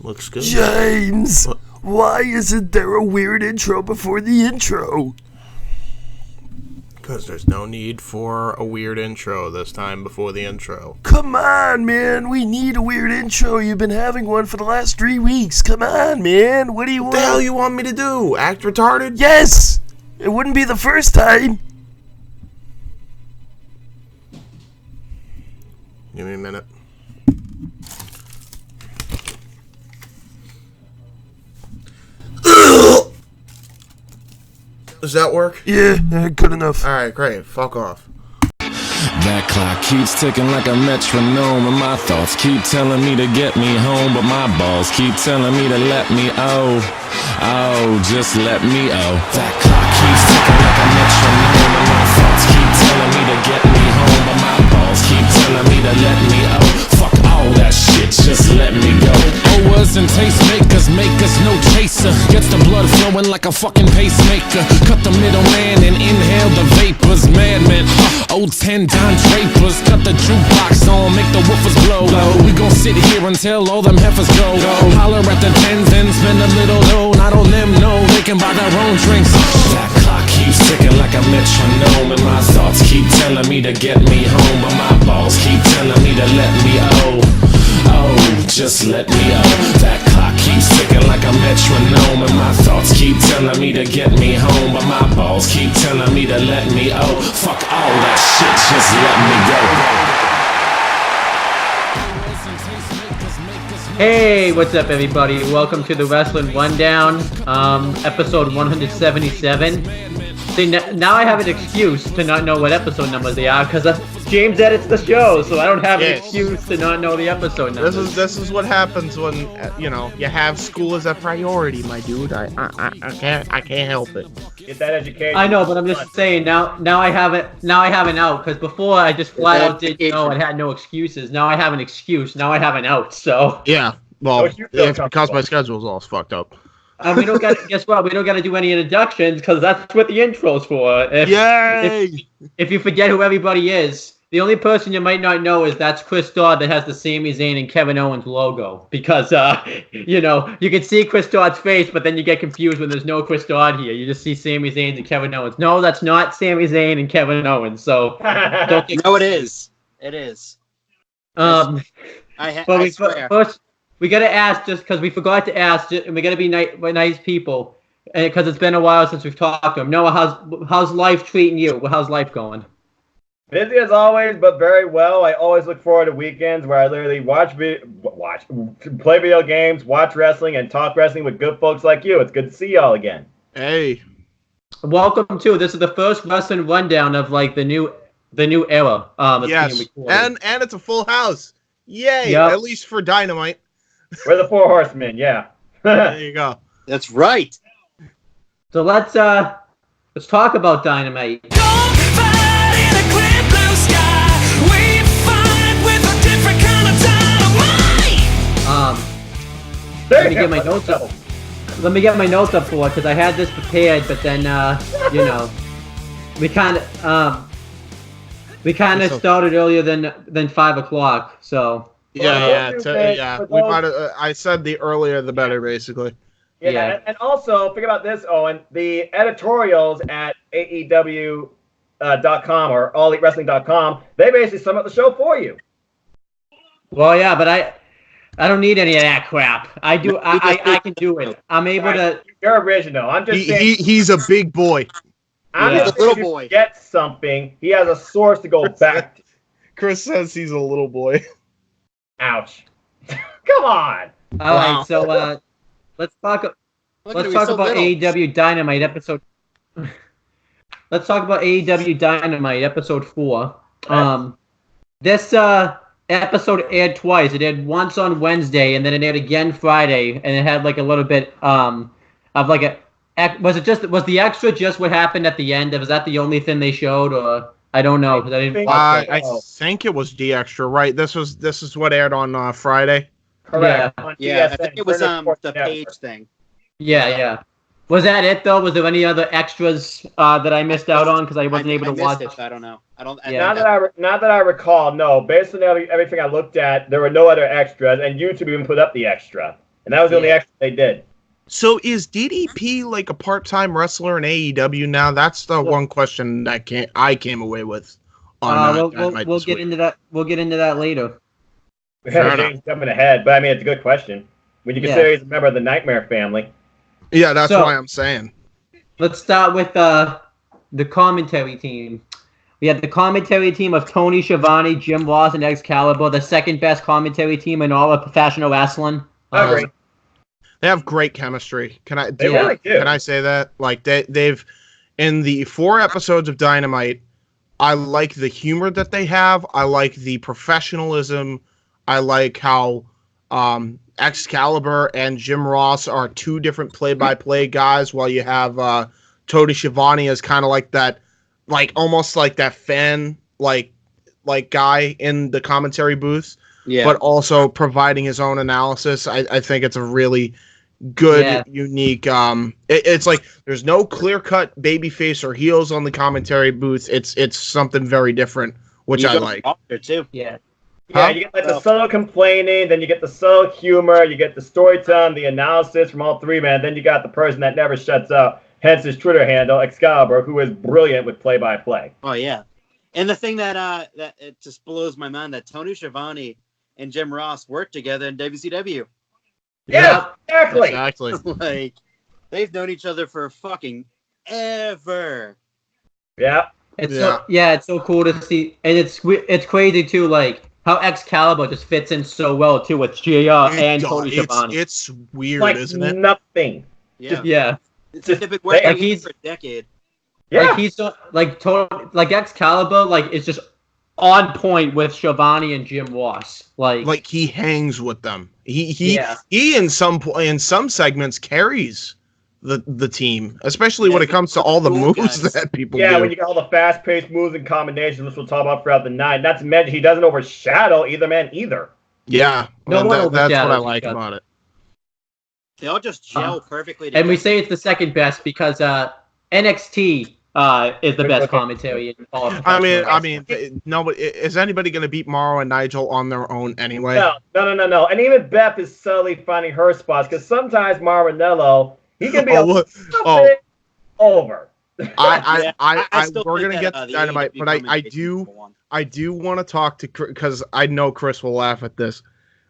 Looks good. James, why isn't there a weird intro before the intro? Because there's no need for a weird intro this time before the intro. Come on, man. We need a weird intro. You've been having one for the last 3 weeks. Come on, man. What do you want? What the hell you want me to do? Act retarded? Yes! It wouldn't be the first time. Give me a minute. Does that work? Yeah, good enough. Alright, great. Fuck off. That clock keeps ticking like a metronome, and my thoughts keep telling me to get me home, but my balls keep telling me to let me just let me That clock keeps ticking like a metronome, and my thoughts keep telling me to get me home, but my balls keep telling me to let me Fuck all that shit, just let me go. Owers and tastemakers make us no chaser. Gets the blood flowing like a fucking pacemaker. Cut the middleman and inhale the vapors. Madman, old 10-dime drapers. Cut the jukebox on, make the woofers blow. We gon' sit here until all them heifers go. Holler at the tens and spend a little dough. Not on them, no, they can buy their own drinks. That clock keeps ticking like a metronome, and my thoughts keep telling me to get me home, but my balls keep telling me to let me just let me That clock keeps ticking like a metronome, and my thoughts keep telling me to get me home, but my balls keep telling me to let me fuck all that shit, just let me go. Hey, what's up, everybody? Welcome to the Wrestling Rundown, episode 177. See, now I have an excuse to not know what episode numbers they are, because James edits the show, so I don't have an excuse to not know the episode numbers. This is what happens when you have school as a priority, my dude. I can't help it. Get that education. I know, but I'm just saying now I have an out, because before I just flat out didn't know and had no excuses. Now I have an excuse. Now I have an out. So yeah, well, it's because my schedule's all fucked up. We don't got. Guess what? We don't got to do any introductions because that's what the intro's for. Yay! If you forget who everybody is, the only person you might not know is that's Chris Dodd that has the Sami Zayn and Kevin Owens logo. Because you can see Chris Dodd's face, but then you get confused when there's no Chris Dodd here. You just see Sami Zayn and Kevin Owens. No, that's not Sami Zayn and Kevin Owens. So no, it is. It is. I swear. First, we gotta ask, just because we forgot to ask, and we gotta be nice people, because it's been a while since we've talked to him. Noah, how's life treating you? How's life going? Busy as always, but very well. I always look forward to weekends where I literally play video games, watch wrestling, and talk wrestling with good folks like you. It's good to see y'all again. Hey, welcome to this is the first wrestling rundown of like the new era. Yes, and it's a full house. Yay! Yep. At least for Dynamite. We're the Four Horsemen, yeah. There you go. That's right. So let's talk about Dynamite. Don't fight in a clear blue sky. We fight with a different kind of dynamite. Let me get my notes up. Let me get my notes up for it, because I had this prepared, but then we kind of started earlier than 5 o'clock, so. Yeah. We might have. I said the earlier the better, basically. Yeah. And also, think about this, Owen. The editorials at AEW.com or AllEliteWrestling.com, they basically sum up the show for you. Well, yeah, but I don't need any of that crap. I do. I can do it. I'm able to. You're original. I'm just saying. He's a big boy. I'm just a little boy. Get something. He has a source to go back to. Chris says he's a little boy. Ouch. Come on. All right, so let's talk about AEW Dynamite episode. Let's talk about AEW Dynamite episode 4. This episode aired twice. It aired once on Wednesday, and then it aired again Friday, and it had like a little bit of like a. Was the extra just what happened at the end? Was that the only thing they showed, or? I don't know, because I didn't watch it. I think it was the extra, right? This is what aired on Friday. Correct. Yeah, I think it was the page thing. Yeah. Was that it though? Was there any other extras that I missed out on because I wasn't able to watch? I don't know. Not that I recall. No, based on everything I looked at, there were no other extras, and YouTube even put up the extra. and that was the only extra they did. So is DDP like a part-time wrestler in AEW now? That's the one question that I came away with. We'll get into that. We'll get into that later. We had James jumping ahead, but I mean, it's a good question. When you consider he's a member of the Nightmare family. Yeah, that's why I'm saying. Let's start with the commentary team. We have the commentary team of Tony Schiavone, Jim Ross, and Excalibur, the second best commentary team in all of professional wrestling. Agree. They have great chemistry. They really do. Can I say that? Like they've in the 4 episodes of Dynamite, I like the humor that they have. I like the professionalism. I like how Excalibur and Jim Ross are 2 different play-by-play guys, while you have Tony Schiavone as kind of like that, like almost like that fan like guy in the commentary booth. Yeah. But also providing his own analysis. I think it's a really good, unique. It's like there's no clear-cut babyface or heels on the commentary booth. It's something very different, which I like. There too. Yeah. Yeah, you get like the subtle complaining, then you get the subtle humor, you get the storytelling, the analysis from all 3 men. Then you got the person that never shuts up, hence his Twitter handle, Excalibur, who is brilliant with play-by-play. Oh yeah, and the thing that it just blows my mind that Tony Schiavone and Jim Ross worked together in WCW. Yeah, exactly. Like they've known each other for fucking ever. Yeah. It's so cool to see, and it's crazy too, like how Excalibur just fits in so well too with JR and Tony Schiavone. It's weird, like isn't it? Nothing. Yeah. It's a been working for a decade. Yeah. Like he's so, like Excalibur is just on point with Schiavone and Jim Ross. Like he hangs with them. He in some segments carries the team, especially when it comes to all the moves that people do. Yeah, when you got all the fast-paced moves and combinations, which we'll talk about throughout the night. Not to mention, he doesn't overshadow either man either. Yeah, that's what I like about it. They all just gel perfectly together. And we say it's the second best because NXT is the best commentary in all of I mean, nobody is anybody going to beat Morrow and Nigel on their own anyway? No. And even Beth is subtly finding her spots because sometimes Maranello, he can be over. We're gonna get to Dynamite, but I do want to talk to Chris because I know Chris will laugh at this.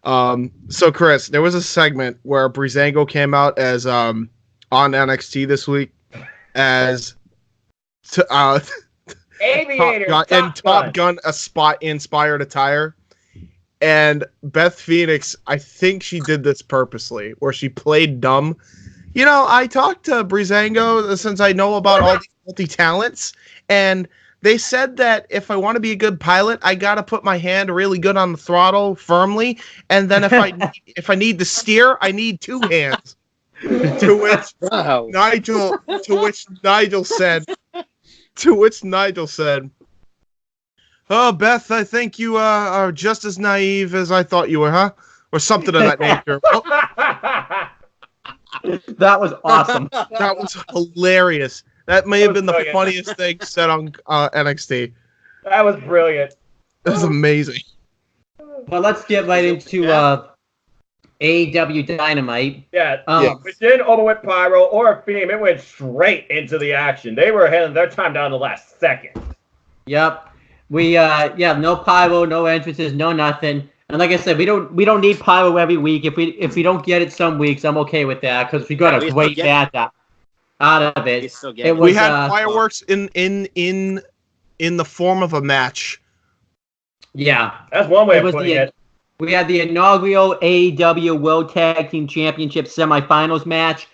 So Chris, there was a segment where Breezango came out as on NXT this week as Aviator Top Gun a spot inspired attire. And Beth Phoenix, I think she did this purposely, where she played dumb. You know, I talked to Breezango since I know about all these multi-talents, and they said that if I want to be a good pilot, I got to put my hand really good on the throttle firmly, and then if I need to steer, I need 2 hands. To which Nigel said, "Oh, Beth, I think you are just as naive as I thought you were, huh?" Or something of that nature. That was awesome. That was hilarious. That may have been the funniest thing said on NXT. That was brilliant. That was amazing. Well, let's get right into AEW Dynamite. Which didn't over with Pyro or a Theme. It went straight into the action. They were ahead of their time down the last second. Yep. We no Pyro, no entrances, no nothing. And like I said, we don't need Pyro every week. If we don't get it some weeks, I'm okay with that because we got a great match out of it. We had fireworks in the form of a match. Yeah, that's one way of putting it. We had the inaugural AEW World Tag Team Championship semifinals match.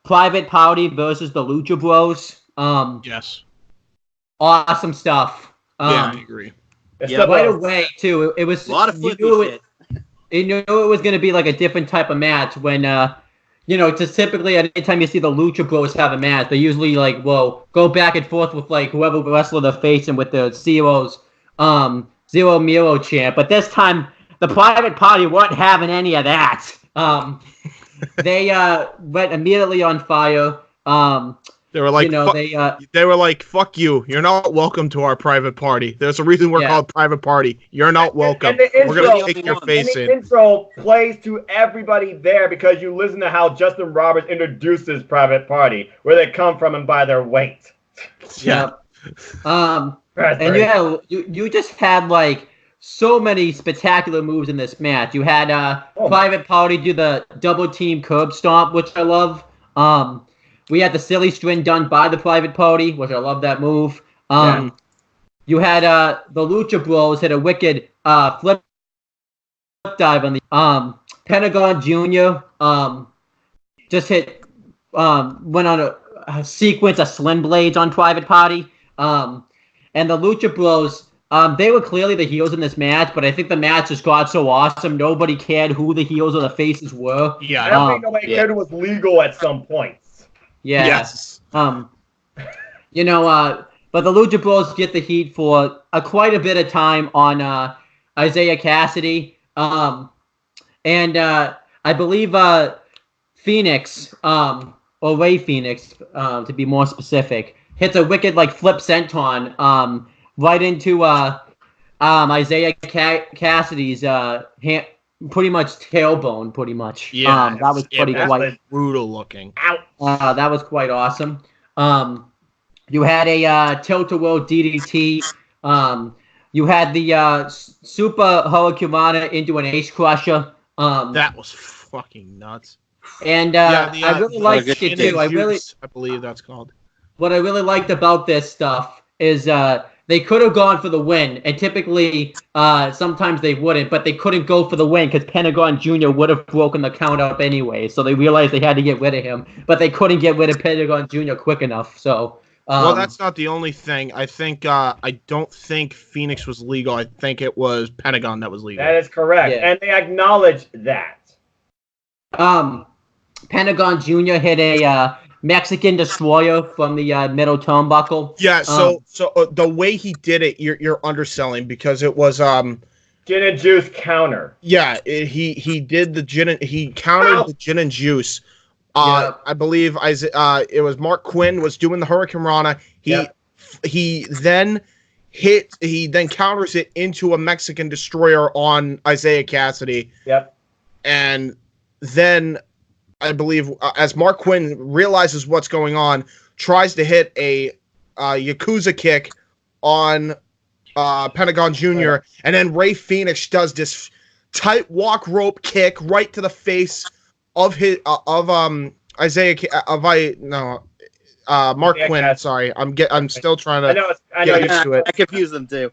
Private Party versus the Lucha Bros. Yes. Awesome stuff. I agree. Right away too. It was a lot of flippy shit. You knew it was going to be like a different type of match when, just typically anytime you see the Lucha Bros have a match, they usually go back and forth with whoever wrestler they're facing with the Zero Miro chant. But this time, the Private Party weren't having any of that. They went immediately on fire. They were like, you know, they were like, "Fuck you! You're not welcome to our private party." There's a reason we're called private party. You're not welcome. And the intro, we're gonna kick your face and in. the intro plays to everybody there because you listen to how Justin Roberts introduces private party, where they come from and by their weight. Yeah. And you just had like so many spectacular moves in this match. You had Private Party do the double team curb stomp, which I love. We had the silly string done by the Private Party, which I love that move. You had the Lucha Bros hit a wicked flip dive on the Pentagon Jr. Just hit went on a sequence of Slim Blades on Private Party. And the Lucha Bros, they were clearly the heels in this match, but I think the match just got so awesome, nobody cared who the heels or the faces were. Yeah, I don't think nobody cared it was legal at some points. Yeah. Yes. You know, but the Lucha Bros get the heat for quite a bit of time on Isaiah Cassidy. And I believe Phoenix, or Ray Phoenix, to be more specific, hits a wicked like flip senton right into Isaiah Cassidy's pretty much tailbone, pretty much. Yeah, that was pretty quite brutal looking. that was quite awesome. You had a tilt-a-whirl DDT. You had the Super Hurricanrana into an Ace Crusher. That was fucking nuts. And I really liked it too. I believe that's called. What I really liked about this stuff is they could have gone for the win, and typically sometimes they wouldn't, but they couldn't go for the win because Pentagon Jr. would have broken the count up anyway. So they realized they had to get rid of him, but they couldn't get rid of Pentagon Jr. quick enough. So. Well, that's not the only thing. I think I don't think Phoenix was legal. I think it was Pentagon that was legal. That is correct, and they acknowledged that. Pentagon Jr. hit a Mexican Destroyer from the middle turnbuckle. Yeah. So the way he did it, you're underselling because it was gin and juice counter. Yeah, he did the gin. He countered the gin and juice. I believe it was Mark Quinn was doing the Hurricanrana. He then counters it into a Mexican Destroyer on Isaiah Cassidy. Yep. And then I believe as Mark Quinn realizes what's going on, tries to hit a Yakuza kick on Pentagon Jr. And then Ray Phoenix does this tight walk rope kick right to the face of Mark Quinn. Sorry, I'm still trying to. I know get used to it. I confuse them too.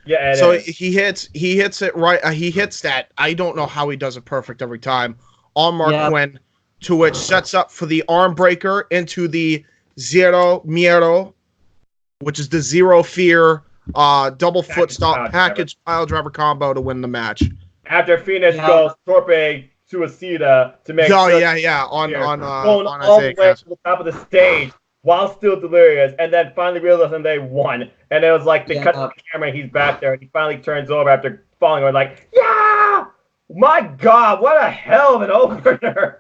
Yeah. So he hits it right. He hits that. I don't know how he does it perfect every time on Mark Quinn, to which sets up for the arm breaker into the Zero Miedo, which is the Zero Fear double foot stomp package pile driver combo to win the match. After Phoenix goes Torpe Suicida to make on Isaiah the way to the top of the stage while still delirious, and then finally realizing they won. And it was like they cut the camera, and he's back there, and he finally turns over after falling over, like, yeah! My God, what a hell of an opener!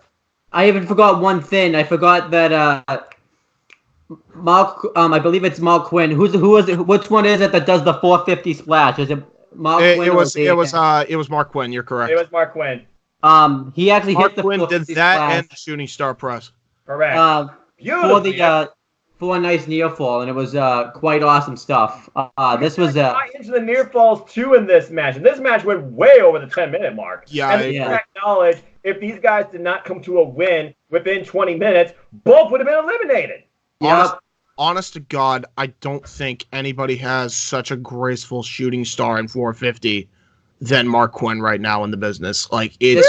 I even forgot one thing. I forgot that Mark, I believe it's Mark Quinn. Who is it? Which one is it that does the 450 splash? Is it Mark Quinn? It was Mark Quinn. You're correct. It was Mark Quinn. He actually Mark hit the Quinn 450 did that splash. and the shooting star press. Correct. For a nice near fall, and it was quite awesome stuff. This was into the near falls too in this match, and this match went way over the 10-minute mark. Yeah, and acknowledge if these guys did not come to a win within 20 minutes, both would have been eliminated. Honest to God, I don't think anybody has such a graceful shooting star in 450 than Mark Quinn right now in the business. Like, it's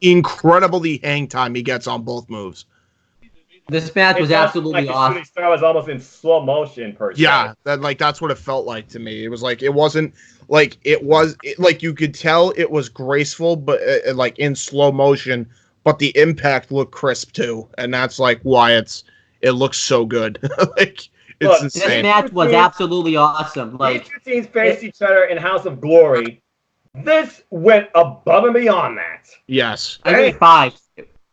incredible the hang time he gets on both moves. This match was absolutely awesome. The shooting star was almost in slow motion per se. Yeah, that's what it felt like to me. It was like it wasn't like like you could tell it was graceful, but like in slow motion. But the impact looked crisp too, and that's like why it looks so good. Like it's insane. This match was absolutely awesome. Like these two teams faced each other in House of Glory. This went above and beyond that. Yes, I gave 5.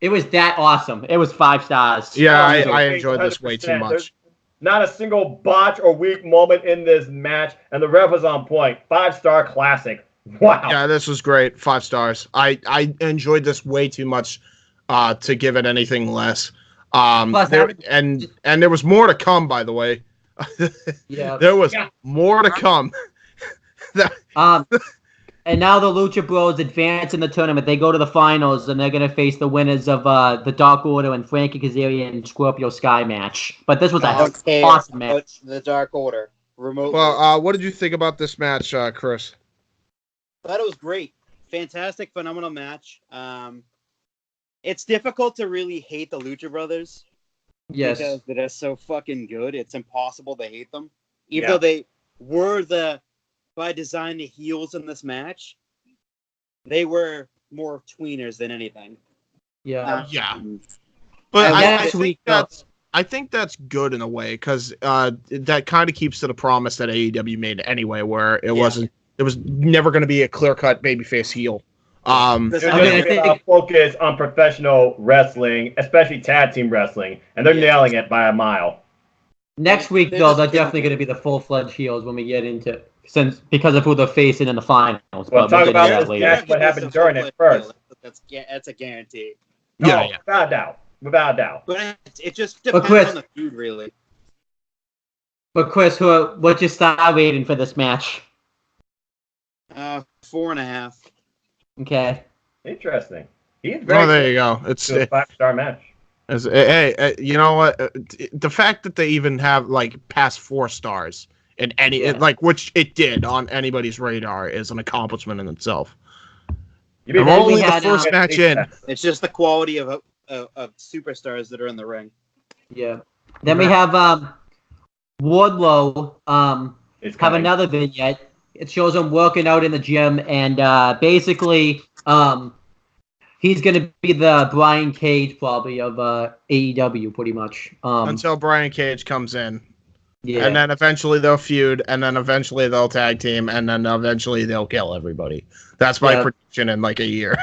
It was that awesome. It was 5 stars. Yeah, Oh, I enjoyed this way too 100%. much. There's not a single botch or weak moment in this match, and the ref was on point. 5-star classic. Wow. Yeah, this was great. 5 stars. I enjoyed this way too much to give it anything less. Plus, and there was more to come, by the way. Yeah. There was more to come. And now the Lucha Bros advance in the tournament. They go to the finals, and they're going to face the winners of the Dark Order and Frankie Kazarian and Scorpio Sky match. But this was an awesome match. The Dark Order remotely. Well, what did you think about this match, Chris? I thought it was great. Fantastic, phenomenal match. It's difficult to really hate the Lucha Brothers. Yes. Because they're so fucking good. It's impossible to hate them. Even though they were by design, the heels in this match, they were more tweeners than anything. Yeah. But I think that's good in a way, because that kind of keeps to the promise that AEW made anyway, where it was never going to be a clear-cut babyface heel. Focus on professional wrestling, especially tag team wrestling, and they're nailing it by a mile. Next week, though, they're definitely going to be the full-fledged heels when we get into because of who they're facing in the finals. Well, talk about this match, what happened during it first. That's a guarantee. Without a doubt. But it just depends on the feud, really. But Chris, what's your star rating for this match? 4.5. Okay. Interesting. He's very there you go. It's a 5-star match. Hey, you know what? The fact that they even have past 4 stars in any which it did on anybody's radar is an accomplishment in itself. I'm only the first match in. It's just the quality of superstars that are in the ring. Yeah. Then we have Wardlow have another vignette. It shows him working out in the gym, and basically he's going to be the Brian Cage probably of AEW pretty much. Until Brian Cage comes in. Yeah. And then eventually they'll feud, and then eventually they'll tag team, and then eventually they'll kill everybody. That's my prediction in a year.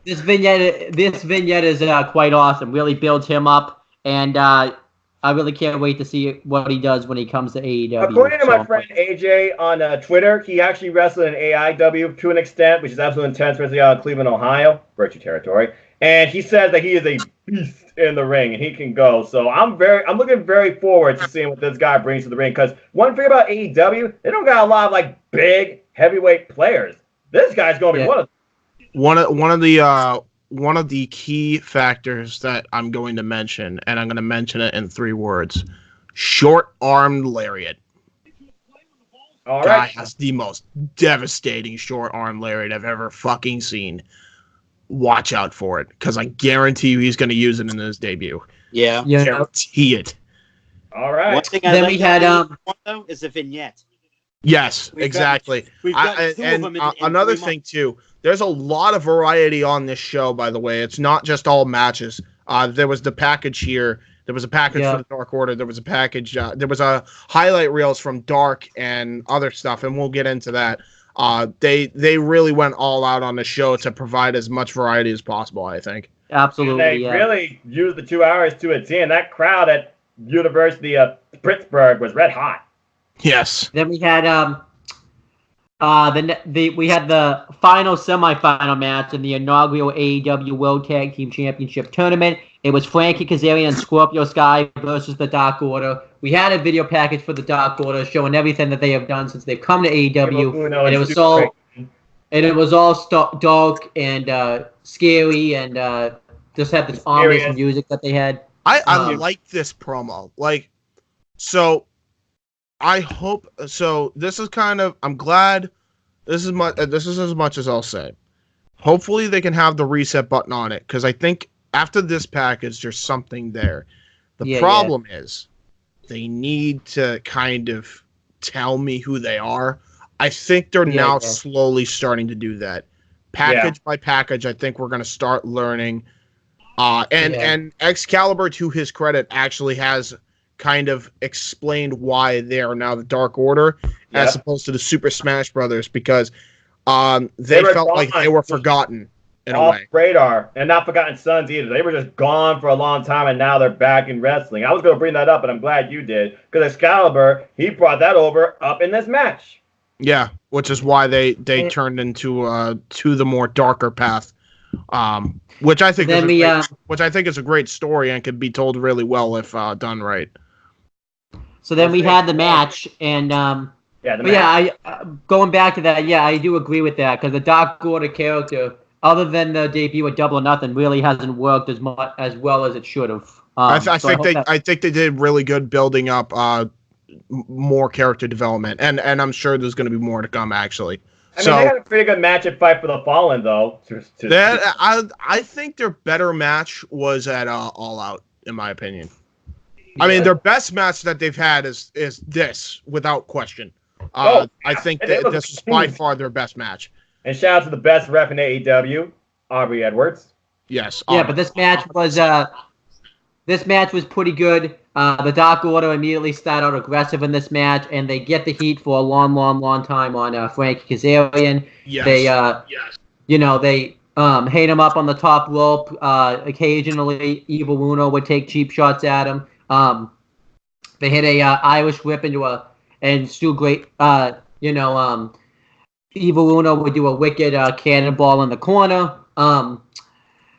This vignette is quite awesome. Really builds him up, and I really can't wait to see what he does when he comes to AEW. According to my friend AJ on Twitter, he actually wrestled in AEW to an extent, which is absolutely intense, especially out of Cleveland, Ohio, Virtue territory. And he says that he is a beast in the ring, and he can go. So I'm looking very forward to seeing what this guy brings to the ring. Because one thing about AEW, they don't got a lot of big heavyweight players. This guy's gonna be one of the key factors that I'm going to mention, and I'm going to mention it in 3 words: short-armed lariat. All Guy right. has the most devastating short-armed lariat I've ever fucking seen. Watch out for it, because I guarantee you he's going to use it in his debut. Yeah. Guarantee it. All right. One thing I though is a vignette. Yes, exactly. We've got 2 of them in another 3 thing months. too. There's a lot of variety on this show, by the way. It's not just all matches. There was the package here. There was a package for the Dark Order. There was a package. There was a highlight reels from Dark and other stuff, and we'll get into that. They really went all out on the show to provide as much variety as possible, I think. Absolutely. And they really used the 2 hours to a T, and that crowd at University of Pittsburgh was red hot. Yes. Then we had we had the final semifinal match in the inaugural AEW World Tag Team Championship tournament. It was Frankie Kazarian and Scorpio Sky versus the Dark Order. We had a video package for the Dark Order showing everything that they have done since they've come to AEW, and it was all dark and scary, and just had this ominous music that they had. I like this promo. So I hope so. This is I'm glad. This is as much as I'll say. Hopefully they can have the reset button on it, because I think after this package, there's something there. The problem is they need to kind of tell me who they are. I think they're now slowly starting to do that. Package by package, I think we're going to start learning. And Excalibur, to his credit, actually has kind of explained why they are now the Dark Order as opposed to the Super Smash Brothers, because they felt like they were forgotten in a off way. radar, and not Forgotten Sons either. They were just gone for a long time, and now they're back in wrestling. I was going to bring that up, but I'm glad you did, because Excalibur, he brought that over up in this match. Yeah, which is why they turned into to the more darker path, which I think is a great story and could be told really well if done right. So then we had the match, and going back to that, I do agree with that, because the Dark Order character, other than the debut at Double or Nothing, really hasn't worked as well as it should have. I think they did really good building up more character development, and I'm sure there's going to be more to come. Actually, I mean, they had a pretty good match at Fight for the Fallen, though. I think their better match was at All Out, in my opinion. I mean, their best match that they've had is this, without question. I think this is by far their best match. And shout out to the best ref in AEW, Aubrey Edwards. Yes. Yeah, but this match was pretty good. The Dark Order immediately start out aggressive in this match, and they get the heat for a long, long, long time on Frankie Kazarian. Yes. They hate him up on the top rope. Occasionally, Evil Uno would take cheap shots at him. They hit a Irish whip and Stu Great. Evil Uno would do a wicked cannonball in the corner.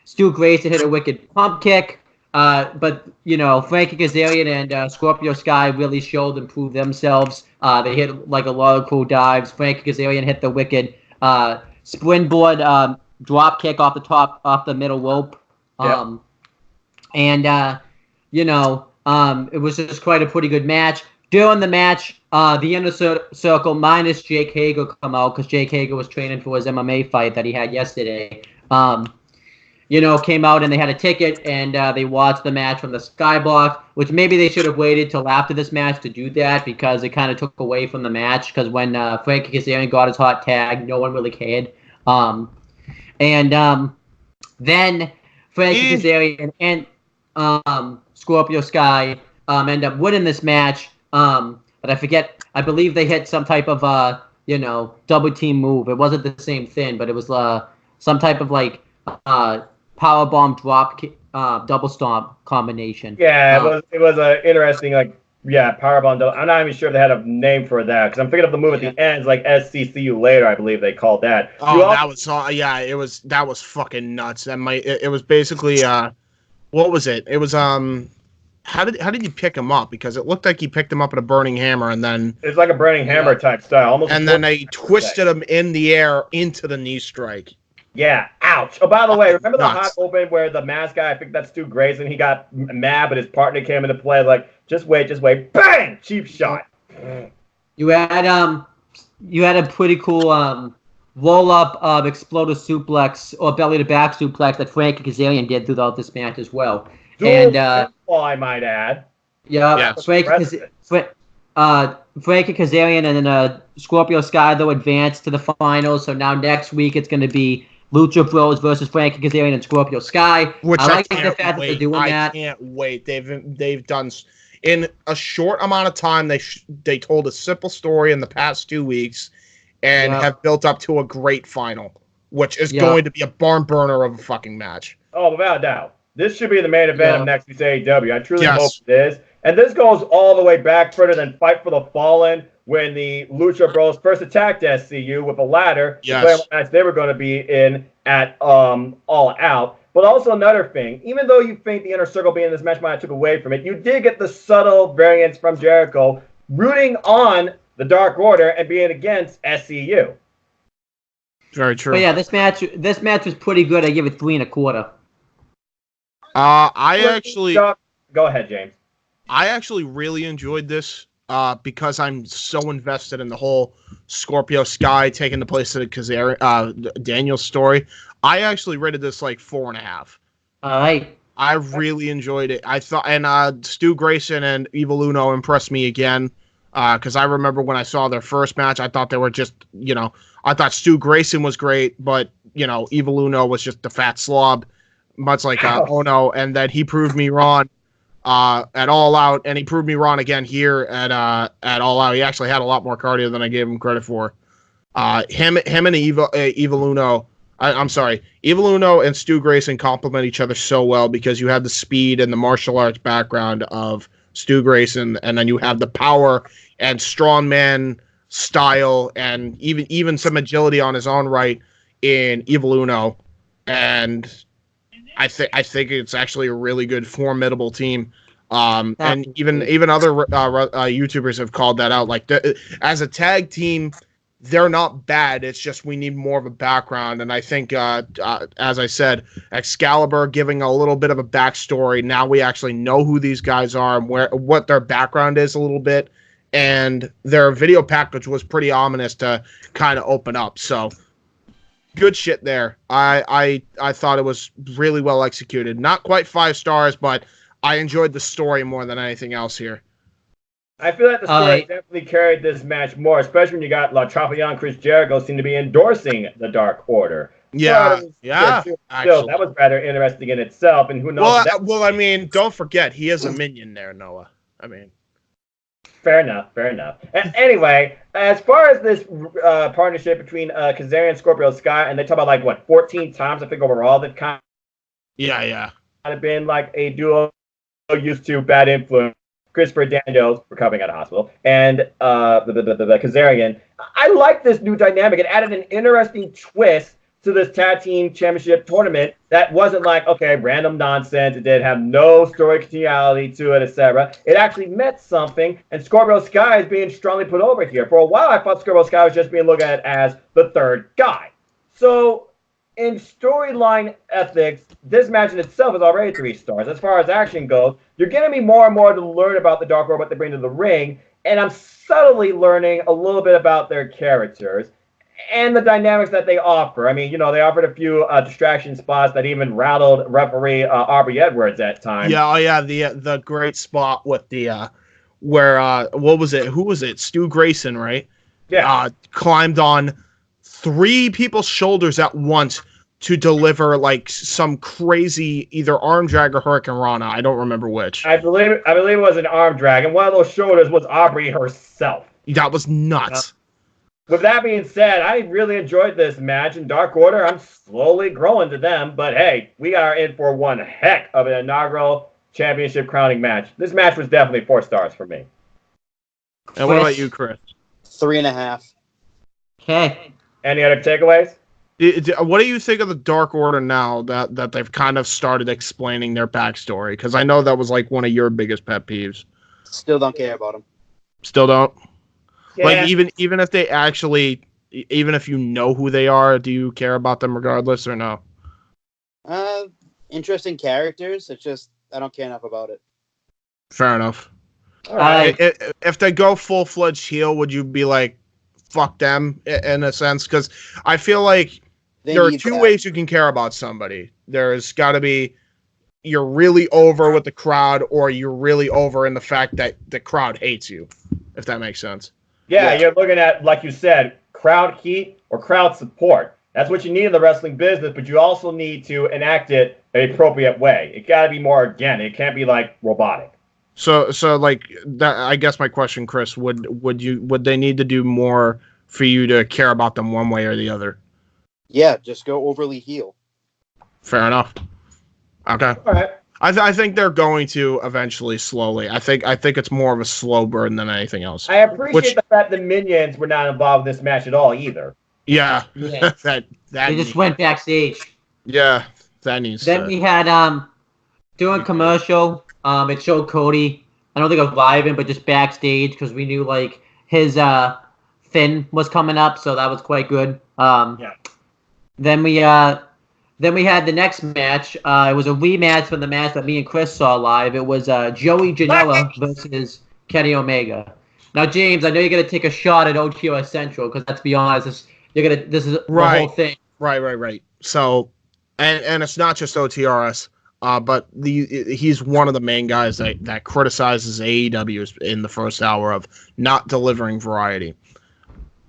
Stu Grayson hit a wicked pump kick. But Frankie Kazarian and Scorpio Sky really showed and proved themselves. They hit like a lot of cool dives. Frankie Kazarian hit the wicked springboard drop kick off the middle rope. It was just quite a pretty good match. During the match, the Inner Circle minus Jake Hager come out, because Jake Hager was training for his MMA fight that he had yesterday. Came out and they had a ticket, and they watched the match from the skyblock, which maybe they should have waited till after this match to do that, because it kind of took away from the match, because when Frankie Kazarian got his hot tag, no one really cared. Then Frankie Kazarian and Scorpio Sky end up winning this match, but I believe they hit some type of double team move. It wasn't the same thing, but it was some type of powerbomb drop double stomp combination. Yeah, it was an interesting powerbomb. I'm not even sure if they had a name for that, because I'm thinking of the move at the end, like SCCU later, I believe they called that. That was fucking nuts. It was basically what was it? It was how did you pick him up? Because it looked like he picked him up at a burning hammer, and then it's like a burning hammer type style, almost. And then they twisted him in the air into the knee strike. Yeah, ouch. Oh, by the way, remember the hot open where the mask guy, I think that's Stu Grayson, he got mad, but his partner came into play, like, just wait, bang! Cheap shot. You had a pretty cool roll-up explosive suplex, or belly-to-back suplex that Frankie Kazarian did throughout this match as well. I might add. Yeah, yes. Frankie Kazarian and then Scorpio Sky, though, advanced to the finals, so now next week it's going to be Lucha Bros versus Frankie Kazarian and Scorpio Sky. Which I like the fact that they're doing that. I can't wait. They've done in a short amount of time. They told a simple story in the past 2 weeks, and have built up to a great final, which is going to be a barn burner of a fucking match. Oh, without a doubt, this should be the main event of next week's AEW. I truly hope it is. And this goes all the way back further than Fight for the Fallen, when the Lucha Bros first attacked SCU with a ladder. Yes. The match they were going to be in at All Out. But also another thing, even though you think the Inner Circle being in this match might have took away from it, you did get the subtle variance from Jericho rooting on the Dark Order and being against SCU. Very true. But yeah, this match was pretty good. I give it 3 1/4. Go ahead, James. I actually really enjoyed this because I'm so invested in the whole Scorpio Sky taking the place of Daniel's story. I actually rated this like 4.5. All right. I really enjoyed it. I thought, and Stu Grayson and Evil Uno impressed me again because I remember when I saw their first match, I thought they were just, I thought Stu Grayson was great, but Evil Uno was just a fat slob, much like Ono, and then he proved me wrong. At All Out, and he proved me wrong again here at All Out. He actually had a lot more cardio than I gave him credit for. Him and Evil Uno I'm sorry. Evil Uno and Stu Grayson complement each other so well because you have the speed and the martial arts background of Stu Grayson, and then you have the power and strongman style and even some agility on his own right in Evil Uno. And I think it's actually a really good, formidable team. And even other YouTubers have called that out. Like as a tag team, they're not bad. It's just we need more of a background. And I think, as I said, Excalibur giving a little bit of a backstory. Now we actually know who these guys are and what their background is a little bit. And their video package was pretty ominous to kind of open up. So good shit there. I thought it was really well executed. Not quite 5 stars, but I enjoyed the story more than anything else here. I feel like the story definitely carried this match more, especially when you got La Trapayan, Chris Jericho seem to be endorsing the Dark Order. Yeah, Still, that was rather interesting in itself, and who knows? Well, I mean, don't forget he is a minion there, Noah. I mean, fair enough. And anyway, as far as this partnership between Kazarian, Scorpio Sky, and they talk about like what 14 times I think overall they've kind of been like a duo used to Bad Influence. Christopher Daniels recovering at a hospital, and the Kazarian. I like this new dynamic. It added an interesting twist to this tag team championship tournament that wasn't like, okay, random nonsense. It did have no story continuity to it, etc. It actually meant something, and Scorpio Sky is being strongly put over here. For a while, I thought Scorpio Sky was just being looked at as the third guy. So in storyline ethics, this match in itself is already 3 stars. As far as action goes, you're getting me more and more to learn about the Dark Order, what they bring to the ring, and I'm subtly learning a little bit about their characters and the dynamics that they offer. I mean, they offered a few distraction spots that even rattled referee Aubrey Edwards at times. Yeah, the great spot with the where what was it? Who was it? Stu Grayson, right? Yeah. Climbed on 3 people's shoulders at once to deliver like some crazy either arm drag or Hurricane Rana. I don't remember which. I believe it was an arm drag, and one of those shoulders was Aubrey herself. That was nuts. With that being said, I really enjoyed this match. In Dark Order, I'm slowly growing to them, but hey, we are in for one heck of an inaugural championship crowning match. This match was definitely 4 stars for me. And what about you, Chris? 3.5. Okay. Any other takeaways? What do you think of the Dark Order now that they've kind of started explaining their backstory? Because I know that was like one of your biggest pet peeves. Still don't care about them. Still don't? Yeah. Like even if they actually, even if you know who they are, do you care about them regardless or no? Interesting characters. It's just I don't care enough about it. Fair enough. All right. If they go full-fledged heel, would you be like, fuck them in a sense? Because I feel like there are 2 ways you can care about somebody. There's got to be you're really over with the crowd, or you're really over in the fact that the crowd hates you, if that makes sense. Yeah, you're looking at, like you said, crowd heat or crowd support. That's what you need in the wrestling business, but you also need to enact it an appropriate way. It got to be more organic. It can't be like robotic. So like that. I guess my question, Chris, would they need to do more for you to care about them one way or the other? Yeah, just go overly heel. Fair enough. Okay. All right. I think they're going to eventually, slowly. I think it's more of a slow burn than anything else. I appreciate the fact the Minions were not involved in this match at all either. Yeah. Yeah. that They just went backstage. Yeah, that needs. Then we had doing commercial. It showed Cody. I don't think it was live in, but just backstage because we knew like his Finn was coming up, so that was quite good. Yeah. Then we had the next match. It was a rematch from the match that me and Chris saw live. It was Joey Janela versus Kenny Omega. Now, James, I know you're gonna take a shot at OTR Central because let's be honest, this is the whole thing. Right. So, and it's not just OTRS, but he's one of the main guys that criticizes AEW in the first hour of not delivering variety.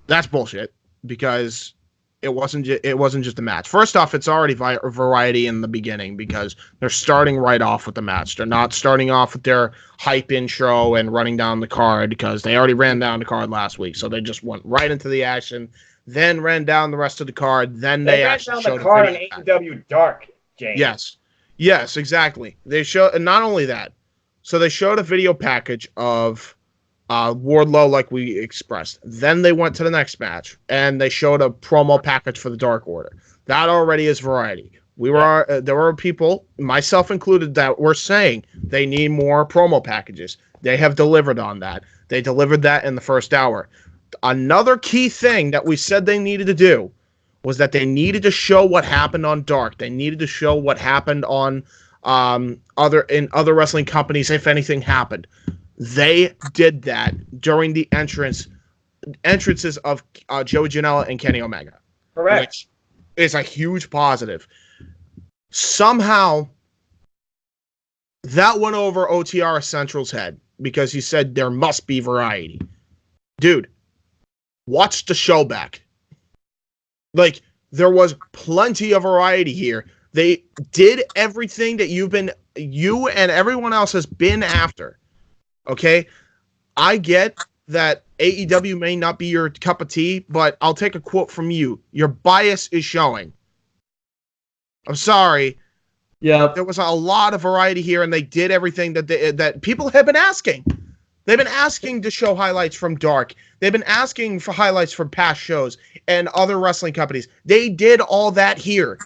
That's bullshit because it wasn't just a match. First off, it's already variety in the beginning because they're starting right off with the match. They're not starting off with their hype intro and running down the card because they already ran down the card last week. So they just went right into the action. then ran down the rest of the card. Then They they ran actually down showed the card a on video package. AEW Dark, James. Yes, exactly. They show, and not only that, so they showed a video package of Wardlow, like we expressed. Then they went to the next match, and they showed a promo package for the Dark Order. That already is variety. There were people, myself included, that were saying they need more promo packages. They have delivered on that. They delivered that in the first hour. Another key thing that we said they needed to do was that they needed to show what happened on Dark. They needed to show what happened on other wrestling companies, if anything happened. They did that during the entrances of Joey Janela and Kenny Omega. Correct. Which is a huge positive. Somehow, that went over OTR Central's head because he said there must be variety. Dude, watch the show back. Like, there was plenty of variety here. They did everything that you and everyone else has been after. Okay? I get that AEW may not be your cup of tea, but I'll take a quote from you. Your bias is showing. I'm sorry. Yeah. There was a lot of variety here, and they did everything that people have been asking. They've been asking to show highlights from Dark. They've been asking for highlights from past shows and other wrestling companies. They did all that here.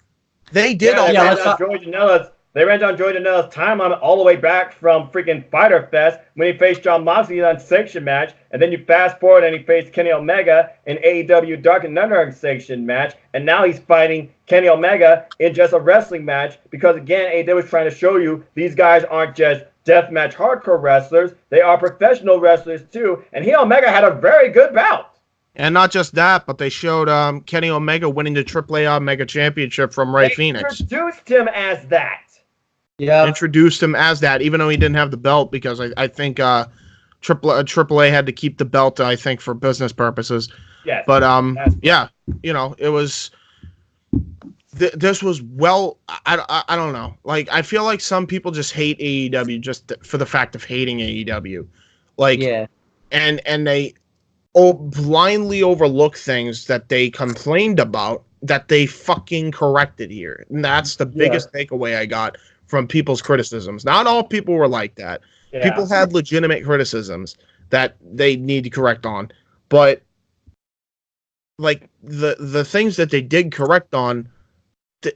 They did all that. They ran down Joey Janela's timeline all the way back from freaking Fyter Fest when he faced Jon Moxley in an unsanctioned match, and then you fast forward and he faced Kenny Omega in AEW Dark and another unsanctioned match, and now he's fighting Kenny Omega in just a wrestling match because, again, AEW was trying to show you these guys aren't just deathmatch hardcore wrestlers, they are professional wrestlers too, and Kenny Omega had a very good bout. And not just that, but they showed Kenny Omega winning the AAA Mega Championship from Rey Fenix. Introduced him as that. Yeah. Introduced him as that, even though he didn't have the belt, because I think AAA had to keep the belt, I think, for business purposes. Yes. But yeah, you know, it was. This was well. I don't know. Like, I feel like some people just hate AEW just for the fact of hating AEW, like, Yeah. and they blindly overlook things that they complained about that they fucking corrected here, and that's the biggest takeaway I got from people's criticisms. Not all people were like that. Yeah. People had legitimate criticisms that they need to correct on, but like the things that they did correct on,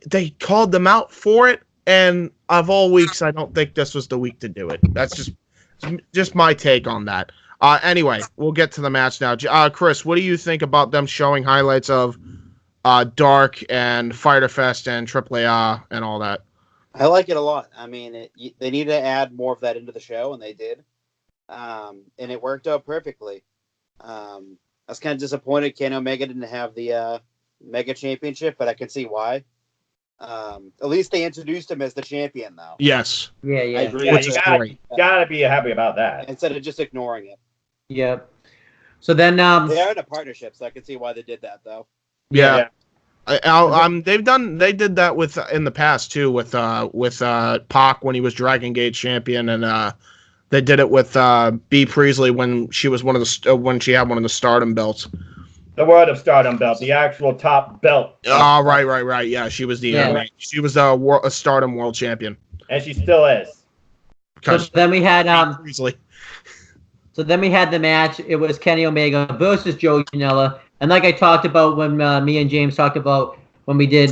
they called them out for it. And of all weeks, I don't think this was the week to do it. That's just my take on that. Anyway, we'll get to the match now. Chris, what do you think about them showing highlights of Dark and Fyter Fest and AAA and all that? I like it a lot. I mean, they need to add more of that into the show, and they did. And it worked out perfectly. I was kind of disappointed Kenny Omega didn't have the Mega Championship, but I can see why. At least they introduced him as the champion, though. Yes. Yeah. I agree. Yeah, you gotta be happy about that. Instead of just ignoring it. Yep. So then they are in a partnership, so I can see why they did that, though. Yeah. They did that in the past too with Pac when he was Dragon Gate champion, and they did it with B Priestley when she was when she had one of the Stardom belts. The World of Stardom belt, the actual top belt. Oh, right. Yeah, she was she was a Stardom world champion, and she still is. So then we had Priestley. So then we had the match. It was Kenny Omega versus Joey Janela. And like I talked about when me and James talked about when we did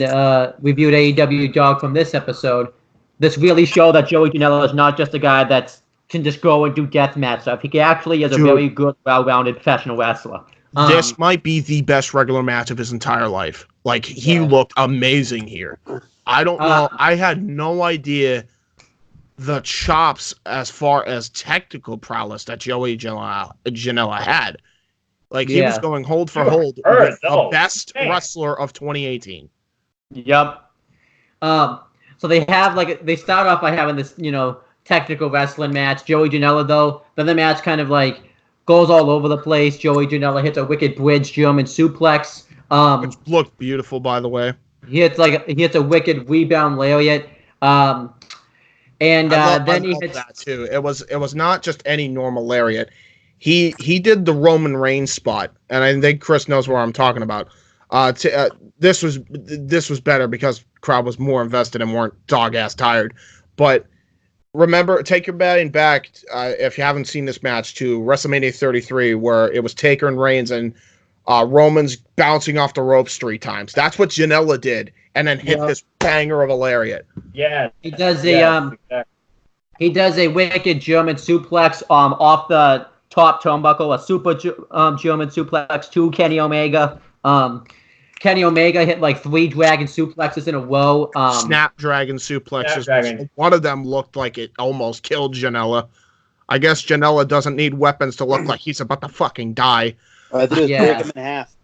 reviewed AEW Dog from this episode, this really showed that Joey Janela is not just a guy that can just go and do deathmatch stuff. He actually is a very good, well-rounded professional wrestler. This might be the best regular match of his entire life. Like, he looked amazing here. I don't know. I had no idea the chops as far as technical prowess that Joey Janela had. Like, he was going hold for hold with the best wrestler of 2018. Yep. So they have, they start off by having this, technical wrestling match. Joey Janela, though, then the match kind of, goes all over the place. Joey Janela hits a wicked bridge German suplex. Which looked beautiful, by the way. He hits a wicked rebound lariat. And then he hits that too. It was not just any normal lariat. he did the Roman Reigns spot, and I think Chris knows what I'm talking about. This was better because crowd was more invested and weren't dog ass tired. But remember, take your batting back if you haven't seen this match to WrestleMania 33, where it was Taker and Reigns and Roman's bouncing off the ropes 3 times. That's what Janela did, and then hit this banger of a lariat. Yeah, he does he does a wicked German suplex off the top turnbuckle, a super German suplex to Kenny Omega. Kenny Omega hit like 3 dragon suplexes in a row. Snapdragon suplexes. One of them looked like it almost killed Janela. I guess Janela doesn't need weapons to look like he's about to fucking die. I think it was break him in half.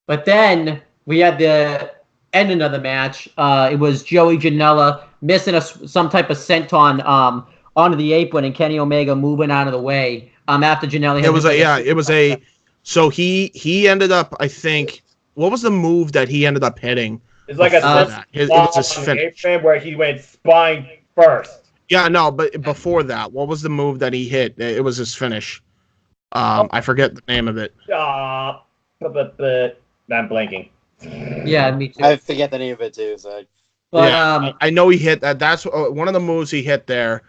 But then we had the ending of the match. It was Joey Janela missing some type of senton onto the apron, and Kenny Omega moving out of the way. After Janela, So he ended up, I think. What was the move that he ended up hitting? It's like it was his finish where he went spine first. Yeah, no, but before that, what was the move that he hit? It was his finish. I forget the name of it. I'm blanking. Yeah, me too. I forget the name of it too. So. But, yeah, I know he hit that. That's one of the moves he hit there.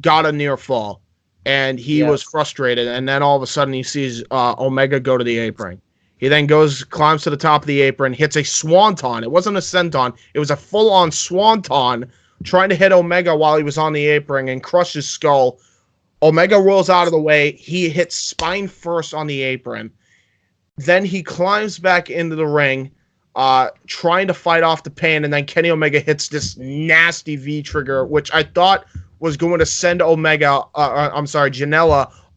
Got a near fall, and he was frustrated. And then all of a sudden, he sees Omega go to the apron. He then climbs to the top of the apron, hits a swanton. It wasn't a senton. It was a full-on swanton, trying to hit Omega while he was on the apron and crush his skull. Omega rolls out of the way. He hits spine first on the apron. Then he climbs back into the ring, trying to fight off the pain, and then Kenny Omega hits this nasty V-trigger, which I thought was going to send Janela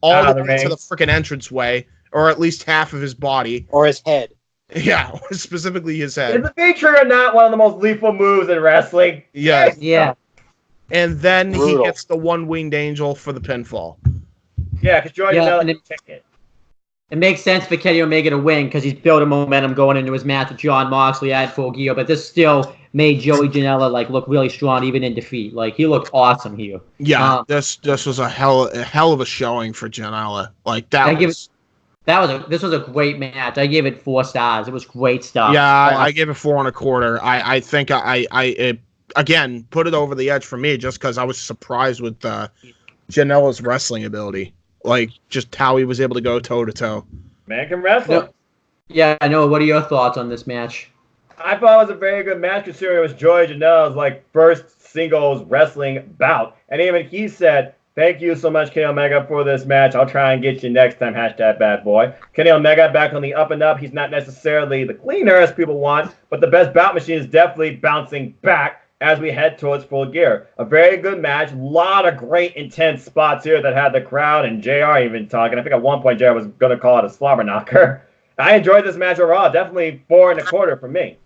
all the way to the freaking entranceway. Or at least half of his body. Or his head. Yeah, specifically his head. Is the V-trigger not one of the most lethal moves in wrestling? Yes. Yeah. And then he gets the one-winged angel for the pinfall. Yeah, because Joey Janela took it. It makes sense for Kenny Omega to win because he's building momentum going into his match with Jon Moxley at Full Gear, but this still made Joey Janela look really strong even in defeat. Like, he looked awesome here. Yeah, this was a hell of a showing for Janela. Like, this was a great match. I gave it 4 stars. It was great stuff. Yeah, I gave it 4 1/4. I think I again put it over the edge for me just because I was surprised with Janela's wrestling ability, like just how he was able to go toe to toe. Man can wrestle. Yeah, I know. What are your thoughts on this match? I thought it was a very good match considering it was Joey Janela's first singles wrestling bout, and even he said, "Thank you so much, Kenny Omega, for this match. I'll try and get you next time, #badboy." Kenny Omega back on the up and up. He's not necessarily the cleaner as people want, but the best bout machine is definitely bouncing back as we head towards Full Gear. A very good match. A lot of great intense spots here that had the crowd and JR even talking. I think at one point JR was going to call it a slobber knocker. I enjoyed this match overall. Definitely 4 1/4 for me.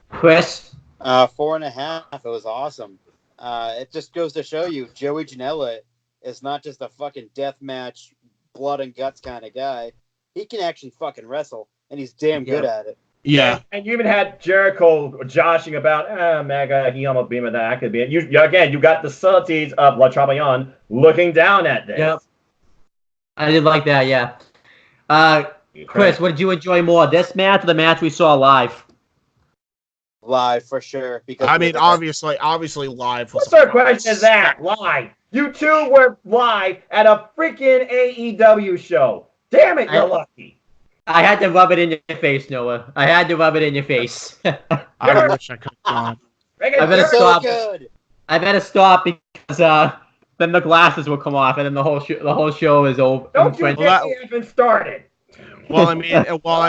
Chris? 4 1/2. It was awesome. It just goes to show you, Joey Janela is not just a fucking deathmatch, blood and guts kind of guy. He can actually fucking wrestle, and he's damn good at it. Yeah. And you even had Jericho joshing about, Mega, he almost beat me that I could be. You got the subtleties of La Trabayon looking down at this. Yep. I did like that, yeah. Chris, what did you enjoy more, this match or the match we saw live? Live, for sure. Because I mean, obviously live. What sort of question is that? Live. You two were live at a freaking AEW show. Damn it, you're lucky. I had to rub it in your face, Noah. I had to rub it in your face. I wish I could have gone. I better stop. I better stop because then the glasses will come off, and then the whole show is over. Don't you get me even started. Well, I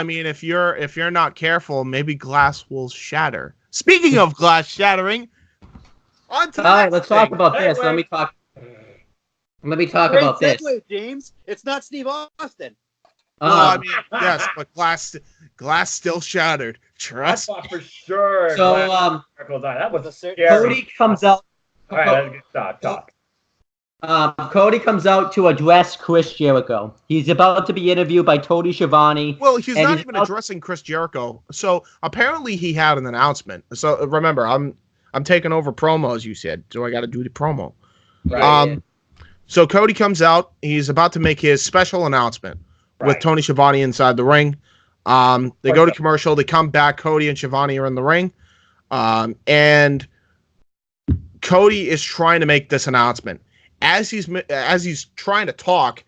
mean, if you're not careful, maybe glass will shatter. Speaking of glass shattering, all right, let's talk about this. Let me talk about this. James, it's not Steve Austin. Well, I mean, yes, but glass still shattered. Trust. I thought for sure. So, that was a scary. Cody comes out. All right, let's get talk. Cody comes out to address Chris Jericho. He's about to be interviewed by Tony Schiavone. Well, he's not even addressing Chris Jericho. So apparently he had an announcement. So remember, I'm taking over promos. You said, so I got to do the promo. Right. So Cody comes out. He's about to make his special announcement with Tony Schiavone inside the ring. They go to commercial. They come back. Cody and Schiavone are in the ring. And Cody is trying to make this announcement. As he's trying to talk,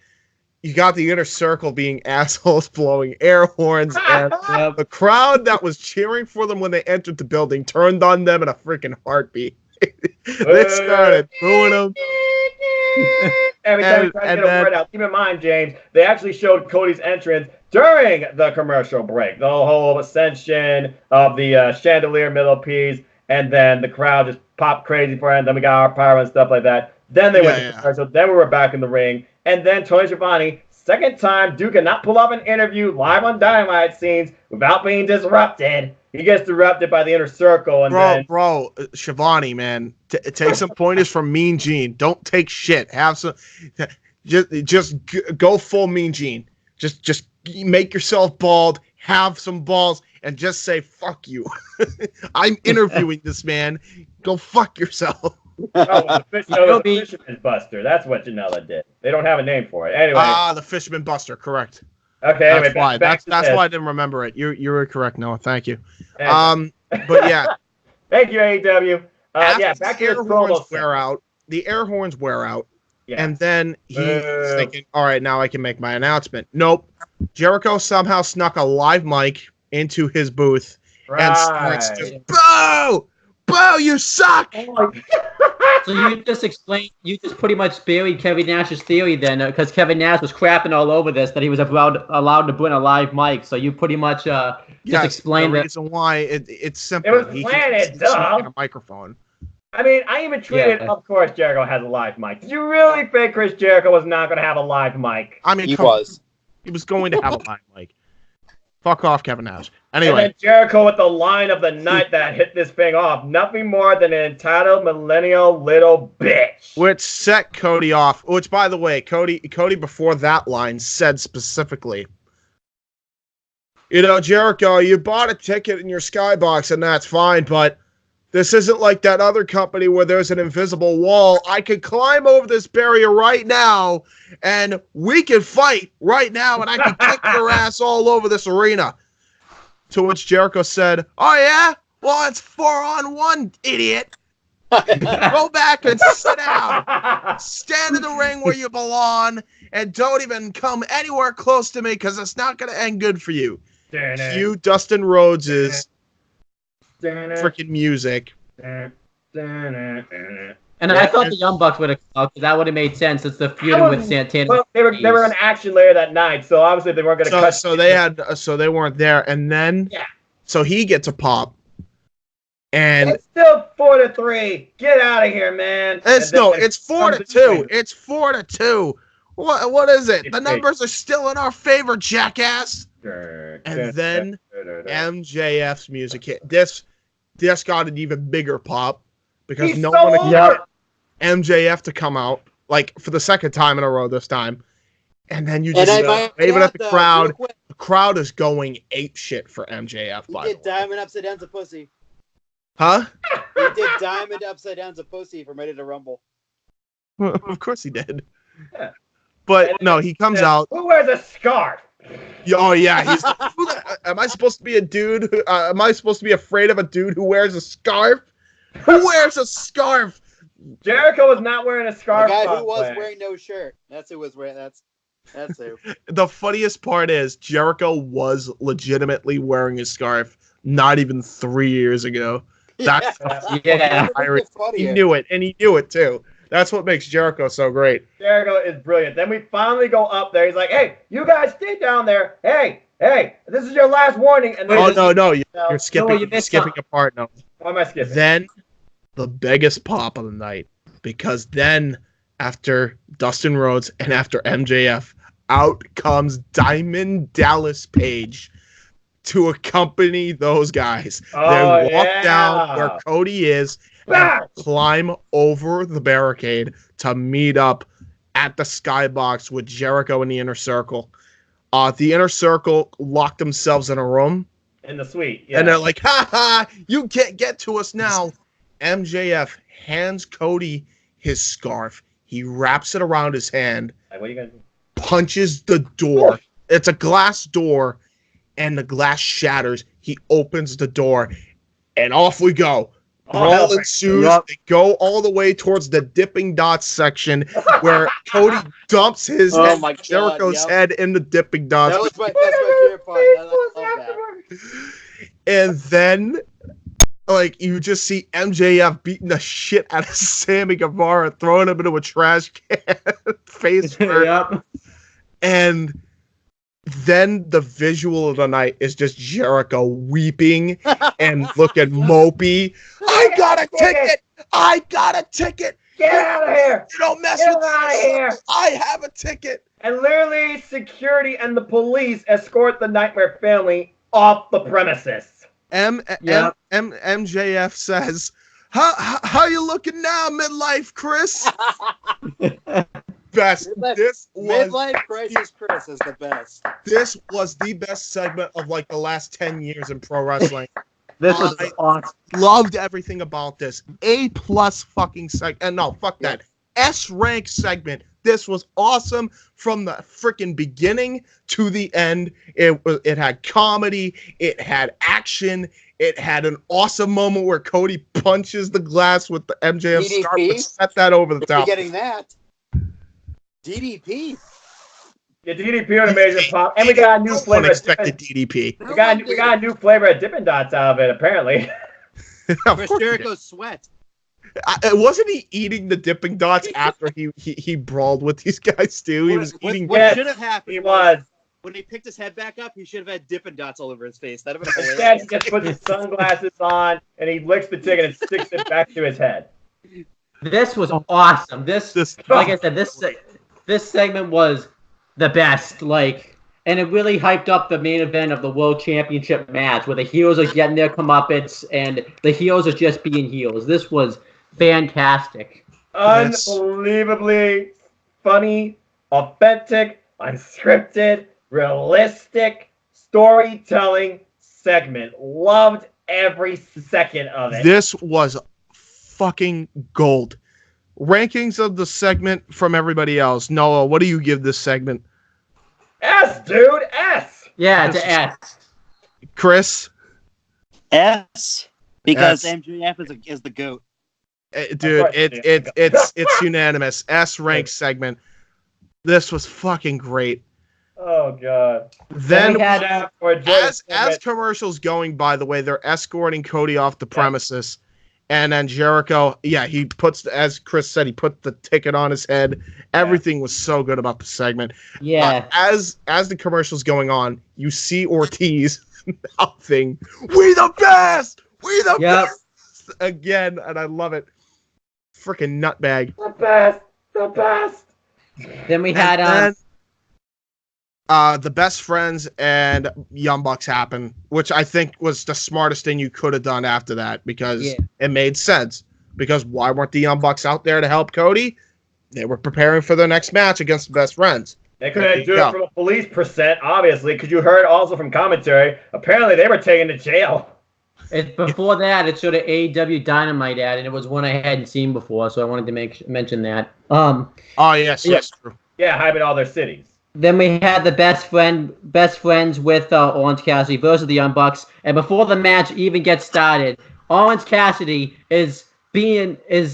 you got the inner circle being assholes blowing air horns, and the crowd that was cheering for them when they entered the building turned on them in a freaking heartbeat. They started booing them. Every time we try to get a word out, keep in mind, James, they actually showed Cody's entrance during the commercial break. The whole ascension of the chandelier middle piece, and then the crowd just popped crazy for it. Then we got our power and stuff like that. Then they went to commercial. Then we were back in the ring. And then Tony Schiavone, second time, Duke cannot pull off an interview live on Dynamite scenes without being disrupted. He gets disrupted by the inner circle. And Schiavone, man, take some pointers from Mean Gene. Don't take shit. Have some, just go full Mean Gene. Just make yourself bald. Have some balls. And just say, fuck you. I'm interviewing this man. Go fuck yourself. The Fisherman Buster. That's what Janela did. They don't have a name for it. Anyway. The Fisherman Buster. Correct. Okay. That's anyway, why. That's why I didn't remember it. You were correct, Noah. Thank you. But yeah. Thank you, AEW. Back to the air horns wear out. The air horns wear out. Yeah. And then he's thinking, all right, now I can make my announcement. Nope. Jericho somehow snuck a live mic into his booth and starts to boo! Boo, you suck! So you just pretty much buried Kevin Nash's theory then, because Kevin Nash was crapping all over this, that he was allowed to bring a live mic. So you pretty much just explained the reason why it's simple. It was planted, a microphone. I mean, I even tweeted, of course Jericho has a live mic. Did you really think Chris Jericho was not going to have a live mic? I mean, he was going to have a live mic. Fuck off, Kevin Nash. Anyway. And then Jericho with the line of the night that hit this thing off. Nothing more than an entitled millennial little bitch. Which set Cody off. Which, by the way, Cody before that line said specifically, Jericho, you bought a ticket in your skybox and that's fine, but this isn't like that other company where there's an invisible wall. I could climb over this barrier right now, and we can fight right now, and I can kick your ass all over this arena. To which Jericho said, oh, yeah? Well, it's 4-on-1, idiot. Go back and sit down. Stand in the ring where you belong, and don't even come anywhere close to me because it's not going to end good for you. Cue Dustin Rhodes' freaking music. And I thought the Young Bucks would have come out, because that would have made sense. It's the feuding with Santana. Well, they were an action later that night, so obviously they weren't going to cut. So they weren't there, and then so he gets a pop, and it's still 4-3. Get out of here, man. It's 4-2. It's 4-2. What is it? The numbers are still in our favor, jackass. And then MJF's music hit. This got an even bigger pop because one expected MJF to come out for the second time in a row this time, and then you just waving at the crowd. The crowd is going ape shit for MJF. He did Diamond Upside Down's a pussy. Huh? He did Diamond Upside Down's a pussy from Ready to Rumble. Well, of course he did. Yeah. But no, he comes out. Who wears a scarf? Oh yeah, am I supposed to be a dude? Am I supposed to be afraid of a dude who wears a scarf? Who wears a scarf? Jericho was not wearing a scarf. The guy who was wearing no shirt. That's who was wearing. That's who. The funniest part is Jericho was legitimately wearing a scarf not even 3 years ago. That's he knew it, and he knew it too. That's what makes Jericho so great. Jericho is brilliant. Then we finally go up there. He's like, hey, you guys stay down there. Hey, this is your last warning. And no. You're skipping a part. No. Why am I skipping? Then the biggest pop of the night, because then after Dustin Rhodes and after MJF, out comes Diamond Dallas Page to accompany those guys. They walk down where Cody is and climb over the barricade to meet up at the skybox with Jericho in the Inner Circle. The Inner Circle locked themselves in a room. In the suite, and they're like, ha, you can't get to us now. MJF hands Cody his scarf. He wraps it around his hand, Like, what are you gonna do? punches the door. It's a glass door, and the glass shatters. He opens the door, and off we go. Brawl ensues. Yep. They go all the way towards the Dipping Dots section, where Cody dumps his Oh my God, Jericho's yep. head in the Dipping Dots. That's my favorite part. I love that. And then, like, you just see MJF beating the shit out of Sammy Guevara, throwing him into a trash can, face first. Yep. And then the visual of the night is just Jericho weeping and looking mopey. I got a ticket! I got a ticket! Get out of here! You don't mess Get with out of me. here! I have a ticket! And literally, security and the police escort the Nightmare family off the premises. MJF says, how you looking now, midlife Chris? Best. Midlife Crisis Chris is the best. This was the best segment of like the last 10 years in pro wrestling. This was awesome. Loved everything about this. A+ fucking segment. No, fuck that. S rank segment. This was awesome from the freaking beginning to the end. It had comedy. It had action. It had an awesome moment where Cody punches the glass with the MJF DDP? scarf and set that over the top. Getting that. DDP. Yeah, DDP on a major pop, and we got a new flavor. Unexpected DDP. We got a new flavor of Dippin' Dots out of it, apparently. Of Chris course he did. Jericho's sweat. Wasn't he eating the Dipping Dots after he brawled with these guys too? He was eating. What Yes, should have happened He was. when he picked his head back up, he should have had Dippin' Dots all over his face. That'd have been Instead, hilarious. he just puts his sunglasses on, and he licks the ticket and sticks it back to his head. This was awesome. This like I said, this segment was the best. Like, and it really hyped up the main event of the World Championship match, where the heels are getting their comeuppance, and the heels are just being heels. This was fantastic. Unbelievably funny, authentic, unscripted, realistic storytelling segment. Loved every second of it. This was fucking gold. Rankings of the segment from everybody else. Noah, what do you give this segment? S, dude, S. Yeah, it's an S. Chris? S. Because S. MJF is the GOAT. Dude, it's unanimous. S rank segment. This was fucking great. Oh god. Then we had, as commercials going, by the way, they're escorting Cody off the premises. And then Jericho, he puts, as Chris said, he put the ticket on his head. Everything was so good about the segment. Yeah. As the commercial's going on, you see Ortiz mouthing, "We the best! We the best!" again, and I love it. Freaking nutbag. The best. Then we had the best friends and Young Bucks happen, which I think was the smartest thing you could have done after that, because it made sense. Because why weren't the Young Bucks out there to help Cody? They were preparing for their next match against the best friends. They couldn't do it from a police percent, obviously, because you heard also from commentary. Apparently, they were taken to jail. Before that, it showed an AEW Dynamite ad, and it was one I hadn't seen before, so I wanted to mention that. Oh yes, true. Yeah, hyping all their cities. Then we had the best friends with Orange Cassidy versus the Young Bucks, and before the match even gets started, Orange Cassidy is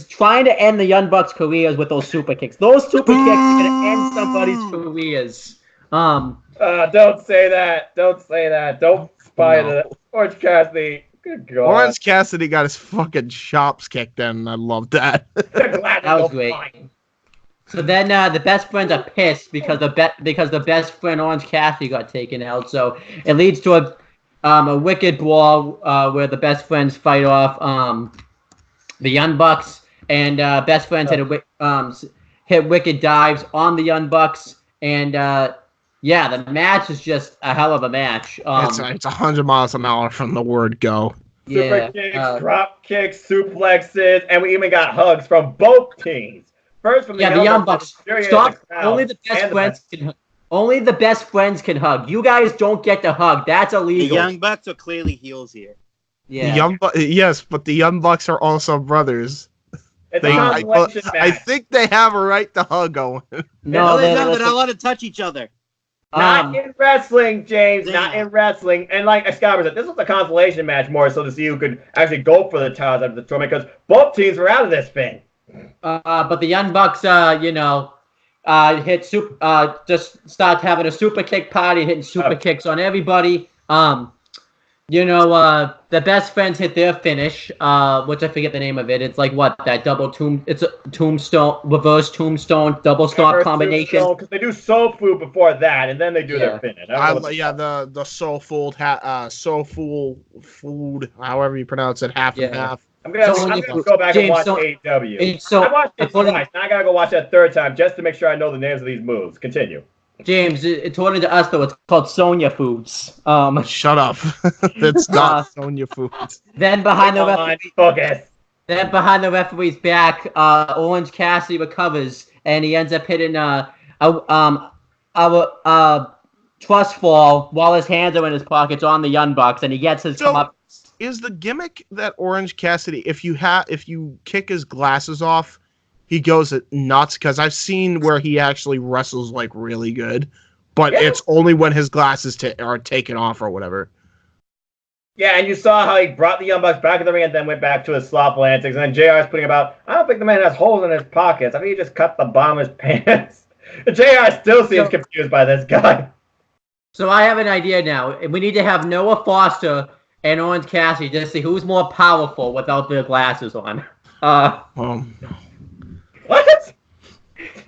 trying to end the Young Bucks' careers with those super kicks. Those super kicks are gonna end somebody's careers. Don't say that. Don't say that. Don't spy the Orange Cassidy. Good God. Orange Cassidy got his fucking chops kicked in, and I love that. That was great. So then the best friends are pissed because the best friend Orange Cassidy got taken out. So it leads to a wicked brawl where the best friends fight off the Young Bucks, and best friends hit wicked dives on the Young Bucks, and the match is just a hell of a match. It's 100 miles an hour from the word go. Super kicks, drop kicks, suplexes, and we even got hugs from both teams. First from the Young Bucks. Stop! Only the best friends can hug. You guys don't get to hug. That's illegal. The Young Bucks are clearly heels here. Yeah. Yes, but the Young Bucks are also brothers. It's a consolation match. I think they have a right to hug Owen. No, they're not allowed to touch each other. Not in wrestling, James. Yeah. Not in wrestling. And like Excalibur said, this was a consolation match more so to see who could actually go for the titles after the tournament because both teams were out of this thing. But the Young Bucks, just start having a super kick party, hitting super kicks on everybody. The best friends hit their finish, which I forget the name of it. It's like that it's a tombstone, reverse tombstone, double stomp combination. Because they do soul food before that, and then they do their finish. The soul food, food, however you pronounce it, half and half. I'm gonna go back and watch AEW. I watched it twice. Now I gotta go watch that third time just to make sure I know the names of these moves. Continue. James, according to us, though, it's called Sonya Foods. Shut up. It's not Sonya Foods. Then behind the referee's back, Orange Cassidy recovers, and he ends up hitting a trust fall while his hands are in his pockets on the Young Bucks, and he gets his come up. Is the gimmick that Orange Cassidy, if you kick his glasses off, he goes nuts? Because I've seen where he actually wrestles like really good, but it's only when his glasses are taken off or whatever. Yeah, and you saw how he brought the Young Bucks back in the ring and then went back to his slothful antics. And then JR is putting about, I don't think the man has holes in his pockets. I think he just cut the bottom of his pants. JR still seems confused by this guy. So I have an idea now. We need to have Noah Foster and Orange Cassidy just see who's more powerful without their glasses on. Oh no. What?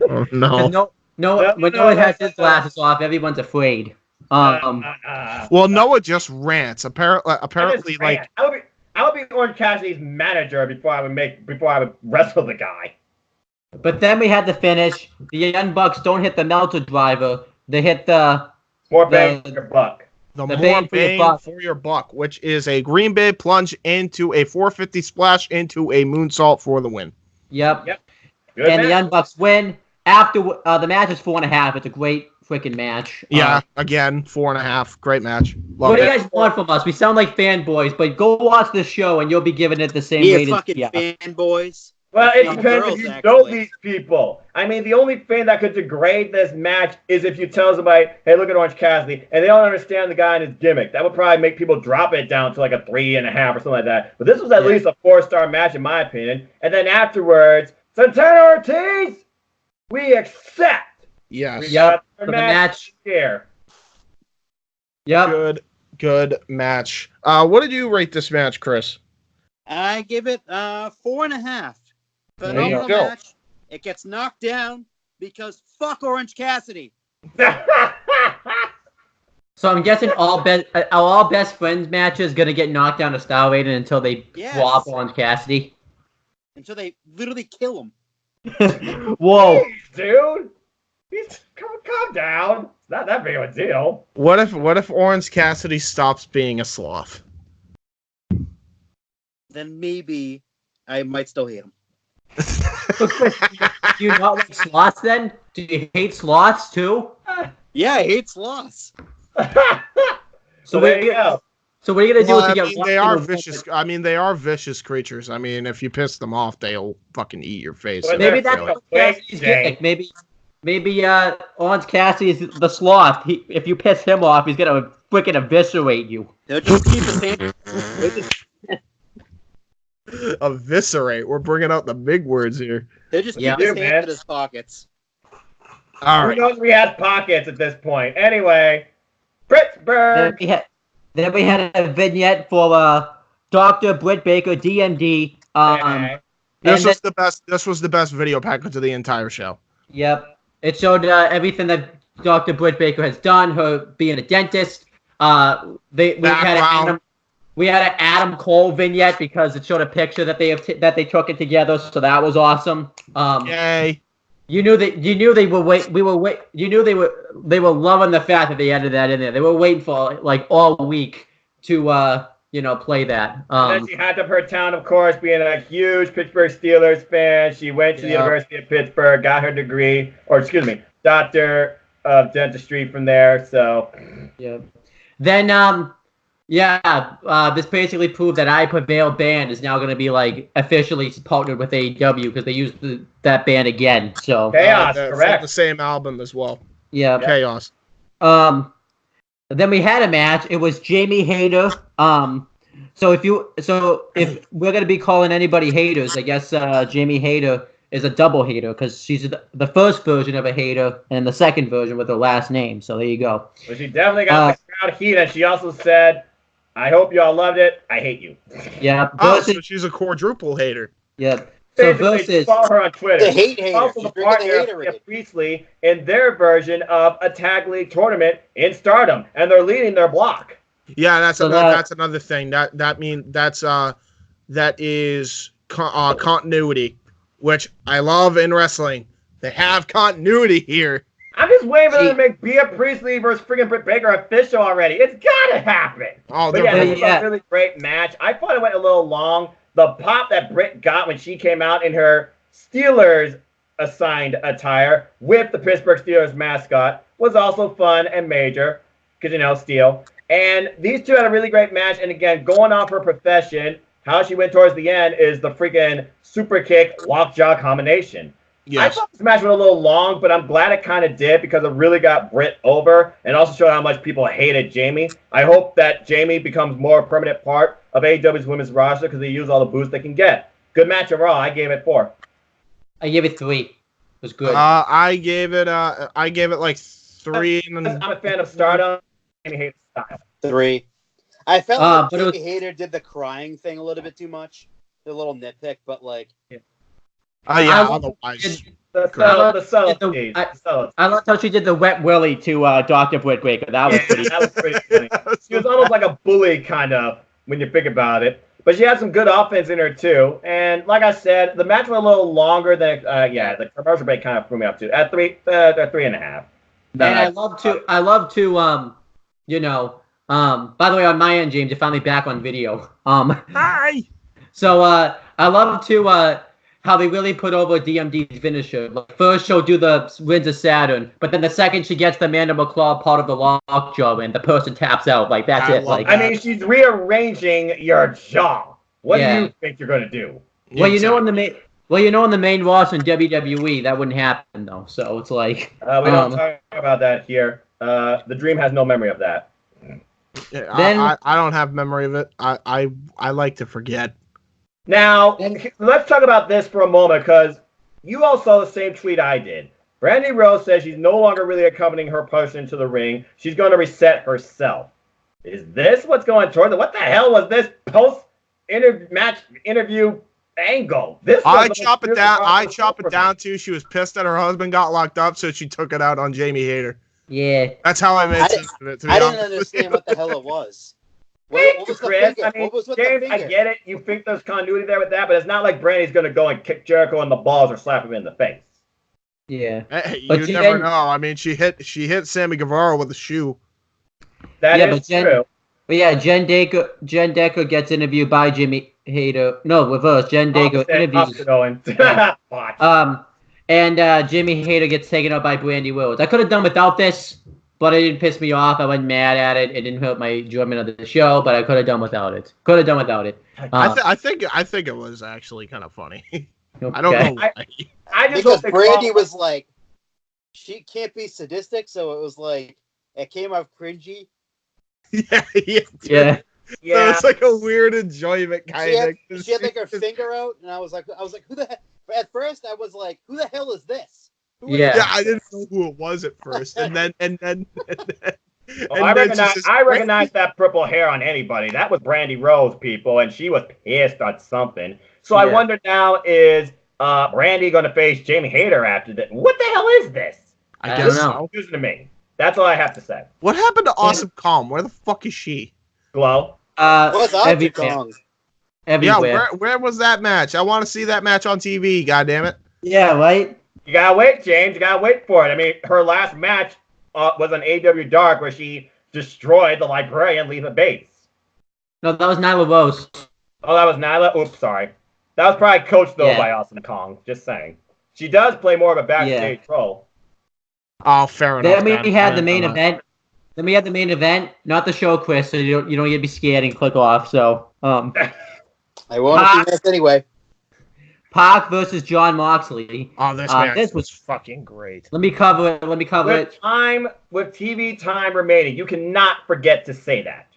Oh no. When Noah has his glasses off, everyone's afraid. Well, Noah just rants. Apparently, like I would be Orange Cassidy's manager before I would wrestle the guy. But then we had the finish. The Young Bucks don't hit the Melter driver. They hit the more bang for your buck. The more bang for your buck, which is a Green Bay plunge into a 450 splash into a moonsault for the win. Yep. The Young Bucks win. After the match is 4.5. It's a great freaking match. Yeah, again, 4.5. Great match. What do you guys want from us? We sound like fanboys, but go watch this show and you'll be giving it the same rating. Fucking fanboys. Well, it depends if you know these people. I mean, the only thing that could degrade this match is if you tell somebody, hey, look at Orange Cassidy, and they don't understand the guy and his gimmick. That would probably make people drop it down to like a 3.5 or something like that. But this was at least a 4-star match in my opinion. And then afterwards, Santana Ortiz, we accept. Yes. Yep. For the match here. Yep. Good match. What did you rate this match, Chris? I give it 4.5. Phenomenal match. It gets knocked down because fuck Orange Cassidy. So I'm guessing all best friends matches gonna get knocked down to star rating until they swap Orange Cassidy. Until they literally kill him. Whoa, dude! Calm down. It's not that big of a deal. What if Orange Cassidy stops being a sloth? Then maybe I might still hate him. Do you not like sloths then? Do you hate sloths too? Yeah, I hate sloths. So there you go. So what are you gonna do if you get? They are vicious. I mean, they are vicious creatures. I mean, if you piss them off, they'll fucking eat your face. Well, maybe that's what Cassidy's gimmick. Maybe Orange Cassidy is the sloth. If you piss him off, he's gonna freaking eviscerate you. They'll just keep his hand. Eviscerate. We're bringing out the big words here. They just keep his hand in his pockets. All right. Who knows we had pockets at this point? Anyway, Pittsburgh. Then we had a vignette for Dr. Britt Baker, DMD. This was the best video package of the entire show. Yep. It showed everything that Dr. Britt Baker has done, her being a dentist. We had an Adam Cole vignette because it showed a picture that they took it together, so that was awesome. Yay! You knew they were loving the fact that they added that in there. They were waiting for like all week to play that. And then she had to her town, of course, being a huge Pittsburgh Steelers fan. She went to the University of Pittsburgh, got her degree, doctor of dentistry from there. So yeah. Then Yeah, this basically proved that I Prevail band is now going to be like officially partnered with AEW because they used that band again. So Chaos, from correct. the same album as well. yeah. Chaos. Then we had a match. It was Jamie Hayter. So if we're gonna be calling anybody haters, I guess Jamie Hayter is a double hater because she's the first version of a hater and the second version with her last name. So there you go. But she definitely got the crowd heat, and she also said, "I hope y'all loved it. I hate you." Yeah. So she's a quadruple hater. Yeah. So versus follow her on Twitter. The hate hater. Also She's the partner drinking of the Rhea haterade. Priestley in their version of a tag league tournament in Stardom, and they're leading their block. Yeah, that's So another thing. That is continuity, which I love in wrestling. They have continuity here. I'm just waiting for them to make Rhea Priestley versus freaking Britt Baker official already. It's gotta happen. Oh, But yeah, this was a really great match. I thought it went a little long. The pop that Britt got when she came out in her Steelers assigned attire with the Pittsburgh Steelers mascot was also fun and major because, Steel. And these two had a really great match. And again, going off her profession, how she went towards the end is the freaking super kick lockjaw combination. Yes. I thought this match went a little long, but I'm glad it kind of did because it really got Britt over and also showed how much people hated Jamie. I hope that Jamie becomes more a permanent part of AEW's women's roster because they use all the boosts they can get. Good match overall. I gave it 4. I gave it 3. It was good. I gave it like 3. I'm a fan of Stardom. Jamie hates style. 3. I felt like but Jamie Hayter did the crying thing a little bit too much. A little nitpick, but like. Otherwise. I loved how she did the wet willy to Dr. Britt Baker. That was pretty. That was pretty funny. She was almost like a bully, kind of, when you think about it. But she had some good offense in her too. And like I said, the match was a little longer than the commercial break kind of threw me up too. At 3.5. And I love to by the way, on my end, James, you're finally back on video. Hi. So I love to how they really put over DMD's finisher. Like, first she'll do the Winds of Saturn, but then the second she gets the mandible claw part of the lockjaw and the person taps out. Like, that's it. Like, I mean, she's rearranging your jaw. What do you think you're gonna do? Well, in the main roster in WWE, that wouldn't happen though. So it's like we don't talk about that here. The Dream has no memory of that. Yeah, Then I don't have memory of it. I like to forget. Now, let's talk about this for a moment, because you all saw the same tweet I did. Brandy Rose says she's no longer really accompanying her person to the ring. She's going to reset herself. Is this what's going towards it? What the hell was this post-match interview angle? I chop it down too. She was pissed that her husband got locked up, so she took it out on Jamie Hayter. Yeah. That's how I made sense of it. I didn't understand what the hell it was. What was the finger? What was with James, the I finger? get it. You think there's continuity there with that, but it's not like Brandy's going to go and kick Jericho in the balls or slap him in the face. Yeah. Hey, But you never know. I mean, she hit Sammy Guevara with a shoe. That is true. But yeah, Jen Decker gets interviewed by Jamie Hayter. No, reverse. Jen Decker interviews. And Jamie Hayter gets taken out by Brandy Rhodes. I could have done without this, but it didn't piss me off. I wasn't mad at it. It didn't hurt my enjoyment of the show, but I could have done without it. I think it was actually kind of funny. Okay. I don't know why. I just Because hope Brandy was like, she can't be sadistic, so it was like, it came off cringy. Yeah. Yeah. So it's like a weird enjoyment kind of. She had like her finger out, and I was like, who the hell? At first, I was like, who the hell is this? Yeah, I didn't know who it was at first, and then. I recognize that purple hair on anybody. That was Brandy Rose, people, and she was pissed on something. So I wonder now, is Brandy going to face Jamie Hayter after that? What the hell is this? I guess don't know. so. Confusing to me. That's all I have to say. What happened to Awesome Calm? Where the fuck is she? Glow. What's up, Everywhere. Yeah, where was that match? I want to see that match on TV. God damn it! Yeah, right. You gotta wait, James. You gotta wait for it. I mean, her last match was on AEW Dark, where she destroyed the librarian Leva Bates. No, that was Nyla Rose. Oh, that was Nyla? Oops, sorry. That was probably coached, though, by Awesome Kong. Just saying. She does play more of a backstage role. Oh, fair enough. Then we had the main event. Then we had the main event, not the show, Chris, so you don't need to be scared and click off. So, I won't see this anyway. Pac versus Jon Moxley. Oh, this match was fucking great. Let me cover it. With TV time remaining, you cannot forget to say that.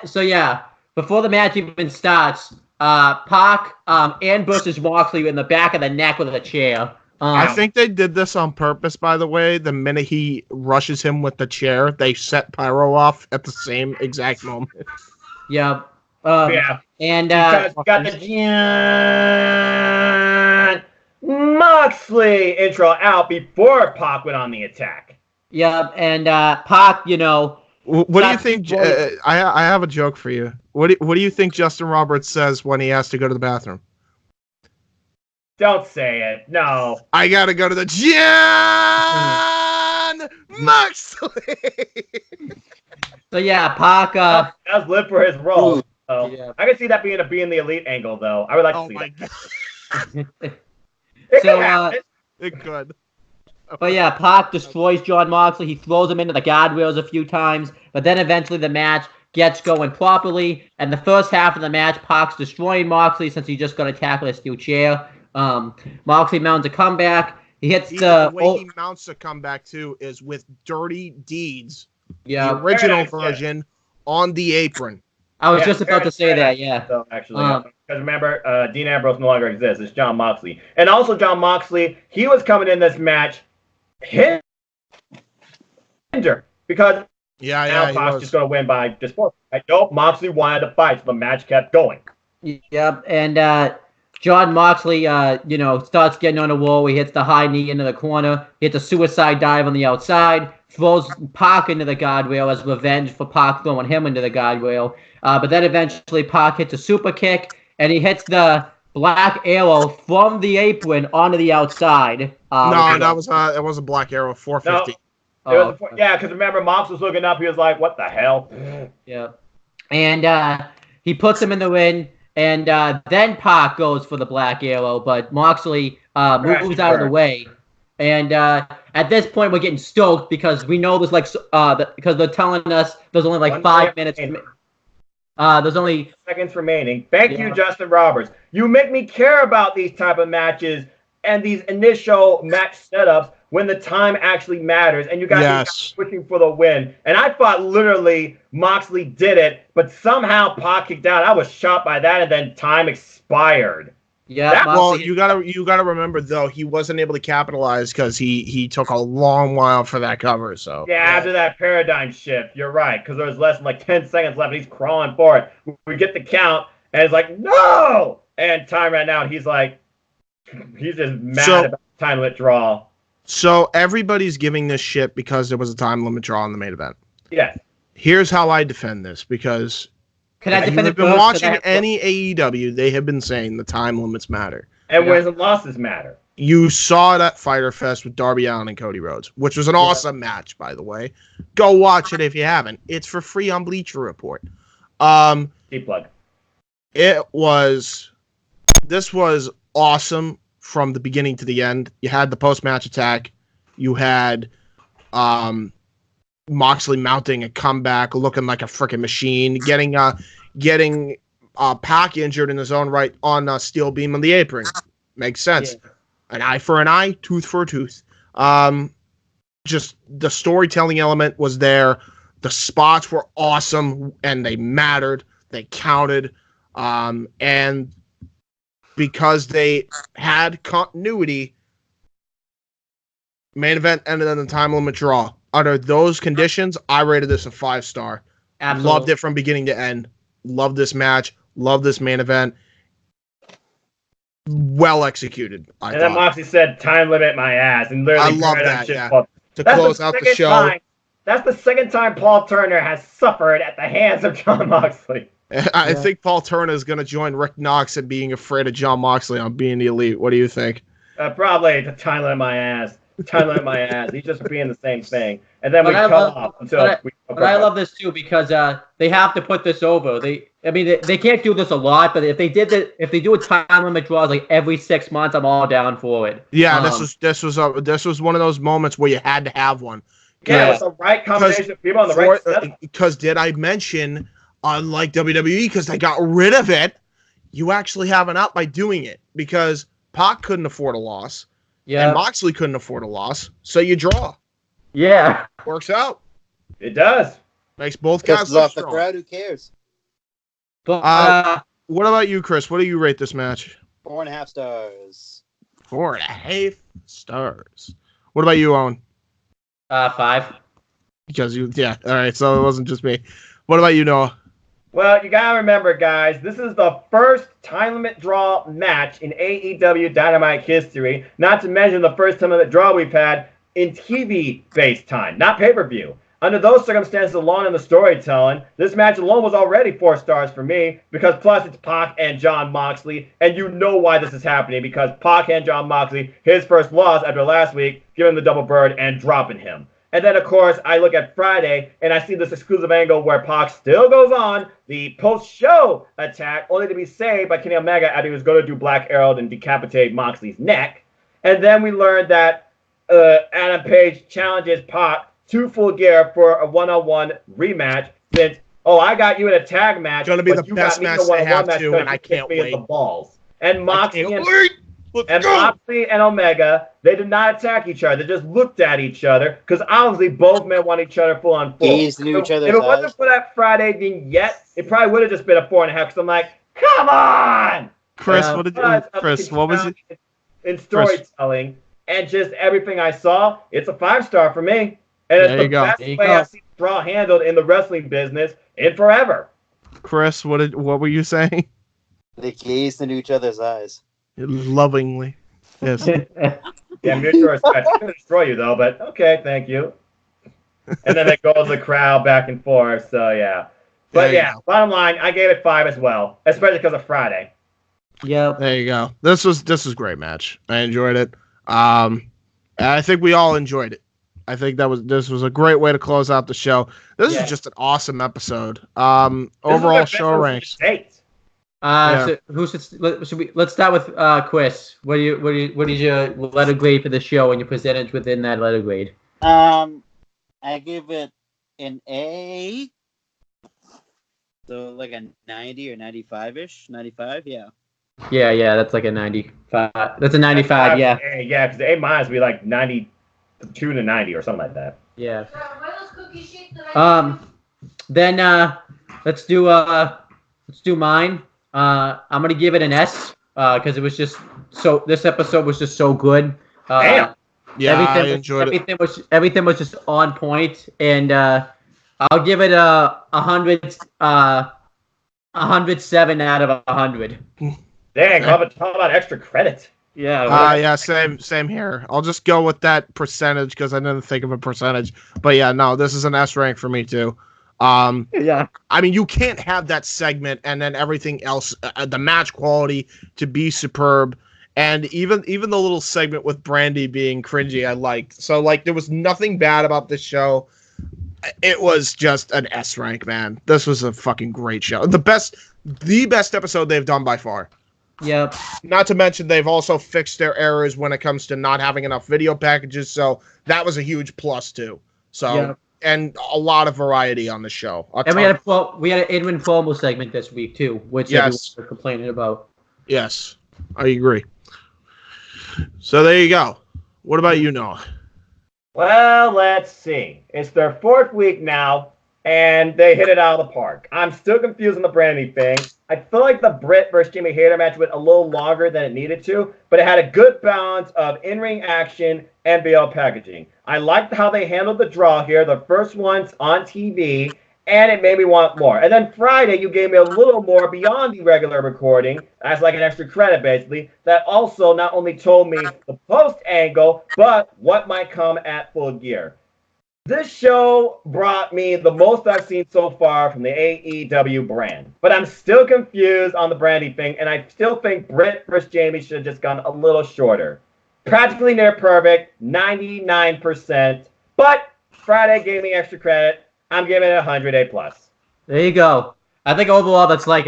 So yeah, before the match even starts, Pac ambushes Moxley in the back of the neck with a chair. I think they did this on purpose, by the way. The minute he rushes him with the chair, they set Pyro off at the same exact moment. Yeah. And because you got the Jon Moxley intro out before Pac went on the attack. Yeah, and Pac, What do you think? I have a joke for you. What do you think Justin Roberts says when he has to go to the bathroom? Don't say it. No. I gotta go to the Jon Moxley. So yeah, Pac. That's live for his role. So Yeah. I can see that being the elite angle, though. I would like to see that. It could. But yeah, Pac destroys Jon Moxley. He throws him into the guardrails a few times, but then eventually the match gets going properly. And the first half of the match, Pac's destroying Moxley since he just got attacked with a steel chair. Moxley mounts a comeback. He hits the way he mounts a comeback too is with Dirty Deeds, the original version, on the apron. I was just about to say that, yeah. So actually, because remember, Dean Ambrose no longer exists. It's Jon Moxley, and also Jon Moxley. He was coming in this match hindered because now Pac's just going to win by just force. Nope, Moxley wanted to fight, so the match kept going. Yep, and Jon Moxley, starts getting on a roll. He hits the high knee into the corner. He hits a suicide dive on the outside. Throws Pac into the guardrail as revenge for Pac throwing him into the guardrail. But then eventually Pac hits a super kick, and he hits the Black Arrow from the apron onto the outside. It was a Black Arrow 450. No, because remember, Mox was looking up. He was like, "What the hell?" Yeah, and he puts him in the ring. And then Pac goes for the Black Arrow, but Moxley moves out of the way. And at this point, we're getting stoked because we know there's because they're telling us there's only 5 minutes. There's only seconds remaining. Thank you, Justin Roberts. You make me care about these type of matches and these initial match setups when the time actually matters, and you guys are pushing for the win. And I thought literally Moxley did it, but somehow Pac kicked out. I was shocked by that, and then time expired. Yeah. Well, you gotta remember though, he wasn't able to capitalize because he took a long while for that cover. So after that paradigm shift, you're right, because there was less than 10 seconds left. And he's crawling for it. We get the count, and it's like no, and time ran out. He's just mad about the time limit draw. So everybody's giving this shit because there was a time limit draw in the main event. Yes. Here's how I defend this, because if you've been watching any AEW, they have been saying the time limits matter. And wins and losses matter. You saw it at Fyter Fest with Darby Allin and Cody Rhodes, which was an awesome match, by the way. Go watch it if you haven't. It's for free on Bleacher Report. Deep plug. This was awesome from the beginning to the end. You had the post-match attack. You had Moxley mounting a comeback, looking like a freaking machine, getting Pac injured in his own right on a steel beam on the apron. Makes sense. Yeah. An eye for an eye, tooth for a tooth. Just the storytelling element was there. The spots were awesome, and they mattered. They counted. And because they had continuity, main event ended on the time limit draw. Under those conditions, I rated this a 5-star. Absolutely. Loved it from beginning to end. Loved this match. Loved this main event. Well executed. Then Moxley said, "Time limit my ass," and literally I love that. Yeah. To that's close out the show. That's the second time Paul Turner has suffered at the hands of Jon Moxley. I think Paul Turner is going to join Rick Knox in being afraid of Jon Moxley on Being the Elite. What do you think? Probably the time limit my ass. Time limit my ass. He's just being the same thing. And then cut off until But I love this too because they have to put this over. They can't do this a lot, but if they do a time limit draws like every 6 months, I'm all down for it. Yeah, this was one of those moments where you had to have one. Yeah, with the right combination of people on the right setup. Because did I mention, unlike WWE, because they got rid of it, you actually have an out by doing it. Because Pac couldn't afford a loss. Yeah. And Moxley couldn't afford a loss. So you draw. Yeah. Works out. It does. Makes both guys look off the crowd. Who cares? But, what about you, Chris? What do you rate this match? 4.5 stars. 4.5 stars. What about you, Owen? 5. Because you, yeah. All right. So it wasn't just me. What about you, Noah? Well, you gotta remember, guys, this is the first time limit draw match in AEW Dynamite history. Not to mention the first time limit draw we've had in TV-based time, not pay-per-view. Under those circumstances alone in the storytelling, this match alone was already 4 stars for me, because plus it's Pac and Jon Moxley, and you know why this is happening, because Pac and Jon Moxley, his first loss after last week, giving the double bird and dropping him. And then, of course, I look at Friday, and I see this exclusive angle where Pac still goes on the post-show attack, only to be saved by Kenny Omega after he was going to do Black Arrow and decapitate Moxley's neck. And then we learned that Adam Page challenges Pac to Full Gear for a one-on-one rematch, since, I got you in a tag match, it's going to be the best match they have, too, and I can't wait. The balls. And Moxley Moxley and Omega, they did not attack each other. They just looked at each other, because obviously both men want each other full on full. Gazed into each other's If it wasn't for that Friday vignette, it probably would have just been a 4.5, because I'm like, come on! Chris, what was it? In storytelling and just everything I saw, it's a 5-star for me. And it's the best way I've seen draw handled in the wrestling business in forever. Chris, what were you saying? They gazed into each other's eyes. Lovingly. Yes. Yeah, mutual respect. I'm going to destroy you, though, but okay, thank you. And then it goes the crowd back and forth, so yeah. But yeah, bottom line, I gave it 5 as well, especially because of Friday. Yeah. There you go. This was a great match. I enjoyed it. I think we all enjoyed it. I think this was a great way to close out the show. This is just an awesome episode. Overall show ranks. So let's start with Chris. What is your letter grade for the show and your percentage within that letter grade? I give it an A. So like a 90 or 95-ish. 95, yeah. Yeah, that's like a 95. That's a 95, yeah. Yeah, because the A- would be like 92 to 90 or something like that. Yeah. Then let's do mine. I'm gonna give it an S because it was just so. This episode was just so good. Damn. Yeah, I enjoyed it. Everything was just on point, and I'll give it a 107 out of 100. Dang, how about extra credit? Yeah. Same here. I'll just go with that percentage because I didn't think of a percentage. But yeah, no, this is an S rank for me too. Yeah. I mean, you can't have that segment and then everything else, the match quality to be superb, and even the little segment with Brandy being cringy, I liked. So like, there was nothing bad about this show. It was just an S rank, man. This was a fucking great show. The best episode they've done by far. Yep. Not to mention they've also fixed their errors when it comes to not having enough video packages, so that was a huge plus too. So. Yep. And a lot of variety on the show. And we had an Edwin Cuomo segment this week too, which everyone was complaining about. Yes, I agree. So there you go. What about you, Noah? Well, let's see. It's their 4th week now, and they hit it out of the park. I'm still confused on the Brandy thing. I feel like the Britt versus Jamie Hayter match went a little longer than it needed to, but it had a good balance of in-ring action and BL packaging. I liked how they handled the draw here, the first ones on TV, and it made me want more. And then Friday, you gave me a little more beyond the regular recording, as like an extra credit, basically, that also not only told me the post angle, but what might come at Full Gear. This show brought me the most I've seen so far from the AEW brand. But I'm still confused on the Brandy thing, and I still think Britt versus Jamie should have just gone a little shorter. Practically near perfect, 99%. But Friday gave me extra credit. I'm giving it 100 A+. There you go. I think overall that's like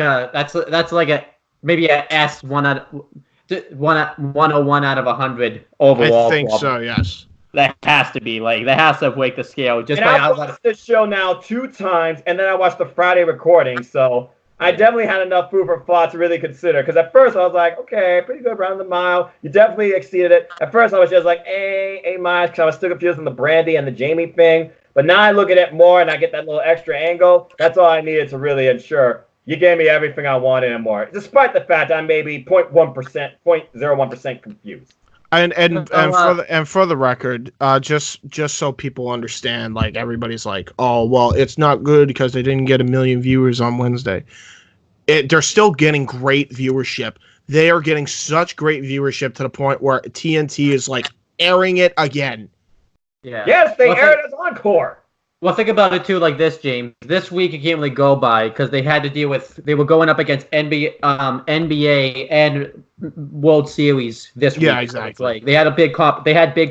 maybe a S 101 out of 100 overall. I think so. Yes. That has to be that has to break the scale. Just and I watched this show now 2 times, and then I watched the Friday recording, so I definitely had enough food for thought to really consider. Because at first I was like, okay, pretty good, around the mile. You definitely exceeded it. At first I was just like, A minus, because I was still confused on the Brandy and the Jamie thing. But now I look at it more, and I get that little extra angle. That's all I needed to really ensure. You gave me everything I wanted and more, despite the fact I'm maybe 0.01% confused. And for the record, just so people understand, like everybody's like, oh well, it's not good because they didn't get 1 million viewers on Wednesday. They're still getting great viewership. They are getting such great viewership to the point where TNT is like airing it again. Yeah. Yes, they aired it as encore. Well, think about it too, like this, James. This week it can't really go by because they had to deal with. They were going up against NBA and World Series this week. Yeah, exactly. They had big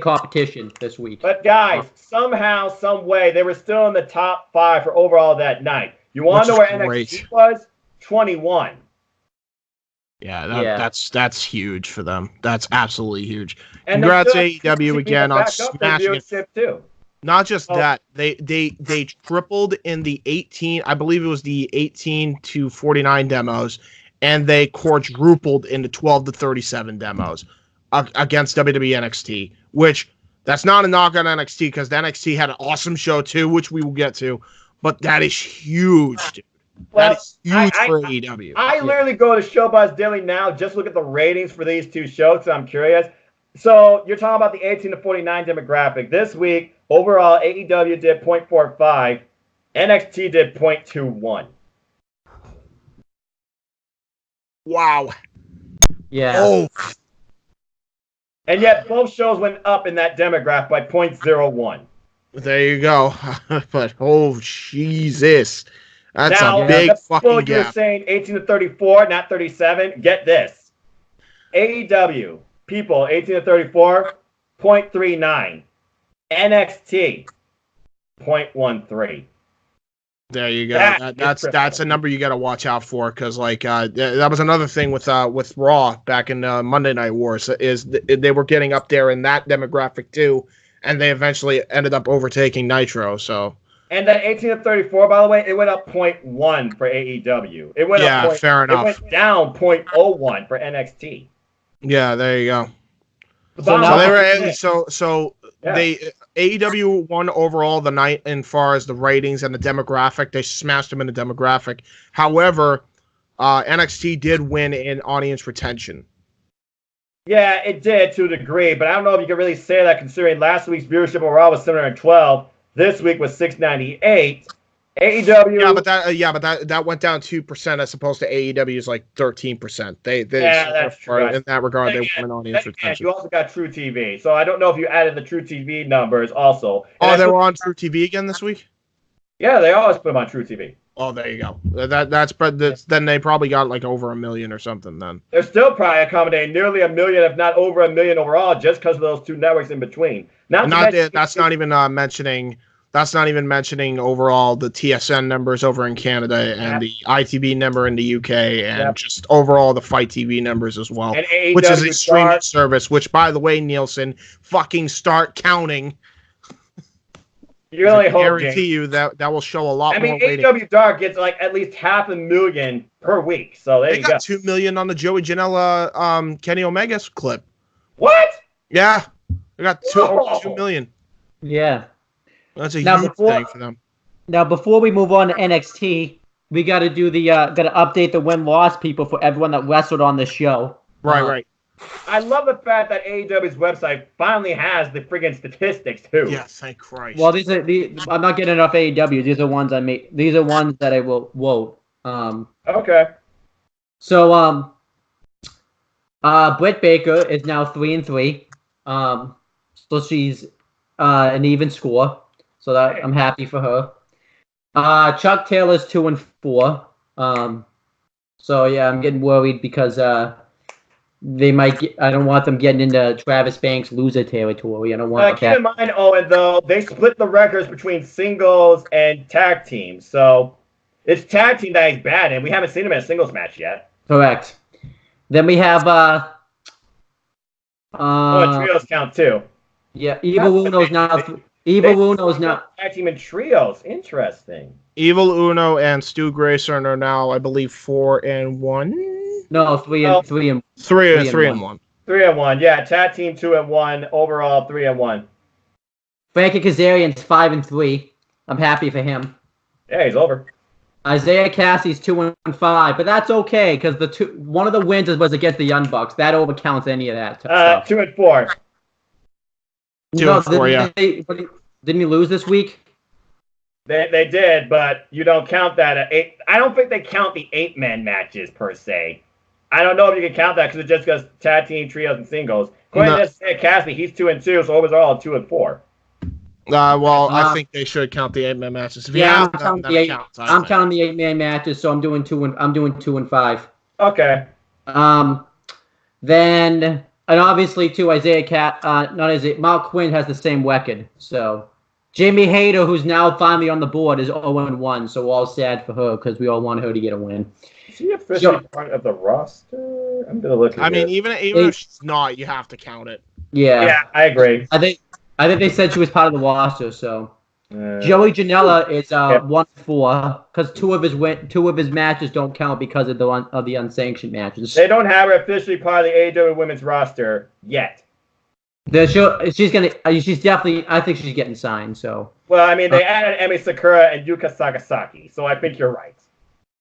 competition this week. But guys, somehow, some way, they were still in the top 5 for overall that night. You want to know where NXT was? 21. Yeah, that's huge for them. That's absolutely huge. And congrats AEW again on smashing it too. Not just that, they tripled in the 18, I believe it was the 18 to 49 demos, and they quadrupled in the 12 to 37 demos against WWE NXT, which that's not a knock on NXT because the NXT had an awesome show too, which we will get to, but that is huge, dude. That is huge for AEW. I literally go to Showbuzz Daily now, just look at the ratings for these 2 shows, so I'm curious. So you're talking about the 18 to 49 demographic. This week, overall, AEW did 0.45. NXT did 0.21. Wow. Yeah. Oh. And yet both shows went up in that demographic by 0.01. There you go. But, oh, Jesus. That's now, a big fucking gap. You were saying 18 to 34, not 37. Get this. AEW. People 18 to 34, 0.39. NXT, 0.13. There you go. That's a number you got to watch out for because that was another thing with Raw back in Monday Night Wars is they were getting up there in that demographic too, and they eventually ended up overtaking Nitro. So. And that 18 to 34, by the way, it went up 0.1 for AEW. It went up fair enough. It went down 0.01 for NXT. Yeah, there you go. AEW won overall the night as far as the ratings and the demographic. They smashed them in the demographic. However, NXT did win in audience retention. Yeah, it did to a degree, but I don't know if you can really say that considering last week's viewership overall was 712. This week was 698. AEW. Yeah, but that went down 2% as opposed to AEW's like 13%. That's true. In that regard, they won audience retention. You also got True TV, so I don't know if you added the True TV numbers also. They were on True TV again this week. Yeah, they always put them on True TV. Oh, there you go. Then they probably got like over 1 million or something. Then they're still probably accommodating nearly 1 million, if not over 1 million overall, just because of those 2 networks in between. That's not even mentioning overall the TSN numbers over in Canada and the ITV number in the UK and just overall the Fight TV numbers as well, which is a streaming service. Which, by the way, Nielsen, fucking start counting. You really hope, guarantee you that will show a lot more. AEW Dark gets like at least 500,000 per week. So they got 2 million on the Joey Janela Kenny Omega clip. What? Yeah, they got 2 million. Yeah. That's a huge thing for them. Now, before we move on to NXT, we got to do got to update the win-loss people for everyone that wrestled on the show. Right. I love the fact that AEW's website finally has the friggin' statistics too. Yeah, thank Christ. Well, I'm not getting enough AEW. These are ones I made. These are ones that I will vote. Okay. So, Britt Baker is now 3-3. So she's an even score. So that I'm happy for her. Chuck Taylor's 2-4. So yeah, I'm getting worried because they might I don't want them getting into Travis Banks loser territory. I don't want that. Keep in mind, Owen, though, they split the records between singles and tag teams. So it's tag team that he's bad in. We haven't seen him in a singles match yet. Correct. Then we have trios count too. Yeah, Evil Uno's now. Evil Uno's now. Tag team in trios. Interesting. Evil Uno and Stu Grayson are now, I believe, 4-1. No, 3-1. 3-1. 3-1. Yeah, tag team 2-1. Overall 3-1. Frankie Kazarian's 5-3. I'm happy for him. Yeah, he's over. Isaiah Cassie's 2-5, but that's okay because one of the wins was against the Young Bucks. That overcounts any of that stuff. 2-4. 2-4, yeah. Didn't he lose this week? They did, but you don't count that at 8. I don't think they count the 8-man matches per se. I don't know if you can count that because it just goes tag team, trios, and singles. According to Isaiah Cassidy, he's 2-2, so overall 2-4. I think they should count the 8-man matches. If I'm counting the 8-man matches, so I'm doing 2-5. Okay. Then and obviously too Mark Quinn has the same record. So Jamie Hayter, who's now finally on the board, is 0-1. So we're all sad for her because we all want her to get a win. Is she officially part of the roster? I'm gonna look. Even if she's not, you have to count it. Yeah. Yeah, I agree. I think they said she was part of the roster. So Joey Janela is 1-4 because two of his matches don't count because of the unsanctioned matches. They don't have her officially part of the AEW women's roster yet. She's definitely. I think she's getting signed. So. Well, I mean, they added Emi Sakura and Yuka Sagasaki, so I think you're right.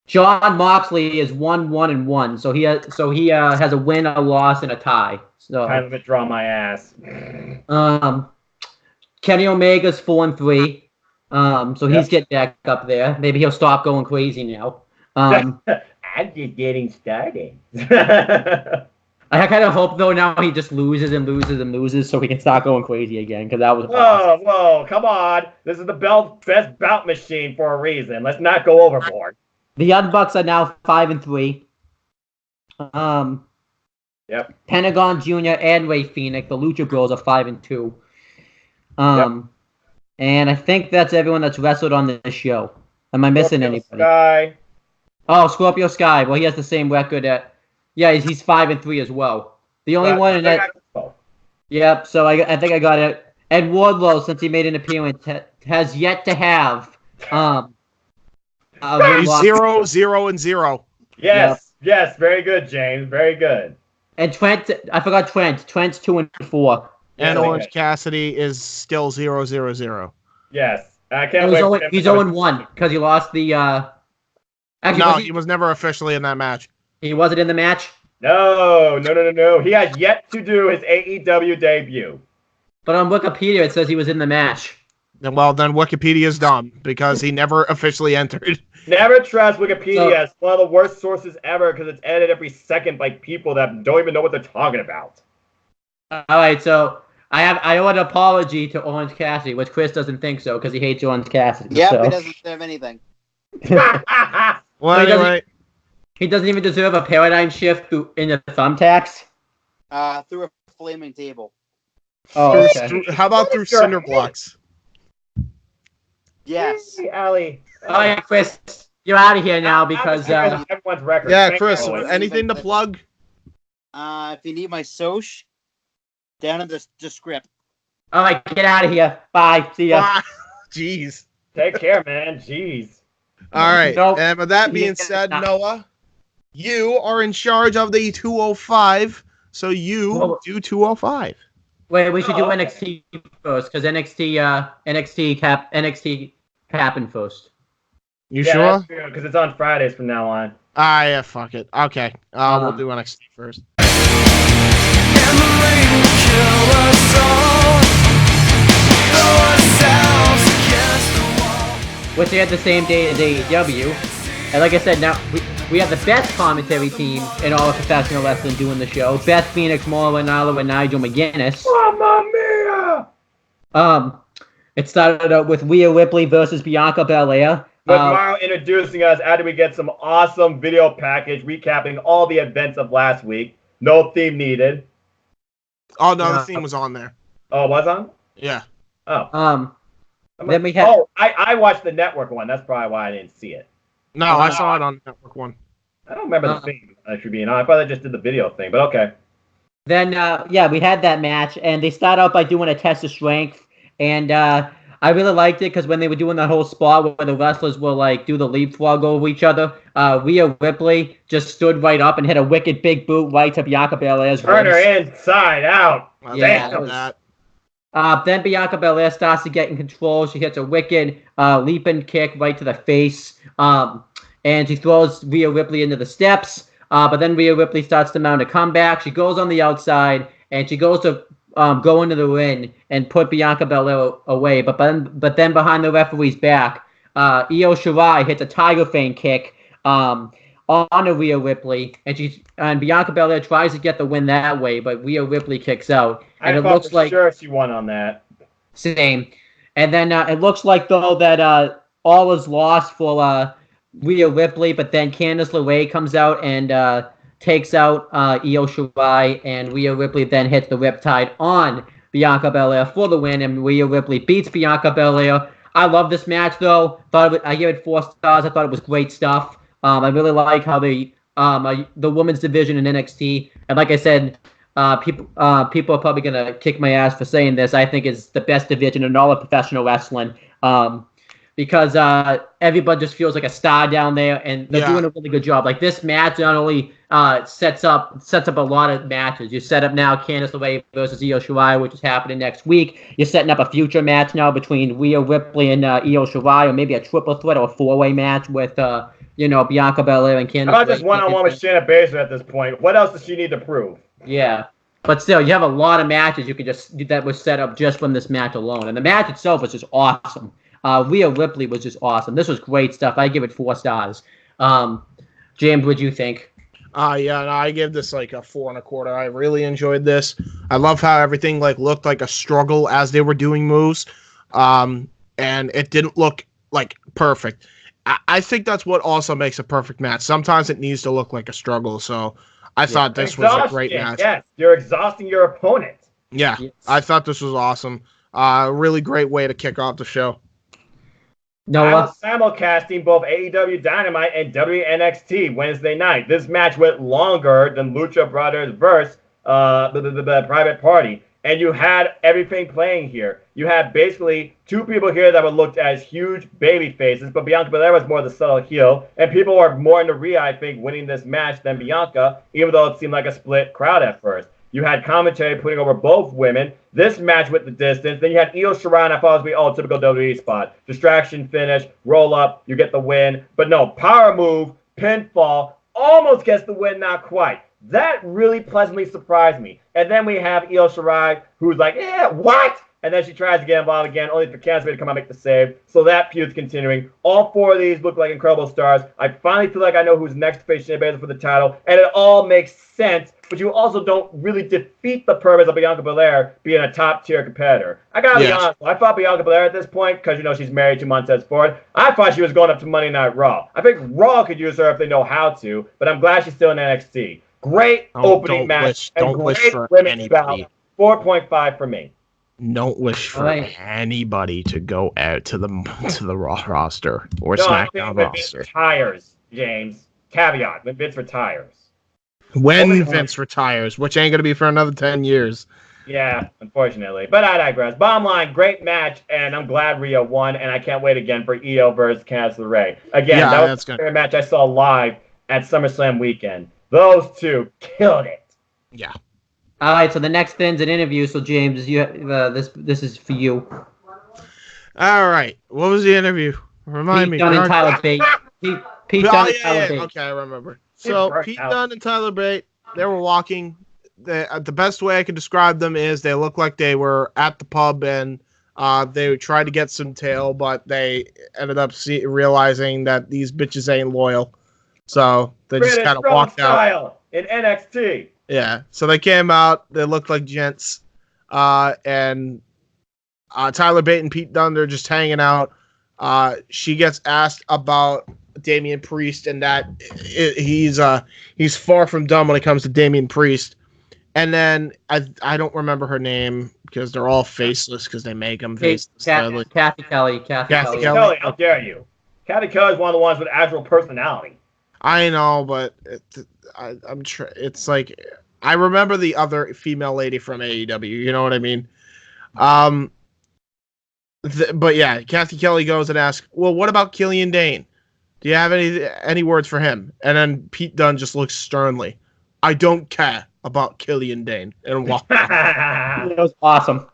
John Moxley is 1-1. So he has a win, a loss, and a tie. So kind of a draw my ass. Kenny Omega's 4-3. So he's getting back up there. Maybe he'll stop going crazy now. I'm just getting started. I kind of hope though now he just loses so he can start going crazy again because that was. Whoa, come on! This is the best bout machine for a reason. Let's not go overboard. The Young Bucks are now 5-3. Yep. Pentagon Jr. and Ray Phoenix, the Lucha Bros, are 5-2. And I think that's everyone that's wrestled on this show. Am I missing anybody? Sky. Oh, Scorpio Sky. Well, he has the same record at. Yeah, he's 5-3 as well. The only one in that. Yep. So I think I got it. Ed Wardlow, since he made an appearance, has yet to have. He's 0-0-0. Yes. Yes. Very good, James. Very good. And Trent, I forgot Trent. Trent's 2-4. And Orange Cassidy is still 0-0-0. Yes. I can't wait. He's 0-1 because he lost the. Actually, he was never officially in that match. He wasn't in the match? No. He has yet to do his AEW debut. But on Wikipedia, it says he was in the match. Well, then Wikipedia's dumb because he never officially entered. Never trust Wikipedia. It's one of the worst sources ever because it's edited every second by people that don't even know what they're talking about. All right, so I owe an apology to Orange Cassidy, which Chris doesn't think so because he hates Orange Cassidy. Yep, he doesn't have anything. Well, anyway. He doesn't even deserve a paradigm shift in the thumbtacks? Through a flaming table. Oh, okay. How about through cinder blocks? Yes. Hey, Allie. All right, Chris, you're out of here now because... everyone's record. Yeah, Chris, anything to plug? If you need my soch, down in the script. All right, get out of here. Bye. See ya. Bye. Jeez. Take care, man. Jeez. All right. Nope. And with that being said, Noah, you are in charge of the 205, so you do 205. Wait, we should do NXT first because NXT happened first. You sure? Because it's on Fridays from now on. Yeah, fuck it. Okay. We'll do NXT first. Which they had the same day as AEW. And like I said, now we have the best commentary team in all of professional wrestling doing the show. Beth Phoenix, Maura Ranallo, and Nigel McGuinness. Mamma mia! It started out with Rhea Ripley versus Bianca Belair. Tomorrow introducing us after we get some awesome video package recapping all the events of last week. No theme needed. Oh, no, the theme was on there. Oh, it was on? Yeah. Oh. Then we had... Oh, I watched the network one. That's probably why I didn't see it. No, I saw it on Network 1. I don't remember the theme, actually being on. I thought I just did the video thing, but okay. Then, we had that match, and they start out by doing a test of strength, and I really liked it because when they were doing that whole spot where the wrestlers will like do the leapfrog over each other, Rhea Ripley just stood right up and hit a wicked big boot right to Bianca Belair's Turn her ribs. inside out. Yeah, Damn. that. Then Bianca Belair starts to get in control. She hits a wicked leaping kick right to the face, and she throws Rhea Ripley into the steps. But then Rhea Ripley starts to mount a comeback. She goes on the outside, and she goes to go into the ring and put Bianca Belair away. But then behind the referee's back, Io Shirai hits a Tiger Feint kick on Rhea Ripley, and Bianca Belair tries to get the win that way, but Rhea Ripley kicks out. And it looks like sure she won on that. Same. And then it looks like, though, that all is lost for Rhea Ripley, but then Candice LeRae comes out and takes out Io Shirai, and Rhea Ripley then hits the Riptide on Bianca Belair for the win, and Rhea Ripley beats Bianca Belair. I love this match, though. I give it 4 stars. I thought it was great stuff. I really like how the women's division in NXT, and like I said, people are probably gonna kick my ass for saying this. I think it's the best division in all of professional wrestling, because everybody just feels like a star down there, and they're doing a really good job. Like this match not only sets up a lot of matches. You set up now Candice LeRae versus Io Shirai, which is happening next week. You're setting up a future match now between Rhea Ripley and Io Shirai, or maybe a triple threat or a 4-way match with Bianca Belair and Candice. How about just one-on-one with Shayna Baszler at this point? What else does she need to prove? Yeah. But still, you have a lot of matches that was set up just from this match alone. And the match itself was just awesome. Rhea Ripley was just awesome. This was great stuff. I give it 4 stars. James, what do you think? I give this like a 4 1/4. I really enjoyed this. I love how everything like looked like a struggle as they were doing moves. And it didn't look like perfect. I think that's what also makes a perfect match. Sometimes it needs to look like a struggle. So I thought this was a great match. Yes, you're exhausting your opponent. Yeah, yes. I thought this was awesome. Really great way to kick off the show. Noah? I'm simulcasting both AEW Dynamite and WWE NXT Wednesday night. This match went longer than Lucha Brothers versus the Private Party. And you had everything playing here. You had basically 2 people here that were looked as huge baby faces, but Bianca Belair was more the subtle heel. And people are more into Rhea, I think, winning this match than Bianca, even though it seemed like a split crowd at first. You had commentary putting over both women. This match with the distance. Then you had Io Shirai, and I thought it was typical WWE spot. Distraction finish, roll up, you get the win. But no, power move, pinfall, almost gets the win, not quite. That really pleasantly surprised me. And then we have Io Shirai, who's like, what? And then she tries to get involved again, only for Candice to come out and make the save. So that feud's continuing. All 4 of these look like incredible stars. I finally feel like I know who's next to face Shayna Baszler for the title, and it all makes sense. But you also don't really defeat the purpose of Bianca Belair being a top-tier competitor. I gotta be honest. I thought Bianca Belair at this point, because she's married to Montez Ford, I thought she was going up to Monday Night Raw. I think Raw could use her if they know how to, but I'm glad she's still in NXT. Great opening match. Don't wish for anybody. 4.5 for me. Don't wish for anybody to go out to the Raw roster or SmackDown roster. Vince retires, James. Caveat: when Vince retires. When Vince retires, which ain't gonna be for another 10 years. Yeah, unfortunately. But I digress. Bottom line, great match, and I'm glad Rhea won, and I can't wait again for Io versus Candice LeRae. Again, that was the favorite match I saw live at SummerSlam weekend. Those 2 killed it. Yeah. All right, so the next thing's an interview. So James, this is for you. All right, what was the interview? Remind me. Pete Dunne and Tyler Bate. Pete Dunne and Tyler Bate. Okay, I remember. So Pete Dunne and Tyler Bate, they were walking. The best way I could describe them is they looked like they were at the pub and they tried to get some tail, but they ended up realizing that these bitches ain't loyal. So they just kind of walked out. In NXT. Yeah, so they came out. They looked like gents, and Tyler Bate and Pete Dunne, they're just hanging out. She gets asked about Damian Priest and that he's far from dumb when it comes to Damian Priest. And then I don't remember her name because they're all faceless because they make them faceless. Kathy Kelly. Kathy Kelly, how dare you? Kathy Kelly is one of the ones with actual personality. I know, but it's like I remember the other female lady from AEW. You know what I mean? But yeah, Kathy Kelly goes and asks, "Well, what about Killian Dane? Do you have any words for him?" And then Pete Dunne just looks sternly. "I don't care about Killian Dane," and walks off. That was awesome.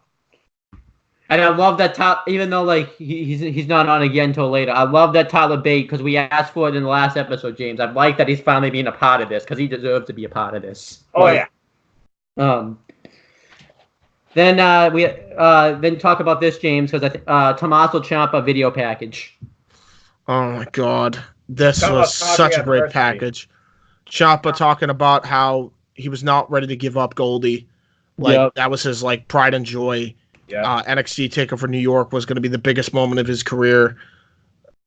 And I love that top, even though like he's not on again until later. I love that Tyler Bate because we asked for it in the last episode, James. I like that he's finally being a part of this because he deserves to be a part of this. Oh yeah. Then we talk about this, James, because Tommaso Ciampa video package. Oh my God, this was such a great package. Ciampa talking about how he was not ready to give up Goldie, that was his like pride and joy. Yeah. NXT Takeover New York was going to be the biggest moment of his career.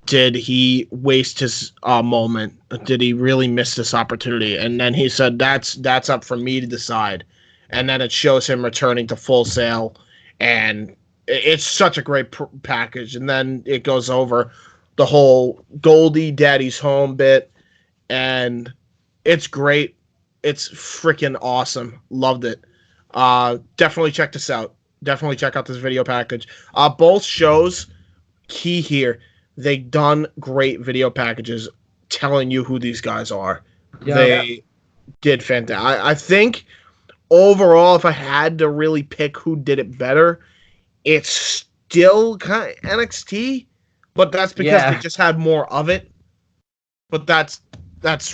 Did he waste his moment? Did he really miss this opportunity? And then he said, that's up for me to decide. And then it shows him returning to Full Sail, and it's such a great package. And then it goes over the whole Goldie Daddy's home bit, and it's great. It's freaking awesome. Loved it. Definitely check this out. Definitely check out this video package. Both shows, key here, they done great video packages telling you who these guys are. Yeah. They did fantastic. I think overall, if I had to really pick who did it better, it's still kind of NXT, but that's because they just had more of it. But that's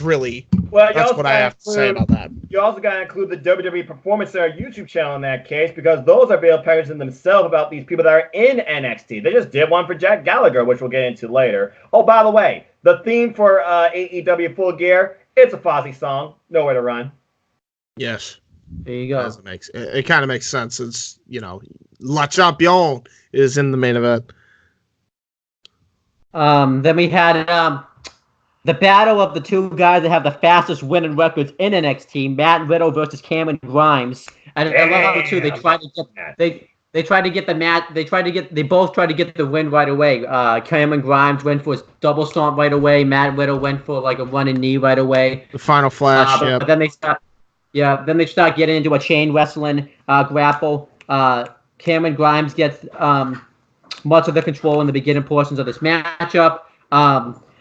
really that's what I have to say about that. You also got to include the WWE Performance Center YouTube channel in that case, because those are video packages in themselves about these people that are in NXT. They just did one for Jack Gallagher, which we'll get into later. Oh, by the way, the theme for AEW Full Gear, it's a Fozzy song, Nowhere to Run. Yes. There you go. It kind of makes sense. It's, La Champion is in the main event. Then we had the battle of the two guys that have the fastest winning records in NXT, Matt Riddle versus Cameron Grimes. And I love it too. They tried to get the match. They both tried to get the win right away. Cameron Grimes went for his double stomp right away. Matt Riddle went for like a running knee right away. The final flash. But then they stopped. Yeah, then they start getting into a chain wrestling grapple. Cameron Grimes gets much of the control in the beginning portions of this matchup.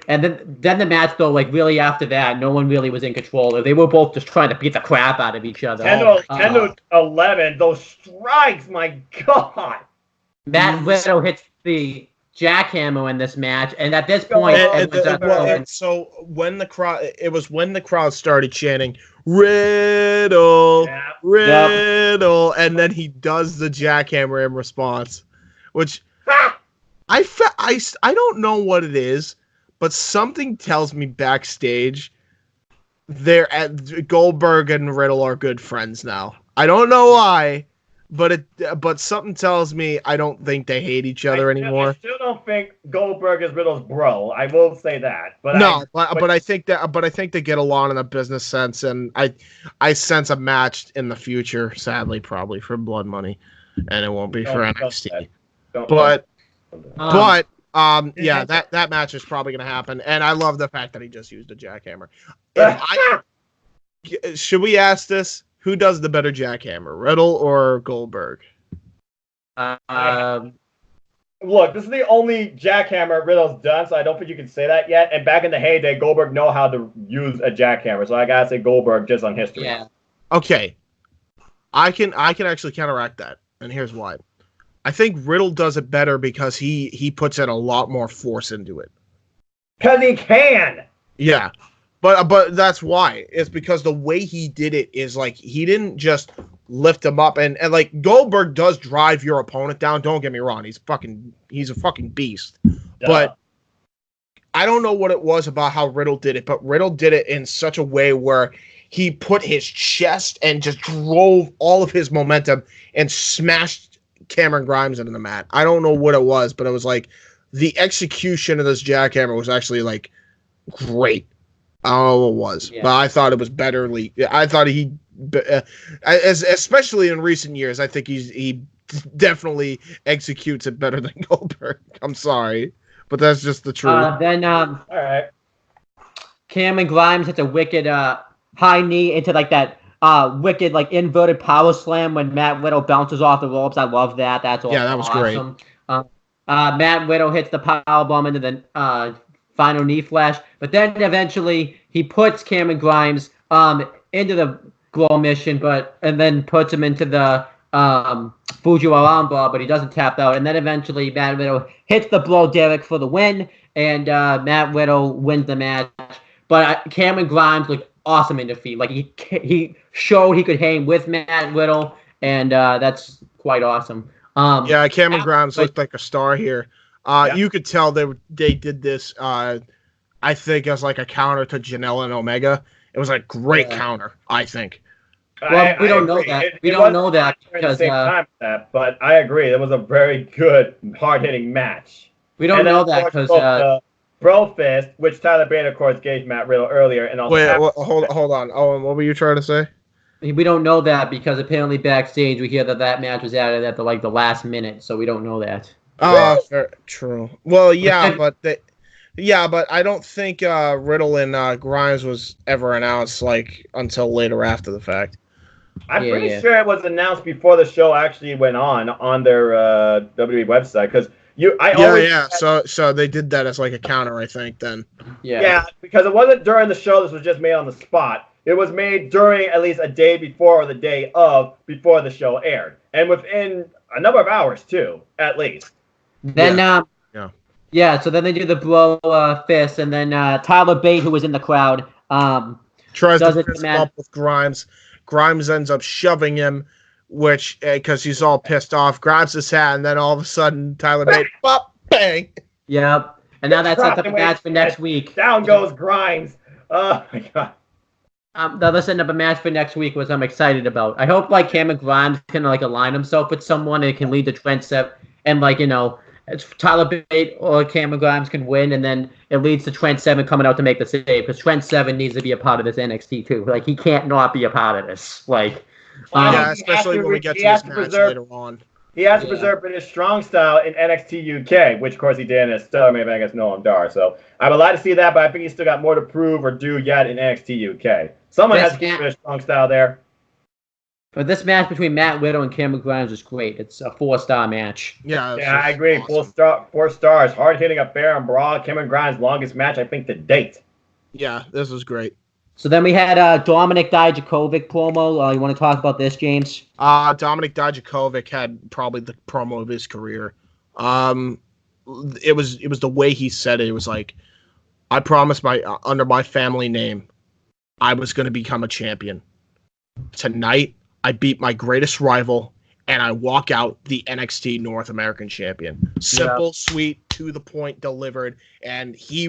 And then the match, though, like really after that, no one really was in control. They were both just trying to beat the crap out of each other. 10 to 11, those strikes, my God. Matt Riddle hits the jackhammer in this match, and at this point, so when the crowd started chanting Riddle, Riddle, and then he does the jackhammer in response, which I don't know what it is, but something tells me backstage Goldberg and Riddle are good friends now. I don't know why, but something tells me I don't think they hate each other anymore. I still don't think Goldberg is Riddle's bro. I will say that. But I think they get along in a business sense, and I sense a match in the future. Sadly, probably for Blood Money, and it won't be for NXT. Yeah, that match is probably going to happen, and I love the fact that he just used a jackhammer. Should we ask this? Who does the better jackhammer, Riddle or Goldberg? Look, this is the only jackhammer Riddle's done, so I don't think you can say that yet. And back in the heyday, Goldberg know how to use a jackhammer, so I gotta say Goldberg just on history. Yeah. Okay, I can actually counteract that, and here's why. I think Riddle does it better because he puts in a lot more force into it. Because he can. Yeah. But that's why. It's because the way he did it is like he didn't just lift him up and like Goldberg does drive your opponent down. Don't get me wrong. He's a fucking beast. Duh. But I don't know what it was about how Riddle did it, but Riddle did it in such a way where he put his chest and just drove all of his momentum and smashed Cameron Grimes into the mat. I don't know what it was, but it was like the execution of this jackhammer was actually like great. I don't know what it was, but I thought it was betterly. I thought especially in recent years, I think he definitely executes it better than Goldberg. I'm sorry, but that's just the truth. All right. Cameron Grimes hits a wicked high knee into like that wicked like inverted power slam when Matt Riddle bounces off the ropes. I love that. That's awesome. Yeah, that was great. Matt Riddle hits the powerbomb into the final knee flash, but then eventually he puts Cameron Grimes into the glow mission, and then puts him into the Fujiwara armbar, but he doesn't tap out. And then eventually Matt Riddle hits the blow Derek for the win, and Matt Riddle wins the match. But Cameron Grimes looked awesome in defeat. Like he showed he could hang with Matt Riddle, and that's quite awesome. Cameron Grimes looked like a star here. You could tell they did this. I think as like a counter to Janela and Omega. It was a great counter, I think. Well, we don't know that. We don't know that because but I agree. It was a very good, hard-hitting match. We don't know that because Bro Fist, which Tyler Bate, of course, gave Matt Riddle earlier, and also hold on. Oh, what were you trying to say? We don't know that because apparently backstage we hear that match was added at the last minute, so we don't know that. Oh, true. Well, yeah, but I don't think Riddle and Grimes was ever announced until later after the fact. I'm pretty sure it was announced before the show actually went on their WWE website because So they did that as like a counter, I think. Then. Yeah, because it wasn't during the show. This was just made on the spot. It was made during at least a day before or the day of before the show aired, and within a number of hours too, at least. Then so then they do the blow fist, and then Tyler Bate, who was in the crowd, tries to fist him up with Grimes. Grimes ends up shoving him, which because he's all pissed off, grabs his hat, and then all of a sudden Tyler Bate, bop, bang. Yep, and now that's set up a match for next week. Down goes Grimes. Oh my god. They'll set up a match for next week, which I'm excited about. I hope Cameron Grimes can align himself with someone and it can lead to Trent Seven, and it's Tyler Bate or Cameron Grimes can win, and then it leads to Trent Seven coming out to make the save because Trent Seven needs to be a part of this NXT too. He can't not be a part of this. Especially when we get to this match later on. He has to preserve British strong style in NXT UK, which of course he did in his stellar main event against Noam Dar. So I would like to see that, but I think he's still got more to prove or do yet in NXT UK. Someone has to keep British strong style there. But this match between Matt Riddle and Cameron Grimes is great. It's a 4-star match. Yeah, I agree. Awesome. 4 stars. Hard hitting, a fair and broad. Cameron Grimes' longest match, I think, to date. Yeah, this was great. So then we had Dominik Dijakovic promo. You want to talk about this, James? Dominik Dijakovic had probably the promo of his career. It was the way he said it. It was like, I promised under my family name, I was going to become a champion. Tonight, I beat my greatest rival, and I walk out the NXT North American champion. Simple, sweet, to the point, delivered, and he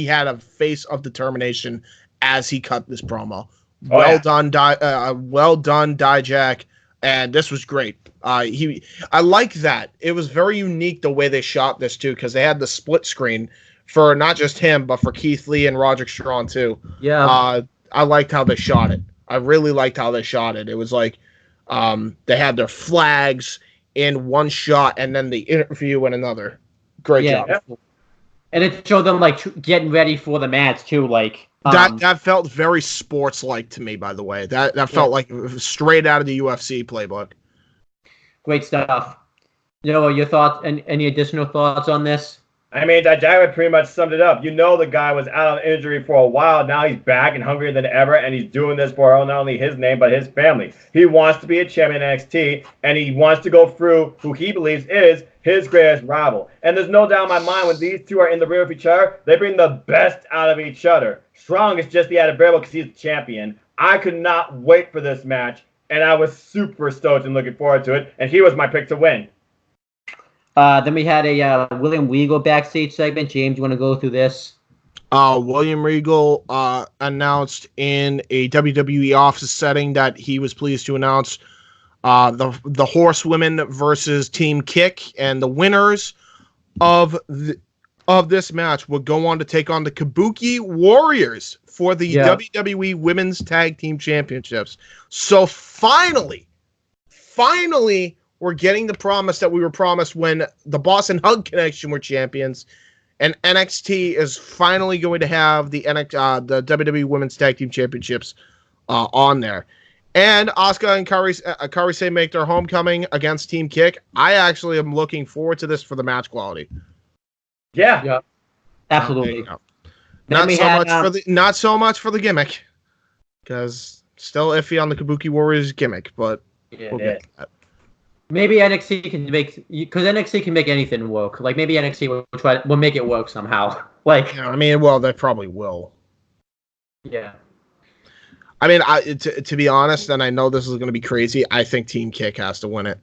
had a face of determination as he cut this promo. Well done, Dijak, and this was great. I like that. It was very unique the way they shot this too, because they had the split screen for not just him, but for Keith Lee and Roderick Strong too. Yeah. I liked how they shot it. I really liked how they shot it. It was like they had their flags in one shot and then the interview in another. Great job. And it showed them getting ready for the match too. That felt very sports-like to me, by the way. That felt like straight out of the UFC playbook. Great stuff. Your thoughts? Any additional thoughts on this? I mean, Dijak pretty much summed it up. The guy was out of injury for a while. Now he's back and hungrier than ever, and he's doing this for not only his name, but his family. He wants to be a champion in NXT, and he wants to go through who he believes is his greatest rival. And there's no doubt in my mind when these two are in the ring with each other, they bring the best out of each other. Strong is just the added variable because he's the champion. I could not wait for this match, and I was super stoked and looking forward to it, and he was my pick to win. Then we had a William Regal backstage segment. James, you want to go through this? William Regal announced in a WWE office setting that he was pleased to announce the Horsewomen versus Team Kick, and the winners of this match would go on to take on the Kabuki Warriors for the WWE Women's Tag Team Championships. So finally, we're getting the promise that we were promised when the Boston Hug Connection were champions, and NXT is finally going to have the WWE Women's Tag Team Championships on there. And Asuka and Kairi Sane make their homecoming against Team Kick. I actually am looking forward to this for the match quality. Yeah. Absolutely. Not so much for the gimmick, because still iffy on the Kabuki Warriors gimmick, but we'll get to that. Maybe NXT can because NXT can make anything work. Like maybe NXT will make it work somehow. Like I mean, well, they probably will. Yeah. I mean, to be honest, and I know this is going to be crazy, I think Team Kick has to win it.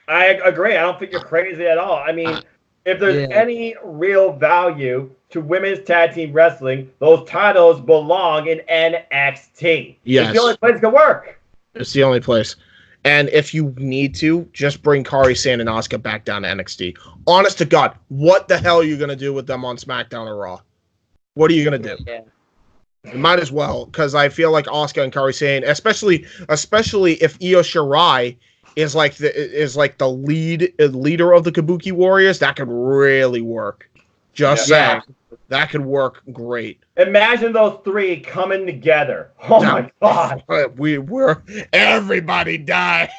I agree. I don't think you're crazy at all. I mean, if there's any real value to women's tag team wrestling, those titles belong in NXT. Yes. It's the only place to work. It's the only place. And if you need to, just bring Kairi Sane and Asuka back down to NXT. Honest to God, what the hell are you going to do with them on SmackDown or Raw? What are you going to do? Yeah. You might as well, because I feel like Asuka and Kairi Sane, especially if Io Shirai is like the leader of the Kabuki Warriors, that could really work. Just saying, that could work great. Imagine those three coming together. Oh my God! We're everybody dies.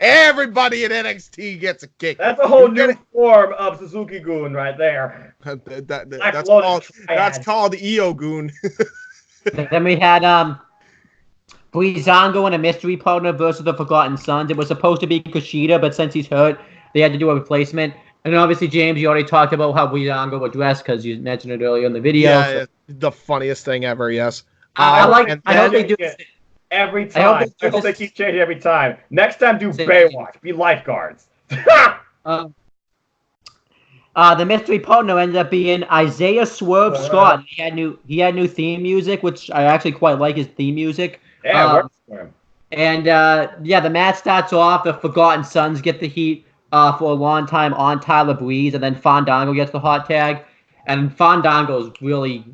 Everybody in NXT gets a kick. That's a whole new form of Suzuki-gun right there. That's called Io-gun. Then we had Breezango and a mystery partner versus the Forgotten Sons. It was supposed to be Kushida, but since he's hurt, they had to do a replacement. And obviously, James, you already talked about how Breezango would dress because you mentioned it earlier in the video. Yeah, the funniest thing ever. Yes. I hope they do it every time. I hope they keep changing every time. Next time, do Baywatch. Be lifeguards. The mystery partner ended up being Isaiah Swerve Scott. He had new theme music, which I actually quite like his theme music. Yeah, works for him. And the match starts off. The Forgotten Sons get the heat for a long time on Tyler Breeze, and then Fandango gets the hot tag. And Fandango's really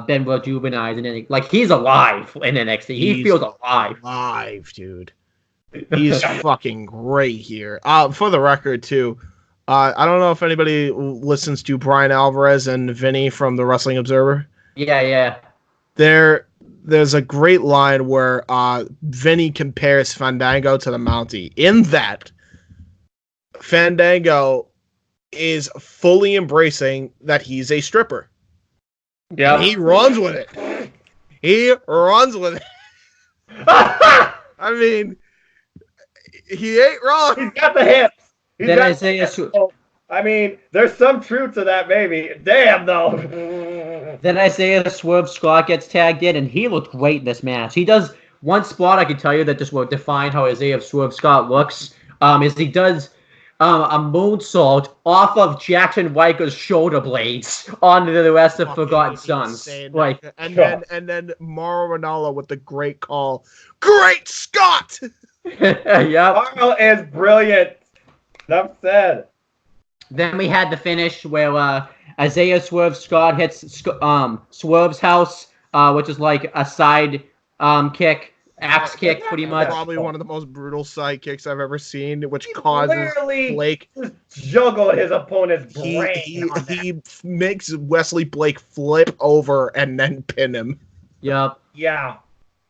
been rejuvenated, and like he's alive in NXT. He feels alive. Alive, dude. He's fucking great here. For the record, too. I don't know if anybody listens to Brian Alvarez and Vinny from the Wrestling Observer. Yeah. There's a great line where Vinny compares Fandango to the Mountie. In that, Fandango is fully embracing that he's a stripper. Yeah. He runs with it. I mean, he ain't wrong. He's got the hips. I mean, there's some truth to that, maybe. Damn, though. Then Isaiah Swerve Scott gets tagged in, and he looked great in this match. He does one spot I can tell you that just will define how Isaiah Swerve Scott looks. Is he does a moonsault off of Jackson Riker's shoulder blades onto the rest of Forgotten Sons. Like, and then Mauro Ranallo with the great call. Great Scott! Yep. Mauro is brilliant. Enough said. Then we had the finish where Isaiah Swerve Scott hits Swerve's house, which is like a side kick, axe kick, pretty much. Probably one of the most brutal side kicks I've ever seen, which causes Blake just juggle his opponent's brain. He makes Wesley Blake flip over and then pin him. Yep. Yeah.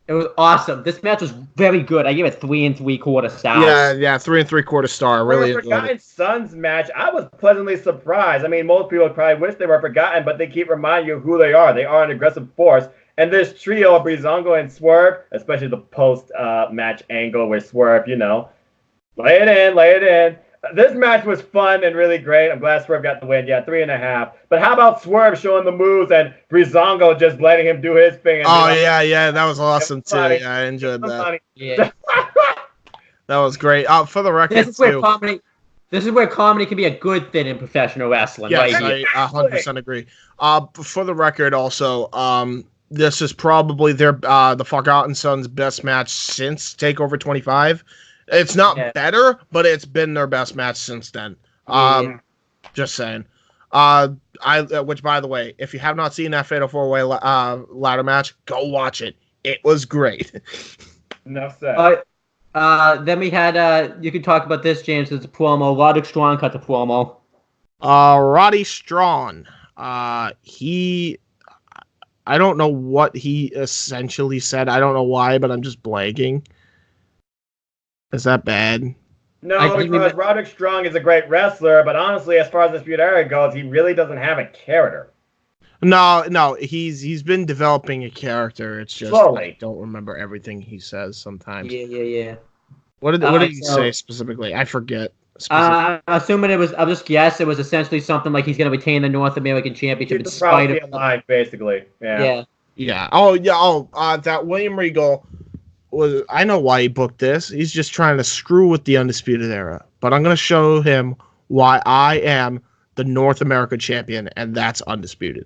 It was awesome. This match was very good. I give it 3 3/4 stars. Yeah, 3 3/4 star. Really. For Forgotten Sons match, I was pleasantly surprised. I mean, most people probably wish they were forgotten, but they keep reminding you of who they are. They are an aggressive force. And this trio of Breezango and Swerve, especially the post-match angle where Swerve, lay it in. This match was fun and really great. I'm glad Swerve got the win. Yeah, 3.5. But how about Swerve showing the moves and Breezango just letting him do his thing? Yeah, that was awesome too. Yeah, I enjoyed that. Yeah. That was great. For the record, this is where comedy can be a good thing in professional wrestling. Yes, I 100% agree. For the record, also, this is probably the Forgotten Sons' best match since TakeOver 25. It's not better, but it's been their best match since then. Just saying. Which, by the way, if you have not seen that Fatal 4-Way ladder match, go watch it. It was great. Enough said. Then we had, you can talk about this, James, it's a promo. Roderick Strong cut the promo. Roddy Strong. He I don't know what he essentially said. I don't know why, but I'm just blanking. Is that bad? No, because Roderick Strong is a great wrestler, but honestly, as far as Undisputed Era goes, he really doesn't have a character. No, he's been developing a character. It's just Slowly. I don't remember everything he says sometimes. Yeah. What did he say specifically? I forget. I'm assuming I'll just guess it was essentially something like he's going to retain the North American Championship in spite of alive, basically. Yeah. Oh, yeah. That William Regal was. I know why he booked this. He's just trying to screw with the Undisputed Era. But I'm going to show him why I am the North America champion, and that's undisputed.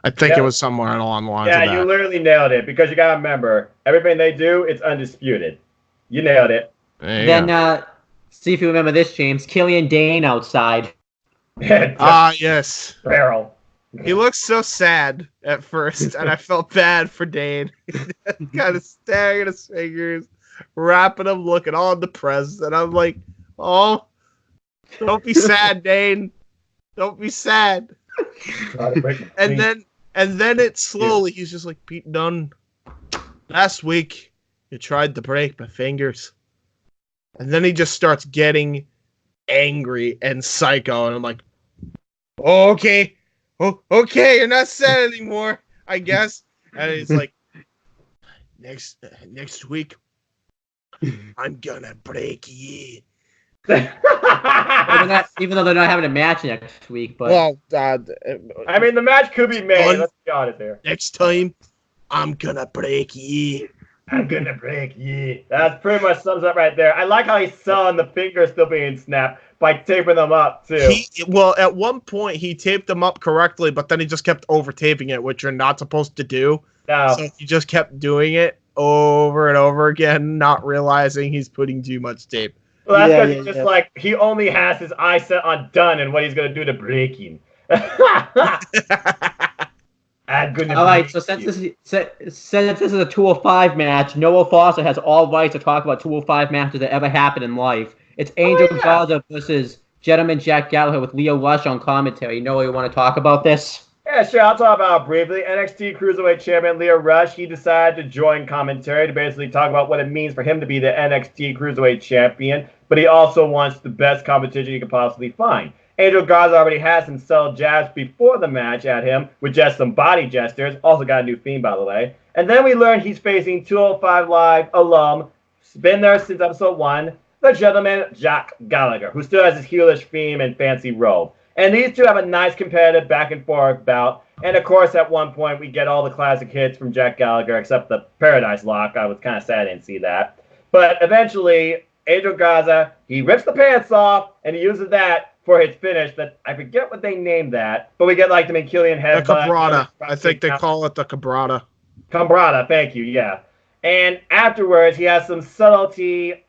I think it was somewhere along the lines of that. Yeah, you literally nailed it, because you got to remember, everything they do, it's undisputed. You nailed it. Then, see if you remember this, James. Killian Dane outside. Yes. Barrel. He looks so sad at first, and I felt bad for Dane. Kind of staring at his fingers, wrapping them, looking all depressed, and I'm like, oh, don't be sad, Dane. Don't be sad. And then it slowly, he's just like, Pete Dunne, last week you tried to break my fingers. And then he just starts getting angry and psycho, and I'm like, oh, okay, you're not sad anymore, I guess. And he's like, next week, I'm gonna break you. Even though they're not having a match next week, but I mean, the match could be made. Let's be honest here. Next time, I'm gonna break you. I'm gonna break you. That pretty much sums up right there. I like how he's selling the fingers still being snapped by taping them up too. At one point he taped them up correctly, but then he just kept over taping it, which you're not supposed to do. No. So he just kept doing it over and over again, not realizing he's putting too much tape. Well, that's because he's just like, he only has his eye set on done and what he's going to do to breaking. Alright, so since this is a 205 match, Noah Foster has all rights to talk about 205 matches that ever happened in life. It's Angel Garza versus Gentleman Jack Gallagher with Leo Rush on commentary. Noah, you want to talk about this? Yeah, sure. I'll talk about it briefly. NXT Cruiserweight Champion Leo Rush, he decided to join commentary to basically talk about what it means for him to be the NXT Cruiserweight Champion, but he also wants the best competition he could possibly find. Angel Garza already has some subtle jabs before the match at him with just some body gestures. Also got a new theme, by the way. And then we learned he's facing 205 Live alum, been there since episode 1, the gentleman Jack Gallagher, who still has his heelish theme and fancy robe. And these two have a nice competitive back and forth bout. And of course, at one point, we get all the classic hits from Jack Gallagher, except the Paradise Lock. I was kind of sad I didn't see that. But eventually, Angel Garza, he rips the pants off, and he uses that for his finish. That I forget what they named that, but we get like the McKillian headbutt. The Cabrata. I think they call it the Cabrata. Cabrata, thank you, yeah. And afterwards, he has some subtlety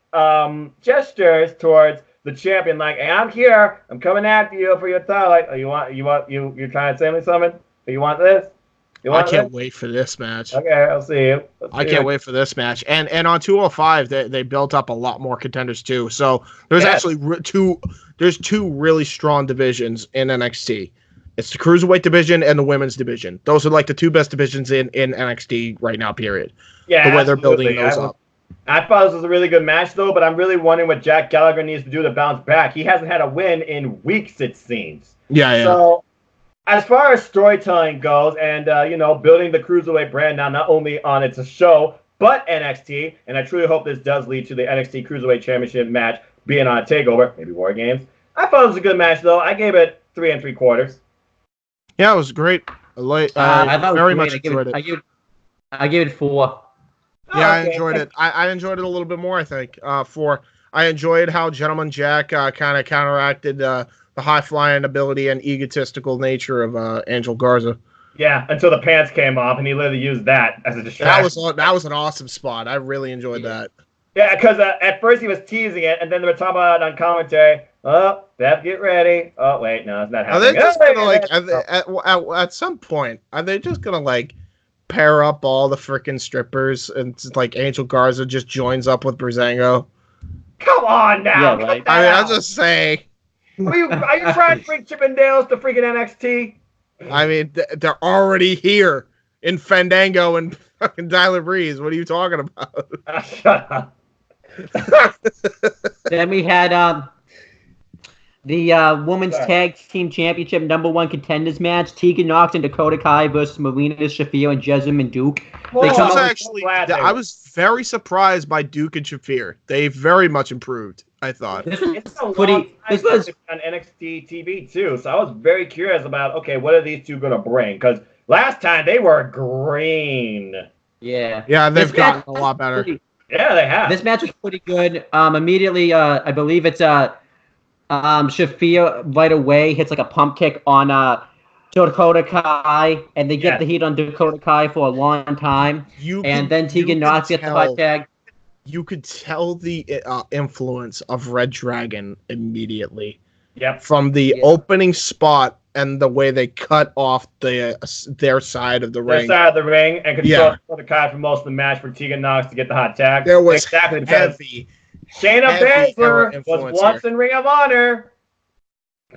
gestures towards the champion, like, hey, I'm here. I'm coming after you for your title. Like, oh, you're trying to say me something? You want this? I can't wait for this match. Okay, I'll see you. I can't wait for this match. And on 205, they built up a lot more contenders too. So there's actually two really strong divisions in NXT. It's the Cruiserweight division and the Women's division. Those are like the two best divisions in NXT right now, period. Yeah, the way they're building those up. I thought this was a really good match, though, but I'm really wondering what Jack Gallagher needs to do to bounce back. He hasn't had a win in weeks, it seems. Yeah. So, as far as storytelling goes, and building the Cruiserweight brand now, not only on its show, but NXT, and I truly hope this does lead to the NXT Cruiserweight Championship match being on a takeover, maybe War Games. I thought it was a good match, though. I gave it 3 3/4. Yeah, it was great. I thought very much enjoyed it. I gave it 4. Yeah, I enjoyed it. I enjoyed it a little bit more, I think. I enjoyed how Gentleman Jack kind of counteracted the high-flying ability and egotistical nature of Angel Garza. Yeah, until the pants came off, and he literally used that as a distraction. That was an awesome spot. I really enjoyed that. Yeah, because at first he was teasing it, and then they were talking about it on commentary. Oh, Beth, get ready. Oh, wait, no, it's not happening. Are they just gonna, at some point, are they just going to, like, pair up all the freaking strippers and like Angel Garza just joins up with Breezango? Come on now. Yeah, right. I mean, I'll just say. Are you trying to bring Chippendales to freaking NXT? I mean, they're already here. in Fandango and fucking Tyler Breeze. What are you talking about? Shut up. Then we had the Women's Tag Team Championship #1 contenders match. Tegan Nox and Dakota Kai versus Marina Shafir and Jessamine Duke. I was very surprised by Duke and Shafir. They very much improved, I thought. This was on NXT TV too, so I was very curious about, okay, what are these two going to bring? Because last time they were green. Yeah, they've gotten a lot better. Yeah, they have. This match was pretty good. Immediately, I believe it's Shafir right away hits like a pump kick on Dakota Kai, and they get the heat on Dakota Kai for a long time. Then Tegan Nox gets the hot tag. You could tell the influence of Red Dragon immediately. Yep. From the opening spot and the way they cut off their side of the ring. Their side of the ring and control Dakota Kai for most of the match for Tegan Nox to get the hot tag. There was heavy. Shayna Baszler was once in Ring of Honor.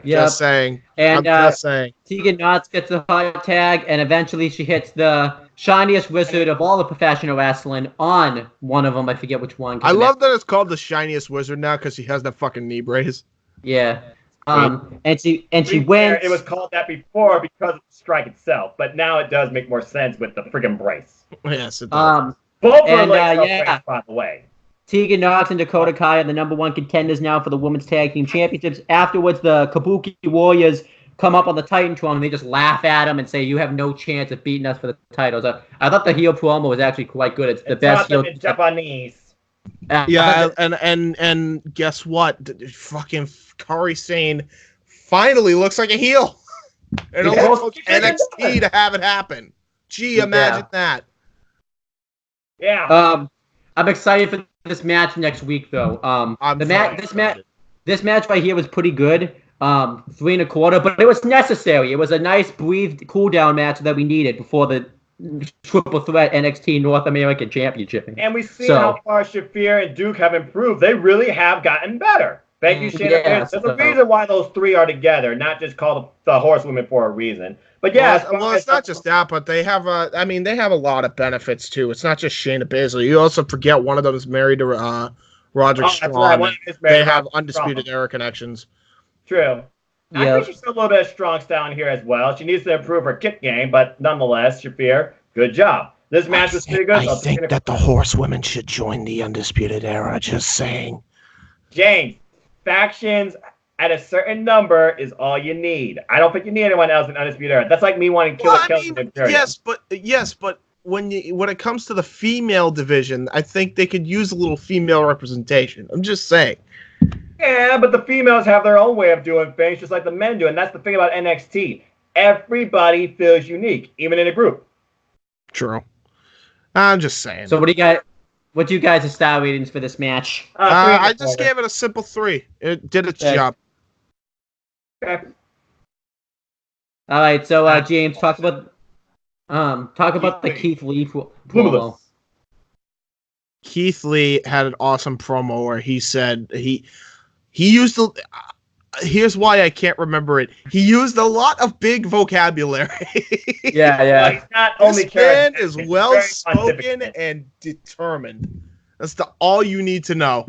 Just saying. And just saying. Tegan Nox gets the hot tag, and eventually she hits the shiniest wizard of all the professional wrestling on one of them. I forget which one. I love that it's called the shiniest wizard now because she has that fucking knee brace. Yeah. And she wins. It was called that before because of the strike itself, but now it does make more sense with the friggin' brace. Yes, it does. Both are brace, by the way. Tegan Nox and Dakota Kai are the #1 contenders now for the Women's Tag Team Championships. Afterwards, the Kabuki Warriors come up on the Titantron and they just laugh at them and say, "You have no chance of beating us for the titles." I thought the heel promo was actually quite good. It's the best heel. In Japanese. And guess what? Fucking Kairi Sane finally looks like a heel. And it almost NXT to have it happen. Gee, imagine that. Yeah. I'm excited for this match next week, though. This match right here was pretty good. 3 1/4, but it was necessary. It was a nice breathed cool down match that we needed before the triple threat NXT North American Championship. And we see how far Shafir and Duke have improved. They really have gotten better. Thank you, Shayna. There's a reason why those three are together, not just called the Horsewomen for a reason. But yeah, well, it's not just that, but they have they have a lot of benefits too. It's not just Shayna Baszler. You also forget one of them is married to Roderick Strong. Right. They have undisputed era connections. True. I think she's still a little bit of strong style in here as well. She needs to improve her kick game, but nonetheless, Shafir, good job. This match was pretty good. I think that the Horsewomen should join the undisputed era. Just saying. James, factions at a certain number is all you need. I don't think you need anyone else in undisputed era. That's like me wanting Killer Kelly. Yes, but when it comes to the female division, I think they could use a little female representation. I'm just saying. Yeah, but the females have their own way of doing things, just like the men do, and that's the thing about NXT. Everybody feels unique, even in a group. True. I'm just saying. So what do you guys' star ratings for this match? I just gave it a simple 3. It did its job. Okay. All right, so James, talk about the Keith Lee promo. Keith Lee had an awesome promo where he said he used here's why I can't remember it. He used a lot of big vocabulary. Yeah. He's not only this man is well spoken and determined. That's all you need to know.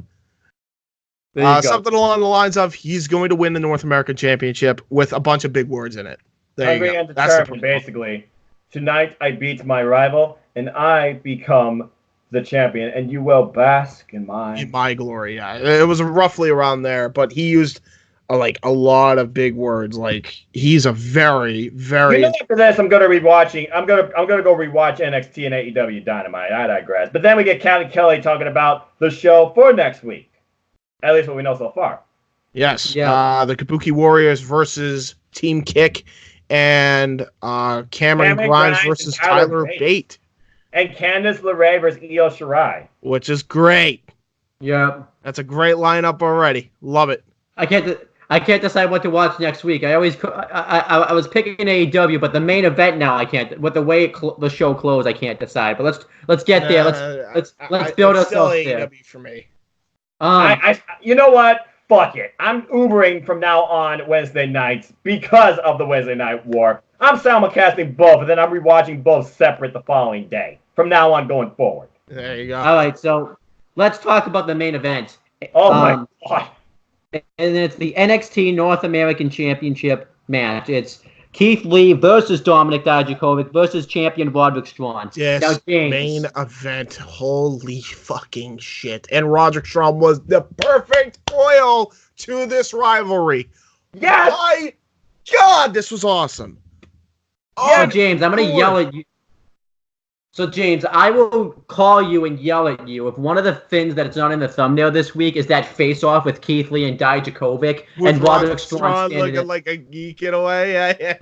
Something along the lines of he's going to win the North American Championship with a bunch of big words in it. There you go. That's basically. Tonight I beat my rival and I become the champion, and you will bask in my glory. Yeah, it was roughly around there, but he used a lot of big words. Like he's a very, very. After this, I'm gonna rewatching. I'm gonna go rewatch NXT and AEW Dynamite. I digress. But then we get Callie Kelly talking about the show for next week. At least what we know so far. Yes. Yeah. The Kabuki Warriors versus Team Kick, and Cameron Grimes versus Tyler Bate. And Candice LeRae versus Io Shirai. Which is great. Yeah. That's a great lineup already. Love it. I can't decide what to watch next week. I was picking AEW, but the main event now I can't. With the way the show closed, I can't decide. But let's get there. Let's build ourselves there. AEW for me. You know what? fuck it. I'm Ubering from now on Wednesday nights because of the Wednesday Night War. I'm simulcasting both, and then I'm rewatching both separate the following day. From now on going forward. There you go. All right, so let's talk about the main event. Oh my god. And it's the NXT North American Championship match. It's Keith Lee versus Dominic Dijakovic versus champion Roderick Strong. Yes, now, James, main event. Holy fucking shit. And Roderick Strong was the perfect foil to this rivalry. Yes! My God, this was awesome. So, James, I'm going to yell at you. So, James, I will call you and yell at you if one of the things that's not in the thumbnail this week is that face-off with Keith Lee and Dijakovic and Roderick Strong looking like a geek in a way.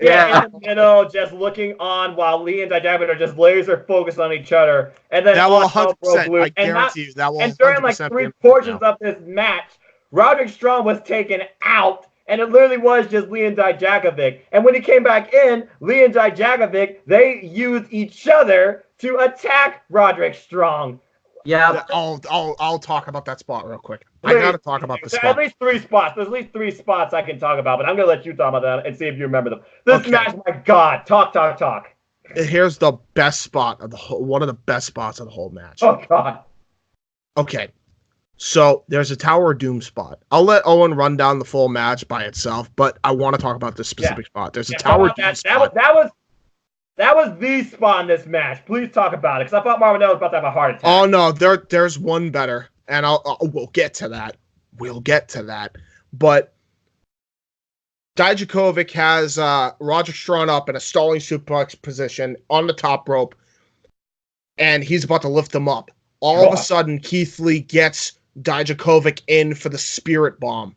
Yeah, in the middle, just looking on while Lee and Dijakovic are just laser focused on each other. And then that will 100%, I guarantee you, that will 100% And during like 3 portions of this match, Roderick Strong was taken out. And it literally was just Lee and Dijakovic. And when he came back in, Lee and Dijakovic, they used each other to attack Roderick Strong. Yeah. I'll talk about that spot real quick. Please. I gotta talk about the spot. At least 3 spots. There's at least 3 spots I can talk about, but I'm gonna let you talk about that and see if you remember them. This match, my God, talk. Here's the best spot of the whole, one of the best spots of the whole match. Oh God. Okay. So there's a Tower of Doom spot. I'll let Owen run down the full match by itself, but I want to talk about this specific spot. There's a Tower of Doom spot. That was the spot in this match. Please talk about it, because I thought Marvin was about to have a heart attack. Oh no, there's one better, and we'll get to that. But Dijakovic has Roderick Strong up in a stalling suplex position on the top rope, and he's about to lift him up. All of a sudden, Keith Lee gets Dijakovic in for the Spirit Bomb.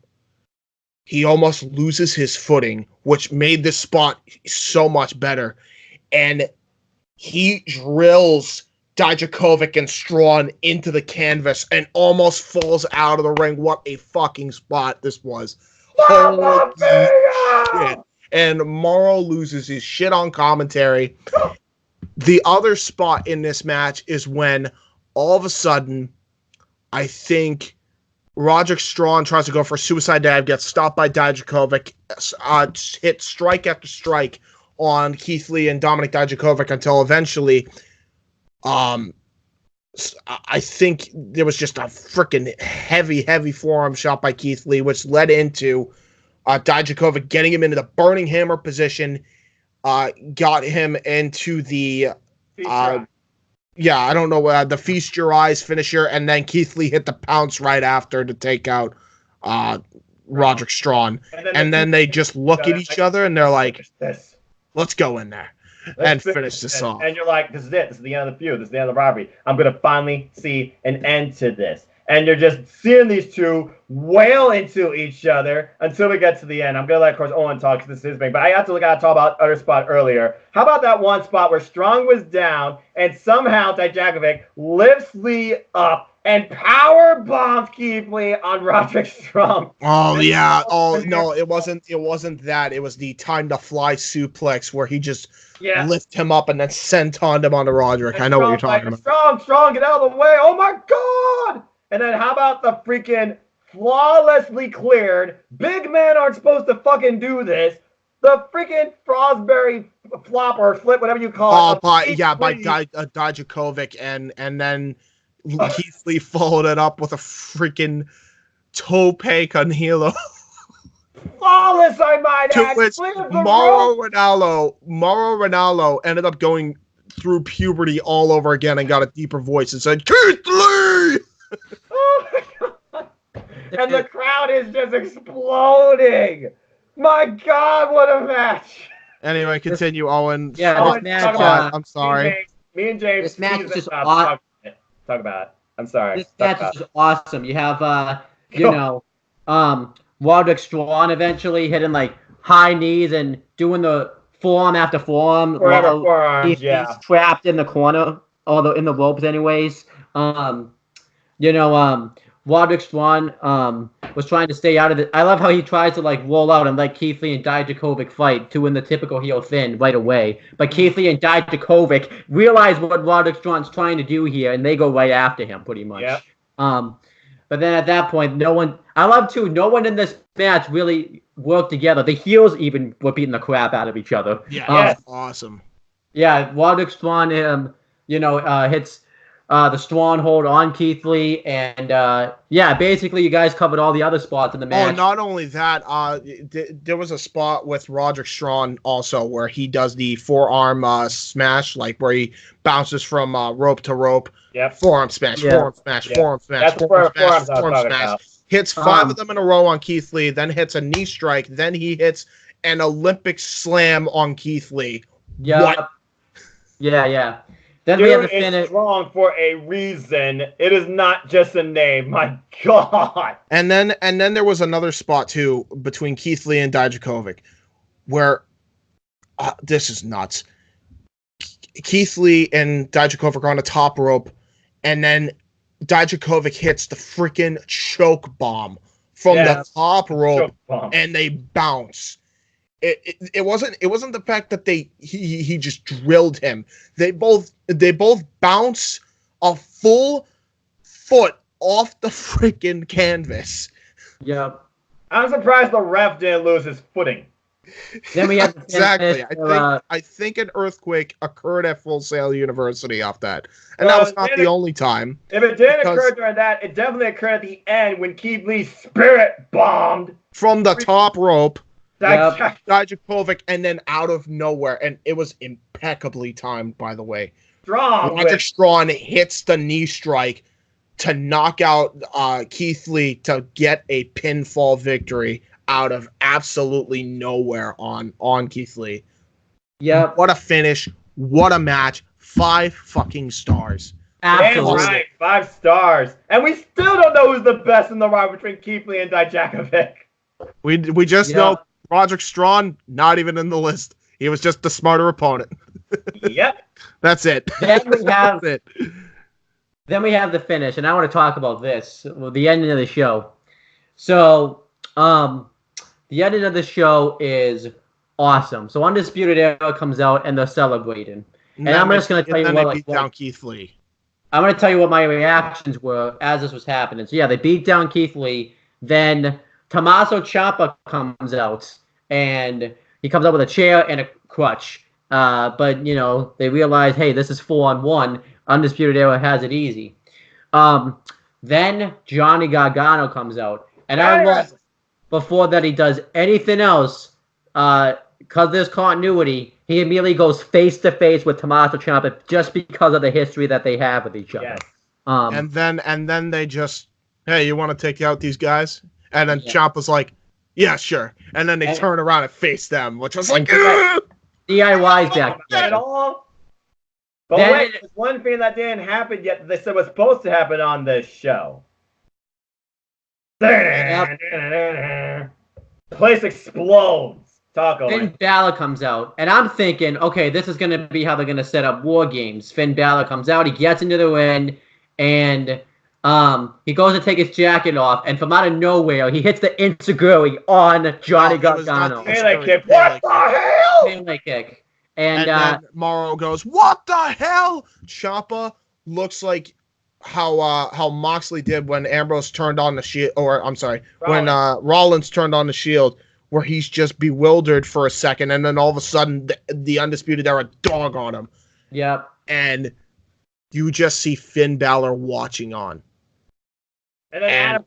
He almost loses his footing, which made this spot so much better. And he drills Dijakovic and Strong into the canvas and almost falls out of the ring. What a fucking spot this was. Holy shit. And Morrow loses his shit on commentary. The other spot in this match is when all of a sudden, I think Roderick Strong tries to go for a suicide dive, gets stopped by Dijakovic, hit strike after strike on Keith Lee and Dominic Dijakovic until eventually, I think there was just a freaking heavy forearm shot by Keith Lee, which led into Dijakovic getting him into the burning hammer position, got him into the I don't know, the Feast Your Eyes finisher, and then Keith Lee hit the pounce right after to take out Roderick Strong. And then they just look at each other, and they're like, let's go in there and finish this off. And you're like, this is it. This is the end of the feud. This is the end of the rivalry. I'm going to finally see an end to this. And you're just seeing these two wail into each other until we get to the end. I'm going to let, of course, Owen talk because this is his thing. But I have to talk about other spot earlier. How about that one spot where Strong was down and somehow Dijakovic lifts Lee up and power bombs Keith Lee on Roderick Strong? Oh, yeah. Oh, no, it wasn't that. It was the time to fly suplex where he just lift him up and then senton him onto Roderick. And I know what you're talking about. Strong, get out of the way. Oh, my God. And then how about the freaking flawlessly cleared, big men aren't supposed to fucking do this, the freaking Frosberry flop or flip, whatever you call it. By Dijakovic, and then Keith Lee followed it up with a freaking tope con hilo. Flawless, I might add. To which Mauro Ranallo ended up going through puberty all over again and got a deeper voice and said, Keith Lee! Oh my God. And the crowd is just exploding. My God, what a match. Anyway, continue, Owen. Yeah, this match, I'm sorry. Me and James. This match is just talk about it. I'm sorry. This match is just awesome. You have, Roderick Strong eventually hitting like high knees and doing the forearm after forearm. Forearms, He's trapped in the corner, although in the ropes anyways. Roderick Strong was trying to stay out of it. I love how he tries to like roll out and let Keith Lee and Dijakovic fight, doing the typical heel thing right away. But Keith Lee and Dijakovic realize what Roderick Strong's trying to do here, and they go right after him pretty much. Yep. But then at that point, no one in this match really worked together. The heels even were beating the crap out of each other. Yeah, awesome. Yeah, Roderick Strong, hits the stronghold on Keith Lee, and basically you guys covered all the other spots in the match. Oh, not only that, there was a spot with Roderick Strong also where he does the forearm smash, like where he bounces from rope to rope. Yep. Forearm smash, forearm smash, forearm smash, forearm smash. Hits 5 of them in a row on Keith Lee, then hits a knee strike, then he hits an Olympic slam on Keith Lee. Yeah. What? Yeah. Then Dude we have the is finish. strong for a reason. It is not just a name. My God. And then there was another spot too between Keith Lee and Dijakovic, where this is nuts. Keith Lee and Dijakovic are on the top rope, and then Dijakovic hits the freaking choke bomb from the top rope, and they bounce. It wasn't the fact that he just drilled him. They both bounce a full foot off the freaking canvas. Yeah. I'm surprised the ref didn't lose his footing. Then we have Exactly. I think an earthquake occurred at Full Sail University off that, and that was not the only time. If it didn't occur during that, it definitely occurred at the end when Keith Lee spirit bombed from the top rope. Dijakovic, and then out of nowhere, and it was impeccably timed, by the way. Roderick Strong hits the knee strike to knock out Keith Lee to get a pinfall victory out of absolutely nowhere on Keith Lee. Yeah. What a finish. What a match. 5 fucking stars. Absolutely. Right, 5 stars. And we still don't know who's the best in the rivalry between Keith Lee and Dijakovic. We just know Roderick Strong, not even in the list. He was just the smarter opponent. Yep. That's it. Then we have That's it. Then we have the finish, and I want to talk about this. Well, the ending of the show. So, the ending of the show is awesome. So Undisputed Era comes out, and they're celebrating. And I'm just going to tell you what, beat down Keith Lee. I'm going to tell you what my reactions were as this was happening. So yeah, they beat down Keith Lee. Then Tommaso Ciampa comes out, and he comes out with a chair and a crutch. But they realize, hey, this is 4-on-1. Undisputed Era has it easy. Then Johnny Gargano comes out, and I love before that he does anything else, because there's continuity. He immediately goes face to face with Tommaso Ciampa just because of the history that they have with each other. Yes. And then they just, hey, you want to take out these guys? And then Ciampa's like, yeah, sure. And then they turn around and face them, which was like, DIY's back. At all. But wait, there's one thing that didn't happen yet that they said was supposed to happen on this show. The place explodes. Finn Balor comes out, and I'm thinking, okay, this is going to be how they're going to set up War Games. Finn Balor comes out, he gets into the ring, and he goes to take his jacket off, and from out of nowhere, he hits the Insiguri on Johnny Gargano. Pele kick. What the hell? Pele kick. And then Morrow goes, what the hell? Ciampa looks like how Moxley did when Ambrose turned on the shield, or I'm sorry, when Rollins turned on the shield, where he's just bewildered for a second, and then all of a sudden the Undisputed Era dog on him. Yep. And you just see Finn Balor watching on. And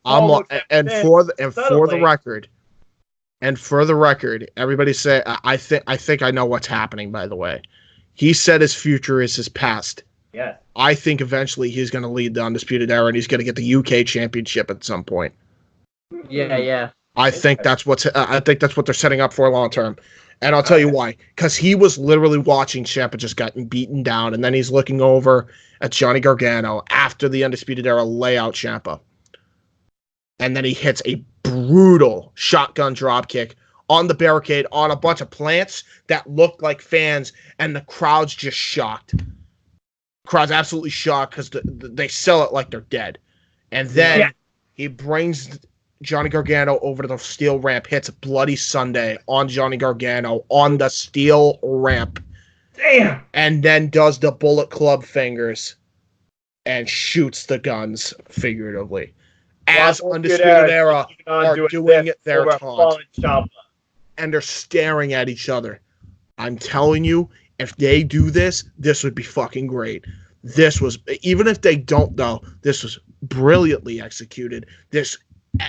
for the record, everybody say I think I know what's happening, by the way. He said his future is his past. Yes. I think eventually he's going to lead the Undisputed Era, and he's going to get the UK championship at some point. Yeah. I think that's what they're setting up for long term. And I'll tell you why. Because he was literally watching Ciampa just gotten beaten down, and then he's looking over at Johnny Gargano after the Undisputed Era layout Ciampa. And then he hits a brutal shotgun dropkick on the barricade on a bunch of plants that looked like fans, and the crowd's just shocked. Crowd's absolutely shocked because they sell it like they're dead. And then he brings Johnny Gargano over to the steel ramp, hits Bloody Sunday on Johnny Gargano on the steel ramp. Damn! And then does the Bullet Club fingers and shoots the guns, figuratively. as Undisputed Era are doing their taunt. And they're staring at each other. I'm telling you, if they do this, this would be fucking great. This was, even if they don't though, this was brilliantly executed. This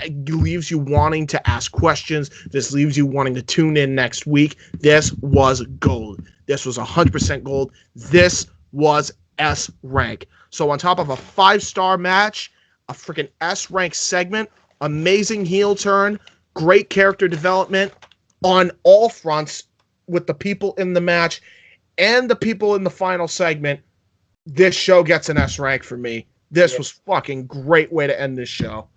leaves you wanting to ask questions. This leaves you wanting to tune in next week. This was gold. This was 100% gold. This was S rank. So on top of a 5-star match, a freaking S rank segment, amazing heel turn, great character development on all fronts with the people in the match and the people in the final segment, this show gets an S rank for me. This was fucking great way to end this show.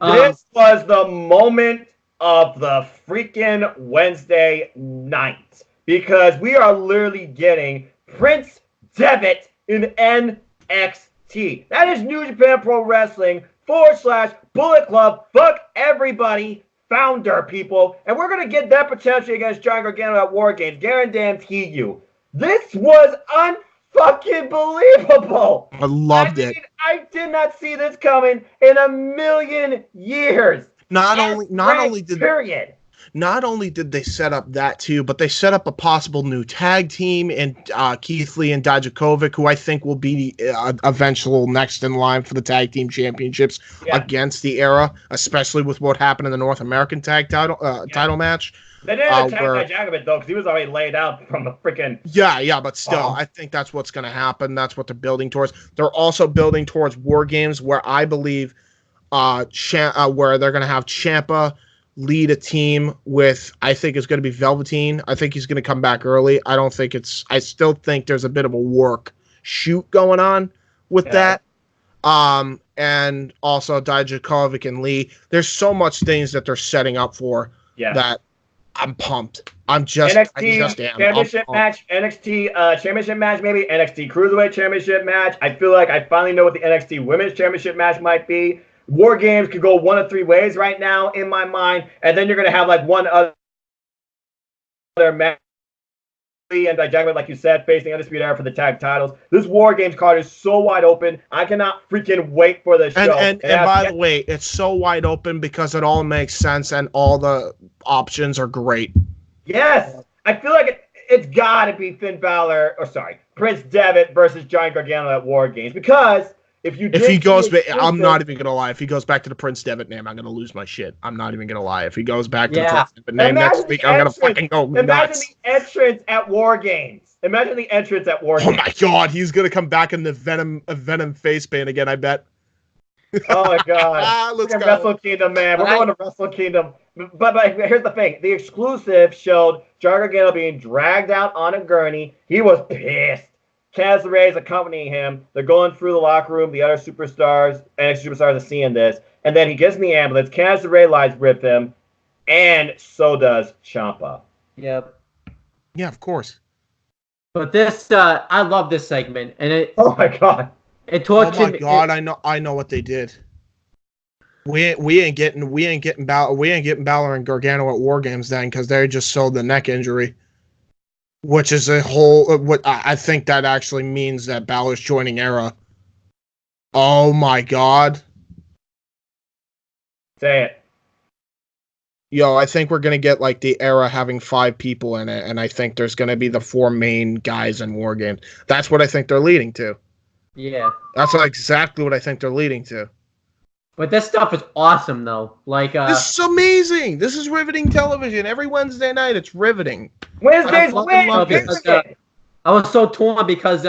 This was the moment of the freaking Wednesday night because we are literally getting Prince Devitt in NXT. That is New Japan Pro Wrestling / Bullet Club. Fuck everybody. Founder, people. And we're going to get that potentially against John Gargano at War Games. Guarantee you. This was unfucking believable. I loved it. I did not see this coming in a million years. Not only did they set up that too, but they set up a possible new tag team in Keith Lee and Dijakovic, who I think will be the eventual next in line for the tag team championships against the Era, especially with what happened in the North American tag title match. They didn't attack Dijakovic though, because he was already laid out from the freaking. Yeah, but still, I think that's what's going to happen. That's what they're building towards. They're also building towards War Games, where I believe, where they're going to have Ciampa lead a team with, I think it's going to be Velveteen. I think he's going to come back early. I still think there's a bit of a work shoot going on with that. And also Dijakovic and Lee. There's so much things that they're setting up for that I'm pumped. NXT championship match, NXT championship match, maybe NXT Cruiserweight championship match. I feel like I finally know what the NXT Women's Championship match might be. War Games could go one of 3 ways right now in my mind, and then you're going to have like one other match and Dijakovic, like you said, facing Undisputed Era for the tag titles. This War Games card is so wide open. I cannot freaking wait for the show. And by the way, it's so wide open because it all makes sense and all the options are great. Yes, I feel like it's got to be Prince Devitt versus Johnny Gargano at War Games, because if he goes back, I'm not even gonna lie. If he goes back to the Prince Devitt name, I'm gonna lose my shit. I'm not even gonna lie. If he goes back to the Prince Devitt name next week, I'm gonna fucking go nuts. Imagine the entrance at War Games. Oh my god, he's gonna come back in the Venom face paint again. I bet. Oh my god. Let's go. Wrestle Kingdom, man. We're going to Wrestle Kingdom. But here's the thing. The exclusive showed John Gargano being dragged out on a gurney. He was pissed. Kaz LeRae is accompanying him. They're going through the locker room. The other superstars, NXT superstars, are seeing this. And then he gets in the ambulance. Kaz LeRae lies with him. And so does Ciampa. Yep. Yeah, of course. But this, I love this segment. And it. Oh my god. It tortured. Oh my god! I know what they did. We ain't getting Balor and Gargano at War Games then, because they just sold the neck injury, which is a whole. What I think that actually means that Balor's joining Era. Oh my god! Say it. Yo, I think we're gonna get like the Era having 5 people in it, and I think there's gonna be the 4 main guys in War Games. That's what I think they're leading to. Yeah. That's exactly what I think they're leading to. But this stuff is awesome, though. Like, this is amazing. This is riveting television. Every Wednesday night, it's riveting. Wednesday's I was so torn because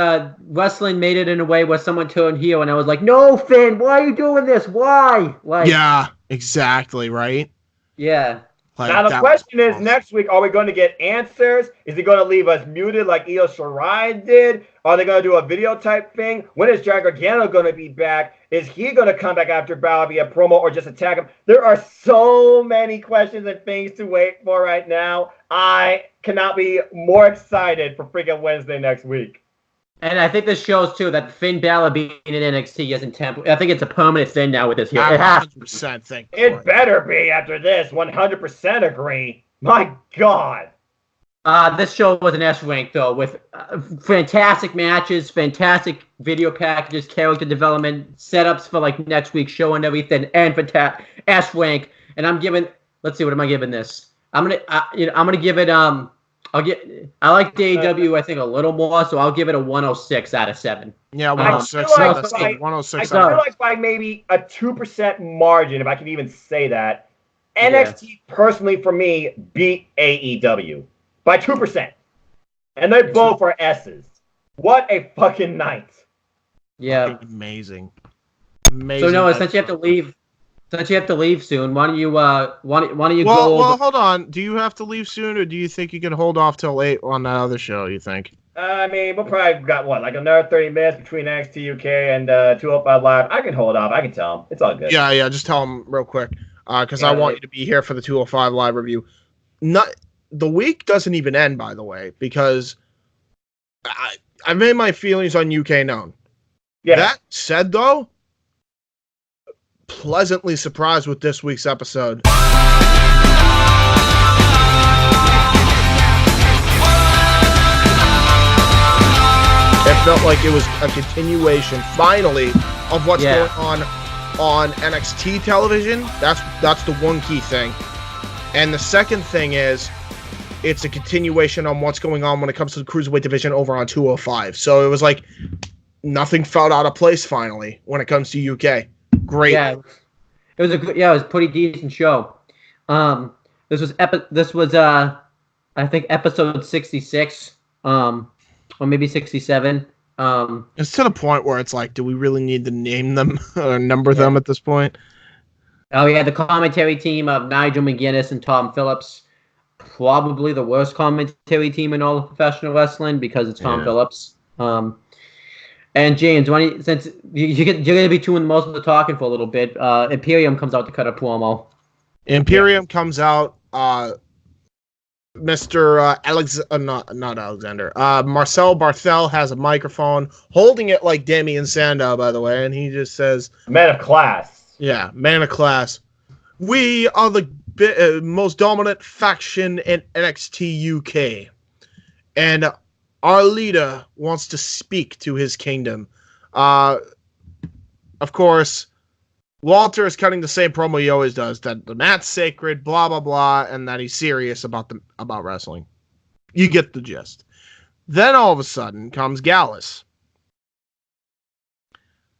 wrestling made it in a way where someone turned heel, and I was like, "No, Finn, why are you doing this? Why?" Like, yeah, exactly, right? Yeah. Like, now the question is, next week, are we going to get answers? Is he going to leave us muted like Io Shirai did? Are they going to do a video type thing? When is John Gargano going to be back? Is he going to come back after Balor via promo or just attack him? There are so many questions and things to wait for right now. I cannot be more excited for freaking Wednesday next week. And I think this shows, too, that Finn Balor being in NXT isn't temporary. I think it's a permanent thing now with this here. I 100% think. It better be after this. 100% agree. My God. This show was an S rank though, with fantastic matches, fantastic video packages, character development, setups for like next week's show and everything, and fantastic S rank. And I'm giving. Let's see, what am I giving this? I'm gonna give it. I like the AEW, I think, a little more, so I'll give it a 106 out of 7. Yeah, 106 I out feel of like 106. I feel like by maybe a 2% margin, if I can even say that, NXT personally for me beat AEW by 2%, and they both are S's. What a fucking night! Yeah, amazing. So Noah, since you have to leave. Since you have to leave soon, why don't you go over... Well, hold on. Do you have to leave soon, or do you think you can hold off till 8 on that other show, you think? I mean, we'll probably got, like another 30 minutes between NXT UK and 205 Live. I can hold off. I can tell them. It's all good. Yeah, just tell them real quick, because I want you to be here for the 205 Live review. The week doesn't even end, by the way, because I made my feelings on UK known. Yeah. That said, though, pleasantly surprised with this week's episode. It felt like it was a continuation, finally, of what's going on NXT television. That's the one key thing. And the second thing is, it's a continuation on what's going on when it comes to the Cruiserweight division over on 205. So it was like nothing felt out of place finally when it comes to UK. Great. Yeah, it was a pretty decent show. This was I think episode 66, or maybe 67. It's to the point where it's like, do we really need to name them or number them at this point? Oh yeah, the commentary team of Nigel McGuinness and Tom Phillips, probably the worst commentary team in all of professional wrestling because it's Tom Phillips. And James, since you're going to be doing most of the talking for a little bit, Imperium comes out to cut a promo. Imperium comes out. Mr. Not Alexander. Marcel Barthel has a microphone, holding it like Damian Sandow, by the way, and he just says, "Man of class." Yeah, man of class. We are the most dominant faction in NXT UK, and our leader wants to speak to his kingdom. Of course, Walter is cutting the same promo he always does, that the mat's sacred, blah, blah, blah, and that he's serious about wrestling. You get the gist. Then all of a sudden comes Gallus.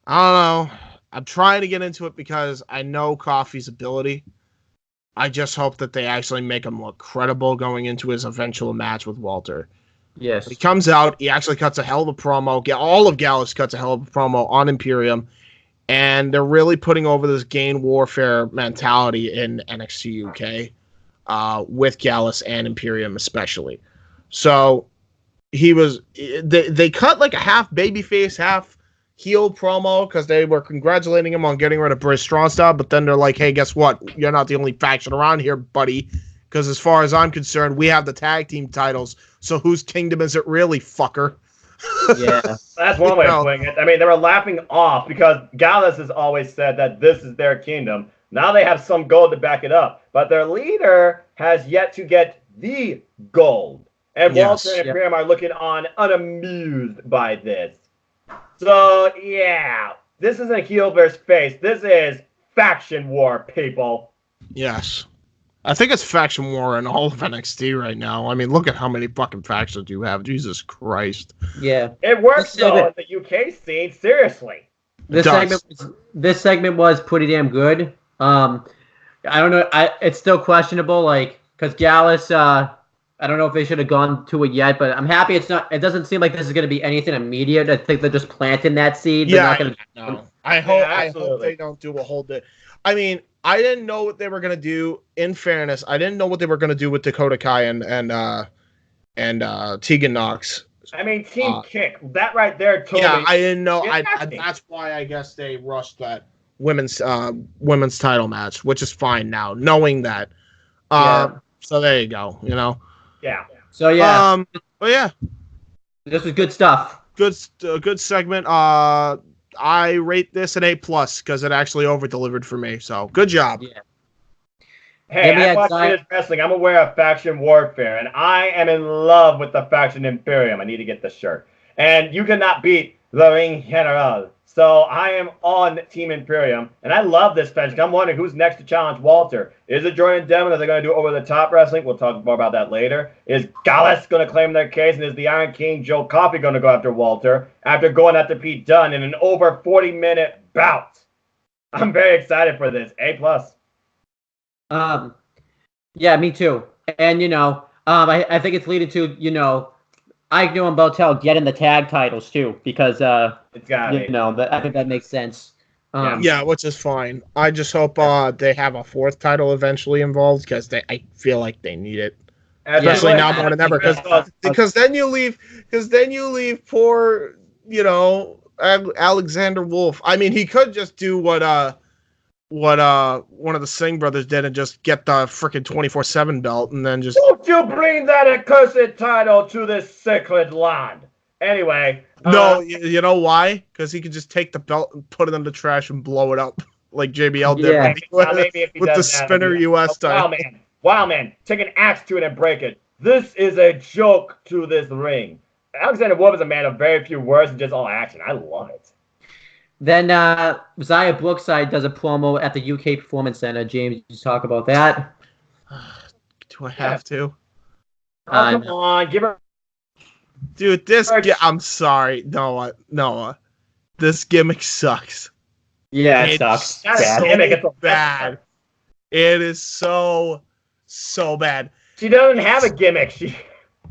I don't know. I'm trying to get into it because I know Coffey's ability. I just hope that they actually make him look credible going into his eventual match with Walter. Yes. He comes out, he actually cuts a hell of a promo. All of Gallus cuts a hell of a promo on Imperium. And they're really putting over this gang warfare mentality in NXT UK with Gallus and Imperium especially. So they cut like a half babyface, half heel promo because they were congratulating him on getting rid of British Strong Style. But then they're like, hey, guess what? You're not the only faction around here, buddy. Because as far as I'm concerned, we have the tag team titles. So whose kingdom is it really, fucker? Yeah. That's one way of putting it. I mean, they were laughing off because Gallus has always said that this is their kingdom. Now they have some gold to back it up. But their leader has yet to get the gold. And Walter and Imperium are looking on unamused by this. So, yeah. This isn't a heel versus face. This is faction war, people. Yes. I think it's faction war in all of NXT right now. I mean, look at how many fucking factions you have. Jesus Christ. Yeah. It works, though, in the UK scene. Seriously. This segment was pretty damn good. I don't know. It's still questionable, like, because Gallus, I don't know if they should have gone to it yet, but I'm happy it's not. It doesn't seem like this is going to be anything immediate. I think they're just planting that seed. Yeah, I hope they don't do a whole day. I mean, I didn't know what they were gonna do. In fairness, I didn't know what they were gonna do with Dakota Kai and Tegan Knox. I mean, Team Kick, that right there. Totally. Yeah, I didn't know. That's why I guess they rushed that women's title match, which is fine now, knowing that. So there you go. You know. Yeah. So yeah. But yeah, this was good stuff. Good segment. I rate this an A+ because it actually over-delivered for me. So good job. Yeah. Hey, we I had watch Zion- this wrestling. I'm aware of faction warfare, and I am in love with the faction Imperium. I need to get the shirt. And you cannot beat the Ring General. So I am on Team Imperium, and I love this fence. I'm wondering who's next to challenge Walter. Is it Jordan Devlin? Are they going to do over-the-top wrestling? We'll talk more about that later. Is Gallus going to claim their case, and is the Iron King Joe Coffey going to go after Walter after going after Pete Dunne in an over 40-minute bout? I'm very excited for this. A+. Yeah, me too. And I think it's leading to Agnew and Botel getting the tag titles too, because It's got me. I think that makes sense. Yeah, which is fine. I just hope they have a fourth title eventually involved because I feel like they need it, especially now more than ever. Because then you leave poor Alexander Wolf. I mean, he could just do what one of the Singh brothers did and just get the freaking 24/7 belt and then just. Don't you bring that accursed title to this sacred land? Anyway. No, you know why? Because he could just take the belt and put it in the trash and blow it up like JBL did with the Spinner US title. Wow, man. Take an axe to it and break it. This is a joke to this ring. Alexander Wolf is a man of very few words and just all action. I love it. Then Zaya Brookside does a promo at the UK Performance Center. James, you talk about that. Do I have to? Come on, give her. Dude, I'm sorry, Noah. This gimmick sucks. Yeah, it sucks. So bad. It is so bad. She doesn't have a gimmick.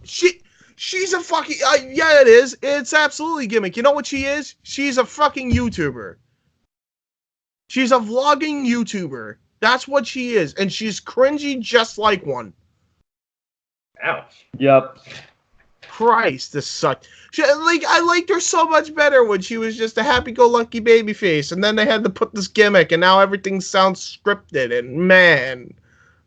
She's a fucking yeah. It is. It's absolutely gimmick. You know what she is? She's a fucking YouTuber. She's a vlogging YouTuber. That's what she is, and she's cringy just like one. Ouch. Yep. Christ, this sucked. I liked her so much better when she was just a happy-go-lucky babyface, and then they had to put this gimmick, and now everything sounds scripted. And man,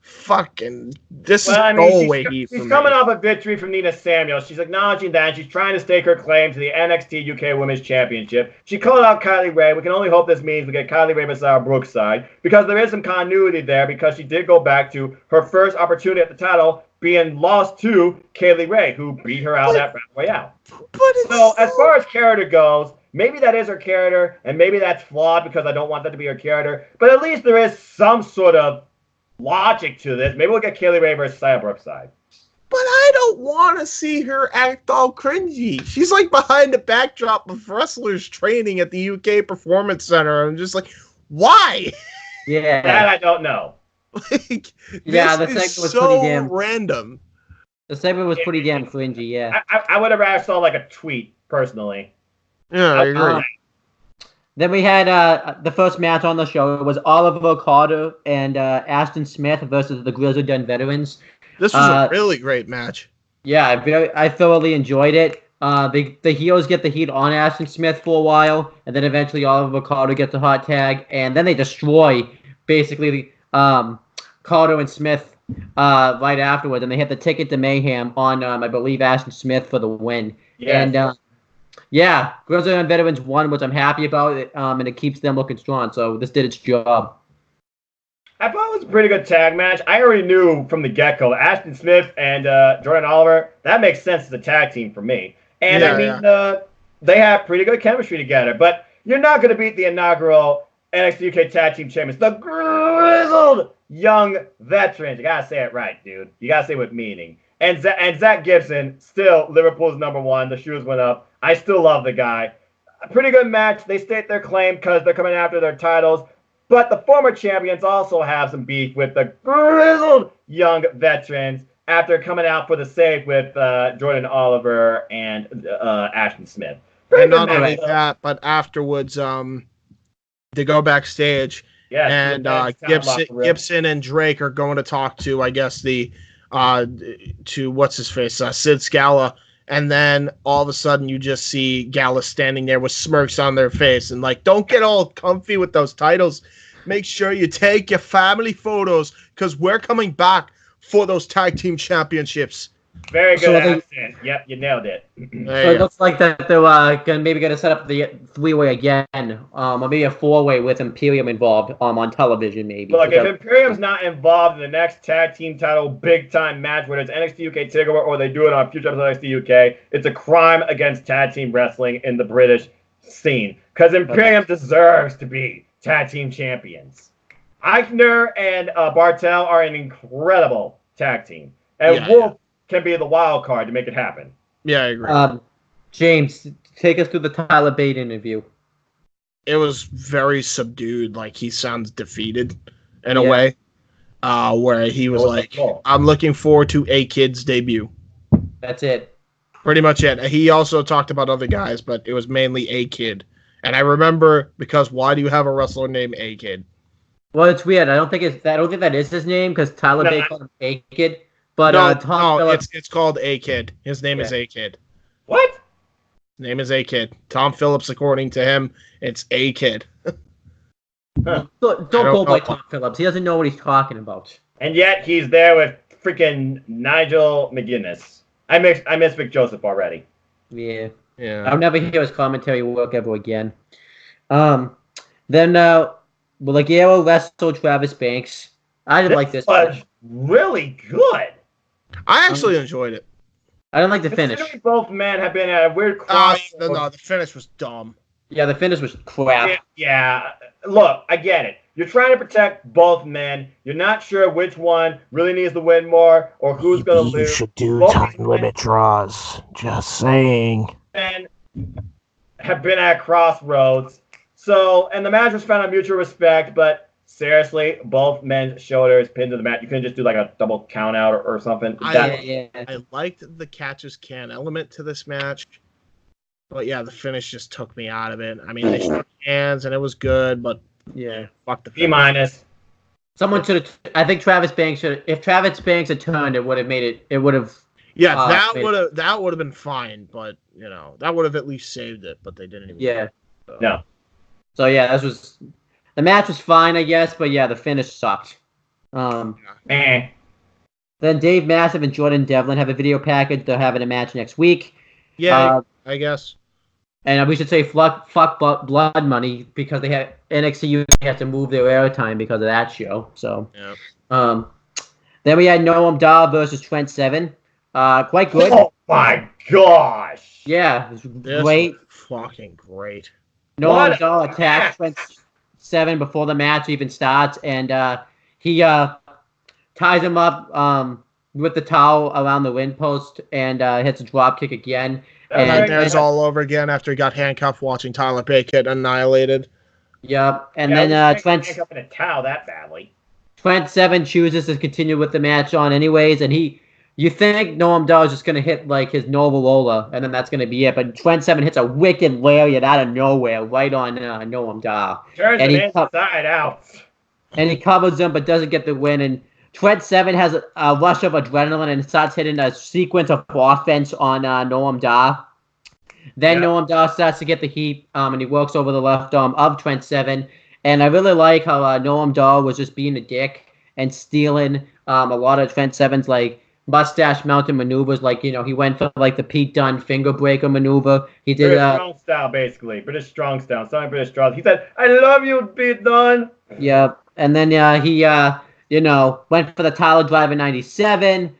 fucking, this is away heat for me. She's coming off a victory from Nina Samuels. She's acknowledging that she's trying to stake her claim to the NXT UK Women's Championship. She called out Kylie Ray. We can only hope this means we get Kylie Ray versus Brookside, because there is some continuity there, because she did go back to her first opportunity at the title being lost to Kaylee Ray, who beat her out at Battle Royale. So as far as character goes, maybe that is her character, and maybe that's flawed because I don't want that to be her character, but at least there is some sort of logic to this. Maybe we'll get Kaylee Ray versus Zaya Brookside. But I don't want to see her act all cringy. She's like behind the backdrop of wrestlers training at the UK Performance Center. I'm just like, why? Yeah. That I don't know. Like, yeah, the segment was pretty damn random. The segment was pretty damn cringy, yeah. I would have rather saw like a tweet, personally. Yeah, I agree. Then we had the first match on the show. It was Oliver Carter and Ashton Smith versus the Grizzled Young Veterans. This was a really great match. Yeah, I thoroughly enjoyed it. The heels get the heat on Ashton Smith for a while, and then eventually Oliver Carter gets the hot tag, and then they destroy basically Carter and Smith right afterwards, and they hit the ticket to Mayhem on, I believe, Ashton Smith for the win. Yes. And yeah, Grizzled Young Veterans won, which I'm happy about, and it keeps them looking strong. So this did its job. I thought it was a pretty good tag match. I already knew from the get-go, Ashton Smith and Jordan Oliver, that makes sense as a tag team for me. And they have pretty good chemistry together. But you're not going to beat the inaugural NXT UK Tag Team Champions, the Grizzled Young Veterans. You got to say it right, dude. You got to say it with meaning. And Zach Gibson, still Liverpool's #1. The shoes went up. I still love the guy. A pretty good match. They state their claim because they're coming after their titles. But the former champions also have some beef with the Grizzled Young Veterans after coming out for the save with Jordan Oliver and Ashton Smith. And not only that, but afterwards, they go backstage, and Gibson and Drake are going to talk to, I guess, to what's his face, Sid Scala. And then all of a sudden you just see Gallus standing there with smirks on their face and like, don't get all comfy with those titles. Make sure you take your family photos because we're coming back for those tag team championships. Very So good they- accent. Yep, you nailed it. So it looks like that they're gonna set up the 3-way again, or maybe a 4-way with Imperium involved on television, maybe. Look, if Imperium's not involved in the next tag team title big time match, whether it's NXT UK Takeover or they do it on future episodes of NXT UK, it's a crime against tag team wrestling in the British scene. Because Imperium deserves to be tag team champions. Eichner and Bartel are an incredible tag team, and Wolf can be the wild card to make it happen. Yeah, I agree. James, take us through the Tyler Bate interview. It was very subdued. Like, he sounds defeated in a way, where he was like, I'm looking forward to A-Kid's debut. That's it. Pretty much it. He also talked about other guys, but it was mainly A-Kid. And I remember, because why do you have a wrestler named A-Kid? Well, it's weird. I don't think that is his name, because Tyler Bate called him A-Kid. But Tom Phillips, it's called A-Kid. His name is A-Kid. What? His name is A-Kid. Tom Phillips, according to him, it's A-Kid. Don't go by Tom Phillips. He doesn't know what he's talking about. And yet he's there with freaking Nigel McGuinness. I miss Vic Joseph already. Yeah. Yeah. I'll never hear his commentary work ever again. Then Ligero wrestled Travis Banks. I didn't like this. Was really good. I actually enjoyed it. I didn't like the finish. Both men have been at a weird cross. No, the finish was dumb. Yeah, the finish was crap. Yeah. Look, I get it. You're trying to protect both men. You're not sure which one really needs to win more or who's going to lose. You should do Both time limit draws. Just saying. men have been at crossroads. So, and the match was found on mutual respect, but seriously, both men's shoulders pinned to the mat. You couldn't just do like a double count out or something. I liked the catch as can element to this match. But yeah, the finish just took me out of it. I mean, they shook hands and it was good, but yeah, fuck the B minus. Someone should have. I think Travis Banks should. If Travis Banks had turned, it would have made it. It would have. Yeah, that would have been fine, but you know that would have at least saved it. But they didn't even. Yeah. No. So yeah, the match was fine, I guess, but yeah, the finish sucked. Then Dave Massive and Jordan Devlin have a video package. They're having a match next week. Yeah, I guess. And we should say fuck Blood Money because they had NXT UK has to move their airtime because of that show. So, then we had Noam Dar versus Trent Seven. Quite good. Oh my gosh! Yeah, it was great. Fucking great. Noam Dar attacks Trent Seven before the match even starts, and he ties him up with the towel around the ring post and hits a drop kick again. And there's all over again after he got handcuffed watching Tyler Bate get annihilated. Yep. And then Trent up in a towel that badly. Trent Seven chooses to continue with the match on anyways, and you think Noam Dar is just gonna hit like his Nova Lola, and then that's gonna be it. But Trent Seven hits a wicked lariat out of nowhere right on Noam Dar. Turns him inside out. And he covers him but doesn't get the win. And Trent Seven has a rush of adrenaline and starts hitting a sequence of offense on Noam Dar. Then Noam Dar starts to get the heat, and he works over the left arm of Trent Seven. And I really like how Noam Dar was just being a dick and stealing a lot of Trent Seven's like mustache mounted maneuvers. Like, you know, he went for like the Pete Dunne finger breaker maneuver. He did British strong style, basically. British strong style. Something British strong. He said, "I love you, Pete Dunne." Yeah, and then he went for the Tyler Driver 97.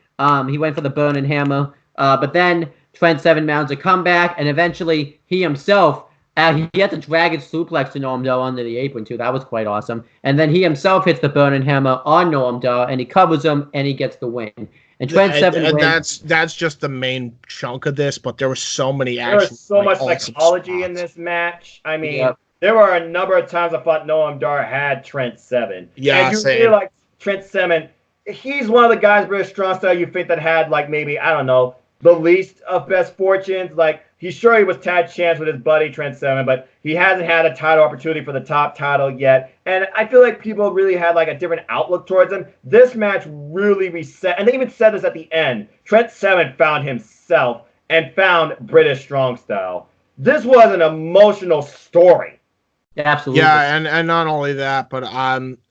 He went for the Burning Hammer. But then Trent Seven mounts a comeback, and eventually he himself, he had the Dragon Suplex to Noam Dar under the apron, too. That was quite awesome. And then he himself hits the Burning Hammer on Noam Dar, and he covers him, and he gets the win. And Trent Seven wins. That's just the main chunk of this, but there was so many action. There was so much psychology in this match. I mean, there were a number of times I thought Noam Dar had Trent Seven. Yeah, and you feel like Trent Seven, he's one of the guys, British strong style, you think that had like maybe, I don't know, the least of best fortunes. Like, he's sure he was tag champs with his buddy Trent Seven, but he hasn't had a title opportunity for the top title yet. And I feel like people really had like a different outlook towards him. This match really reset, and they even said this at the end. Trent Seven found himself and found British strong style. This was an emotional story. Yeah, absolutely. Yeah, and not only that, but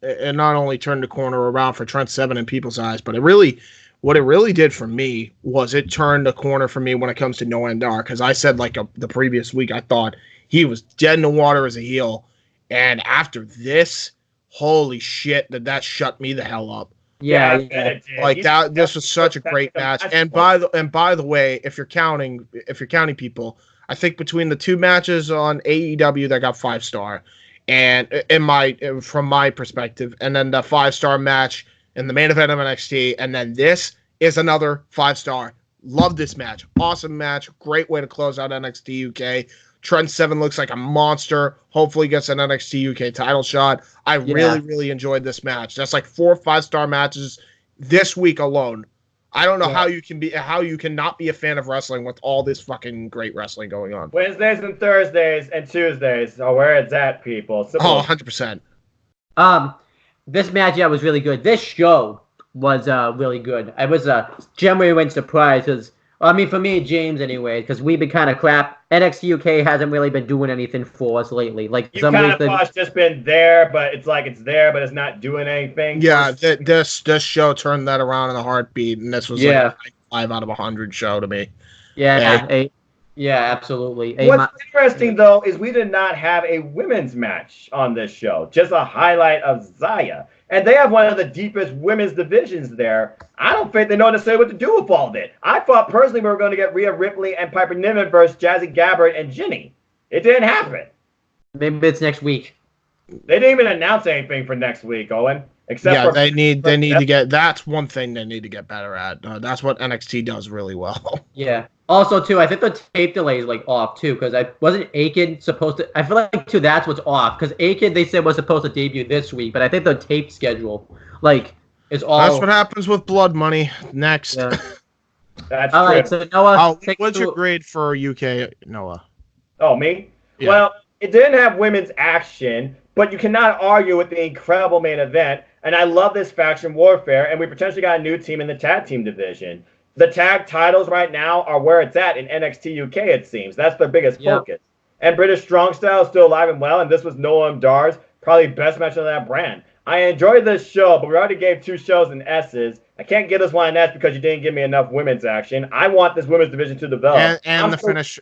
it not only turned the corner around for Trent Seven in people's eyes, but it really what it really did for me was it turned a corner for me when it comes to Noam Dar, because I said the previous week I thought he was dead in the water as a heel, and after this, holy shit, that shut me the hell up. Yeah. Like that, this was such a great match. And by the way, if you're counting people, I think between the two matches on AEW that got 5-star, and from my perspective, and then the 5-star match in the main event of NXT, and then this is another 5-star. Love this match. Awesome match. Great way to close out NXT UK. Trent Seven looks like a monster. Hopefully gets an NXT UK title shot. I really enjoyed this match. That's like 4 5-star matches this week alone. I don't know how you can not be a fan of wrestling with all this fucking great wrestling going on. Wednesdays and Thursdays and Tuesdays are where it's at, people. Simple. 100%. This match was really good. This show was really good. I was genuinely surprised because, for me, James anyway, because we've been kind of crap. NXT UK hasn't really been doing anything for us lately. Like you kind of just been there, but it's like it's there, but it's not doing anything. Yeah, this show turned that around in a heartbeat, and this was like a 5 out of 100 show to me. Yeah, absolutely. What's interesting though is we did not have a women's match on this show. Just a highlight of Zaya. And they have one of the deepest women's divisions there. I don't think they know necessarily what to do with all of it. I thought personally we were going to get Rhea Ripley and Piper Niven versus Jazzy Gabbard and Ginny. It didn't happen. Maybe it's next week. They didn't even announce anything for next week, Owen. Except they need to get. That's one thing they need to get better at. That's what NXT does really well. Yeah. Also, too, I think the tape delay is off too, because I wasn't Aiken supposed to. I feel like too that's what's off, because Aiken they said was supposed to debut this week, but I think the tape schedule is all. That's what happens with Blood Money. Next. Yeah. That's all true. right. So Noah, what's your grade for UK, Noah? Oh, me? Yeah. Well, it didn't have women's action, but you cannot argue with the incredible main event. And I love this faction warfare, and we potentially got a new team in the tag team division. The tag titles right now are where it's at in NXT UK, it seems. That's their biggest focus. And British Strong Style is still alive and well, and this was Noam Dar's probably best match of that brand. I enjoyed this show, but we already gave 2 shows in S's. I can't give this one an S because you didn't give me enough women's action. I want this women's division to develop. And the finish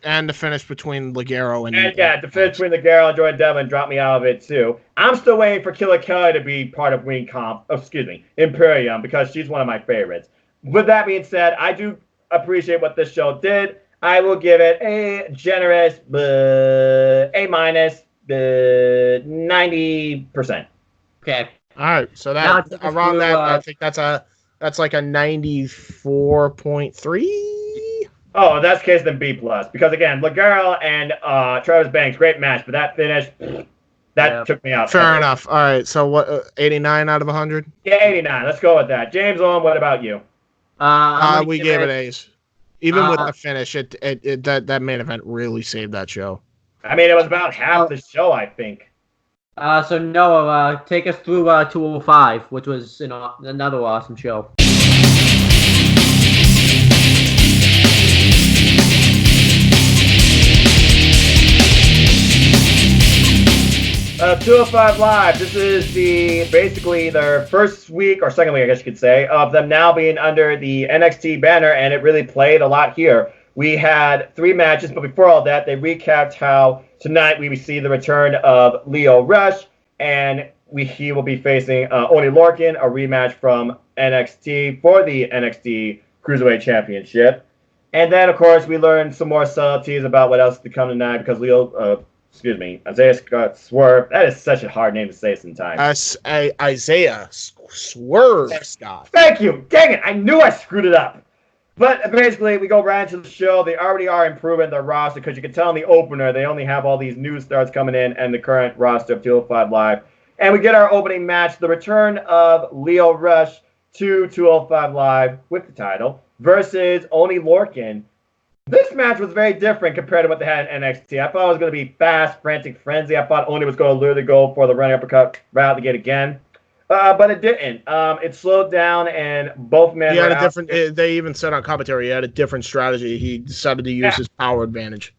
between Ligero and the finish between Ligero and Jordan Devlin dropped me out of it too. I'm still waiting for Killer Kelly to be part of Imperium, because she's one of my favorites. With that being said, I do appreciate what this show did. I will give it a generous A-, 90%. Okay. All right. So that around that, I think that's like a 94.3. Oh, in that case, then B+. Because again, Ligero and Travis Banks, great match, but that finish, took me out. Fair enough. All right. So what? 89 out of 100. Yeah, 89. Let's go with that. James Owen, what about you? We gave it A's. Even with the finish, that main event really saved that show. I mean, it was about half the show, I think. So Noah, take us through 205, which was another awesome show. 205 Live. This is basically their first week, or second week, I guess you could say, of them now being under the NXT banner, and it really played a lot here. We had 3 matches, but before all that, they recapped how tonight we see the return of Lio Rush, and he will be facing Oney Lorcan, a rematch from NXT for the NXT Cruiserweight Championship. And then, of course, we learned some more subtleties about what else is to come tonight, because Isaiah Scott Swerve. That is such a hard name to say sometimes. Isaiah Swerve Scott. Thank you. Dang it. I knew I screwed it up. But basically, we go right into the show. They already are improving their roster, because you can tell in the opener, they only have all these new stars coming in and the current roster of 205 Live. And we get our opening match, the return of Lio Rush to 205 Live with the title versus Oney Lorcan. This match was very different compared to what they had in NXT. I thought it was going to be fast, frantic frenzy. I thought Oney was going to literally go for the running uppercut right out the gate again. But it didn't. It slowed down, and both men had a different. They even said on commentary he had a different strategy. He decided to use his power advantage.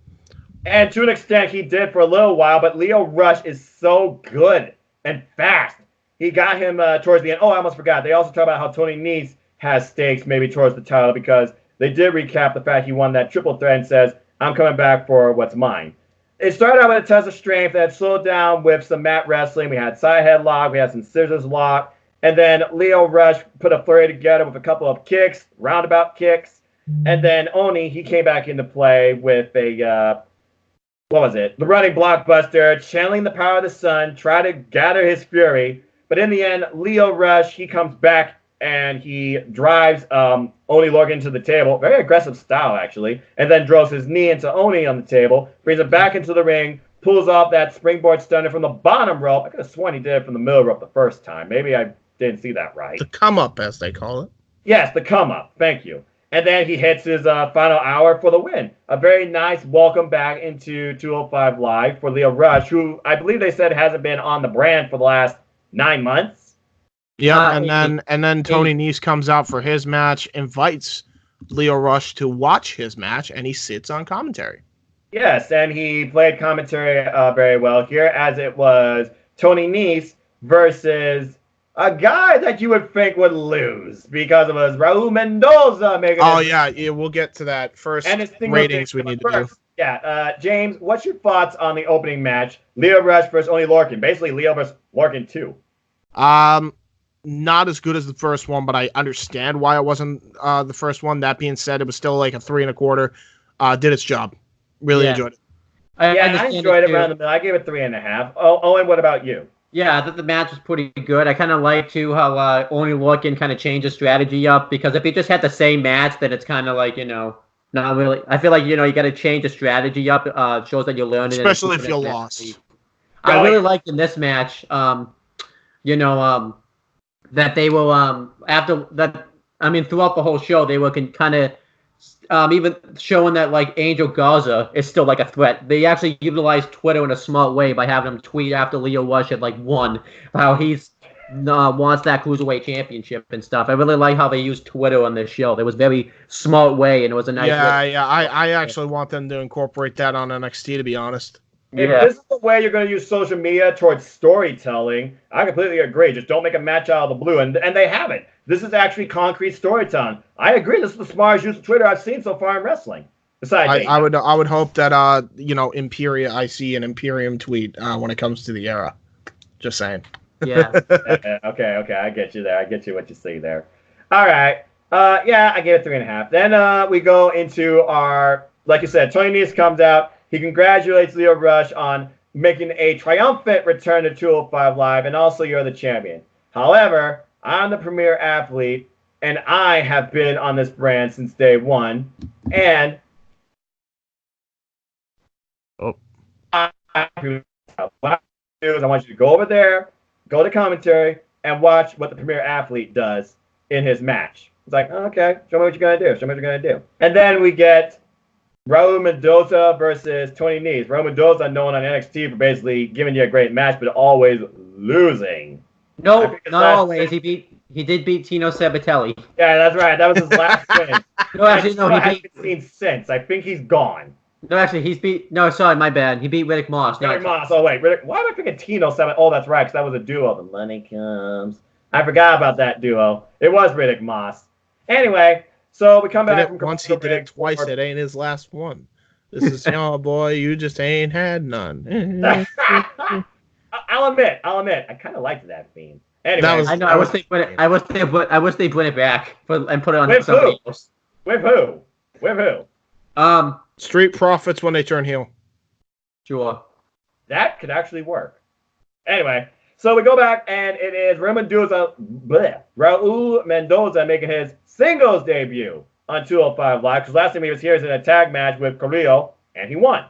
And to an extent, he did for a little while, but Lio Rush is so good and fast. He got him towards the end. Oh, I almost forgot. They also talk about how Tony Nese has stakes maybe towards the title because they did recap the fact he won that triple threat and says, I'm coming back for what's mine. It started out with a test of strength that slowed down with some mat wrestling. We had side headlock, we had some scissors lock, and then Lio Rush put a flurry together with a couple of kicks, roundabout kicks, and then Oni, he came back into play with a, the running blockbuster, channeling the power of the sun, try to gather his fury, but in the end, Lio Rush, he comes back and he drives Oni Lorcan to the table. Very aggressive style, actually. And then drives his knee into Oni on the table, brings him back into the ring, pulls off that springboard stunner from the bottom rope. I could have sworn he did it from the middle rope the first time. Maybe I didn't see that right. The come up, as they call it. Yes, the come up. Thank you. And then he hits his final hour for the win. A very nice welcome back into 205 Live for Lio Rush, who I believe they said hasn't been on the brand for the last 9 months. Yeah, and then Tony Nese comes out for his match, invites Lio Rush to watch his match, and he sits on commentary. Yes, and he played commentary very well here, as it was Tony Nese versus a guy that you would think would lose because it was Raul Mendoza making. Oh yeah, we'll get to that first. And it's ratings we need to do. Yeah, James, what's your thoughts on the opening match? Lio Rush versus Oni Lorcan, basically Lio versus Lorcan 2. Not as good as the first one, but I understand why it wasn't the first one. That being said, it was still like a 3 1/4. Did its job. Really enjoyed it. I enjoyed it around the middle. I gave it 3.5. Owen, what about you? Yeah, I thought the match was pretty good. I kind of like too how Oni Lorcan kind of changed his strategy up, because if he just had the same match, then it's kind of like, not really. I feel like, you got to change the strategy up. Shows that you're learning. Especially if you're lost. I really liked in this match, that they will after that. I mean, throughout the whole show, they were kind of even showing that like Angel Garza is still like a threat. They actually utilized Twitter in a smart way by having him tweet after Lio Rush had like won how he's wants that cruiserweight championship and stuff. I really like how they used Twitter on this show. It was very smart way, and it was a nice. Yeah. I actually want them to incorporate that on NXT, to be honest. If this is the way you're going to use social media towards storytelling, I completely agree. Just don't make a match out of the blue. And they haven't. This is actually concrete storytelling. I agree. This is the smartest use of Twitter I've seen so far in wrestling. Besides, I would hope that I see an Imperium tweet when it comes to the era. Just saying. Yeah. Okay. I get you there. I get you what you say there. All right. I gave it 3.5. Then we go into our, like you said, Tony Nese comes out. He congratulates Lio Rush on making a triumphant return to 205 Live, and also you're the champion. However, I'm the premier athlete, and I have been on this brand since day one. And what I do is I want you to go over there, go to commentary, and watch what the premier athlete does in his match. It's like, okay, show me what you're going to do. And then we get Raul Mendoza versus Tony Nese. Raul Mendoza known on NXT for basically giving you a great match, but always losing. No, not always. He did beat Tino Sabatelli. Yeah, that's right. That was his last win. No, actually, no. He hasn't seen since. I think he's gone. No, actually, he's beat. No, sorry, my bad. He beat Riddick Moss. Riddick Moss. Oh wait, Riddick. Why am I thinking Tino Sabatelli? Oh, that's right, because that was a duo. The money comes. I forgot about that duo. It was Riddick Moss. Anyway. So we come back from once he did it twice. It ain't his last one. This is boy. You just ain't had none. I'll admit. I kind of liked that theme. Anyway, I wish they put it back and put it on with somebody else. With who? Street Profits when they turn heel. Sure. That could actually work. Anyway, so we go back and it is Raul Mendoza making his singles debut on 205 Live, because last time he was here was in a tag match with Carrillo, and he won.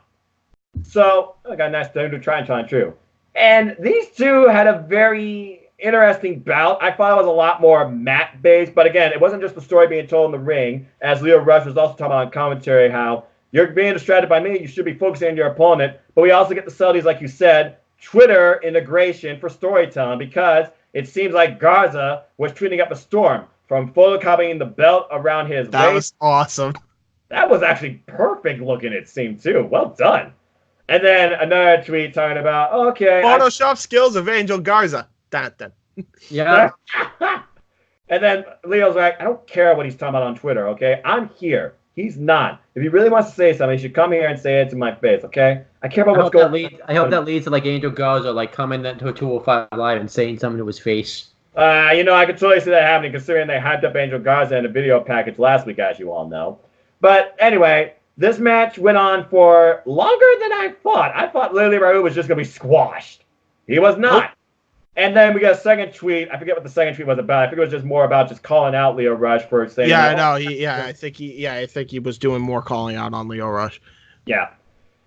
So, I got a nice thing to try and shine true. And these two had a very interesting bout. I thought it was a lot more mat-based, but again, it wasn't just the story being told in the ring, as Lio Rush was also talking about on commentary, how you're being distracted by me, you should be focusing on your opponent, but we also get the subtleties, like you said, Twitter integration for storytelling, because it seems like Garza was tweeting up a storm from photocopying the belt around his waist. That was awesome. That was actually perfect looking, it seemed, too. Well done. And then another tweet talking about, okay. Photoshop skills of Angel Garza. Dun, dun. Yeah. And then Leo's like, I don't care what he's talking about on Twitter, okay? I'm here. He's not. If he really wants to say something, he should come here and say it to my face, okay? I care about what's going on. I hope that leads to like Angel Garza like coming to a 205 Live and saying something to his face. I could totally see that happening considering they hyped up Angel Garza in a video package last week, as you all know. But anyway, this match went on for longer than I thought. I thought Lily Raoult was just going to be squashed. He was not. Nope. And then we got a second tweet. I forget what the second tweet was about. I think it was just more about just calling out Lio Rush for saying. Yeah, I know. I think he was doing more calling out on Lio Rush. Yeah.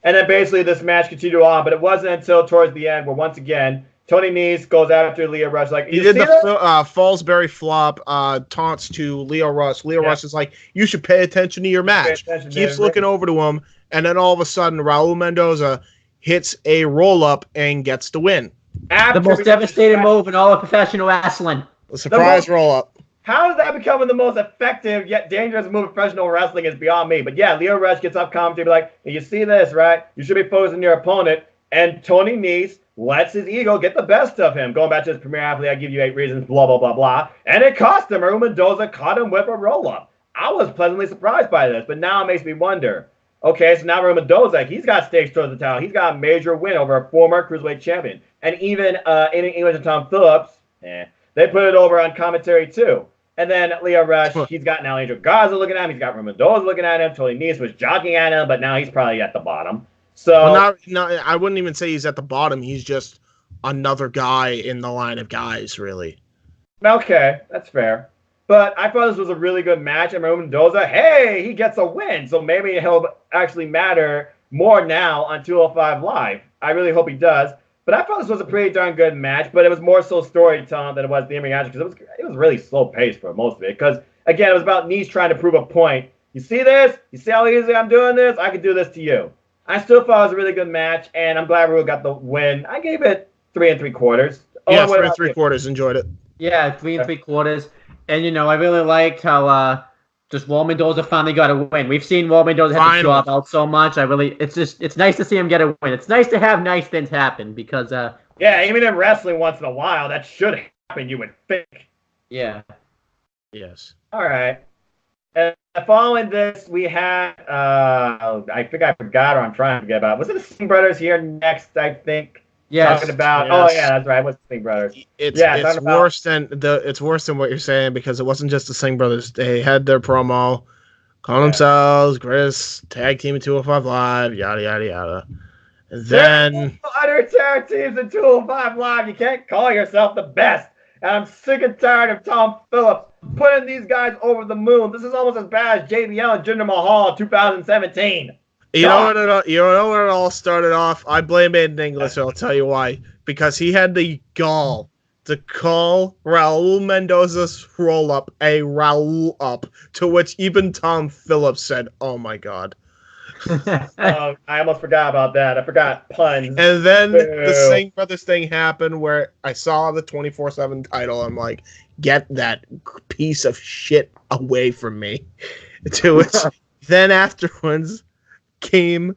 And then basically this match continued on, but it wasn't until towards the end where once again Tony Nese goes after Lio Rush. Like he did the Fallsbury flop taunts to Lio Rush. Lio Rush is like, you should pay attention to your match. Keeps looking over to him, and then all of a sudden Raul Mendoza hits a roll up and gets the win. The most devastating move in all of professional wrestling. A surprise roll up. How is that becoming the most effective yet dangerous move in professional wrestling is beyond me. But yeah, Lio Rush gets up commentary like, hey, you see this, right? You should be focusing on your opponent. And Tony Nese lets his ego get the best of him. Going back to his premier athlete, I give you 8 reasons, blah, blah, blah, blah. And it cost him. Raul Mendoza caught him with a roll-up. I was pleasantly surprised by this, but now it makes me wonder. Okay, so now Raul Mendoza, he's got stakes towards the title. He's got a major win over a former Cruiserweight champion. And even English and Tom Phillips, they put it over on commentary too. And then Lio Rush, he's got now Angel Garza looking at him. He's got Raul Mendoza looking at him. Tony Nese was jogging at him, but now he's probably at the bottom. So no, I wouldn't even say he's at the bottom. He's just another guy in the line of guys, really. Okay, that's fair. But I thought this was a really good match. And Raul Mendoza, hey, he gets a win. So maybe he'll actually matter more now on 205 Live. I really hope he does. But I thought this was a pretty darn good match. But it was more so storytelling than it was the in-ring action because it was really slow paced for most of it. Because again, it was about Nese trying to prove a point. You see this? You see how easy I'm doing this? I can do this to you. I still thought it was a really good match, and I'm glad Raul got the win. I gave it 3 3/4. Yeah, 3 3/4. Enjoyed it. Yeah, 3 3/4. And I really liked how just Raul Mendoza finally got a win. We've seen Raul Mendoza have to drop out so much. It's nice to see him get a win. It's nice to have nice things happen because even in wrestling once in a while, that should happen. You would think. Yeah. Yes. All right. And following this, we had I think I forgot or I'm trying to forget about. Was it the Singh Brothers here next? I think. Yes. Talking about. Yes. Oh yeah, that's right. It was the Singh Brothers. It's worse than what you're saying because it wasn't just the Singh Brothers. They had their promo, calling themselves Chris Tag Team at 205 Live, yada yada yada. And then other tag teams in 205 Live. You can't call yourself the best. And I'm sick and tired of Tom Phillips putting these guys over the moon. This is almost as bad as JBL and Jinder Mahal in 2017. You know what it all started off? I blame Aiden English, and I'll tell you why. Because he had the gall to call Raul Mendoza's roll-up a Raul up, to which even Tom Phillips said, oh my God. I almost forgot about that. I forgot puns. And then the Singh Brothers thing happened where I saw the 24/7 title. I'm like, get that piece of shit away from me. To which then afterwards came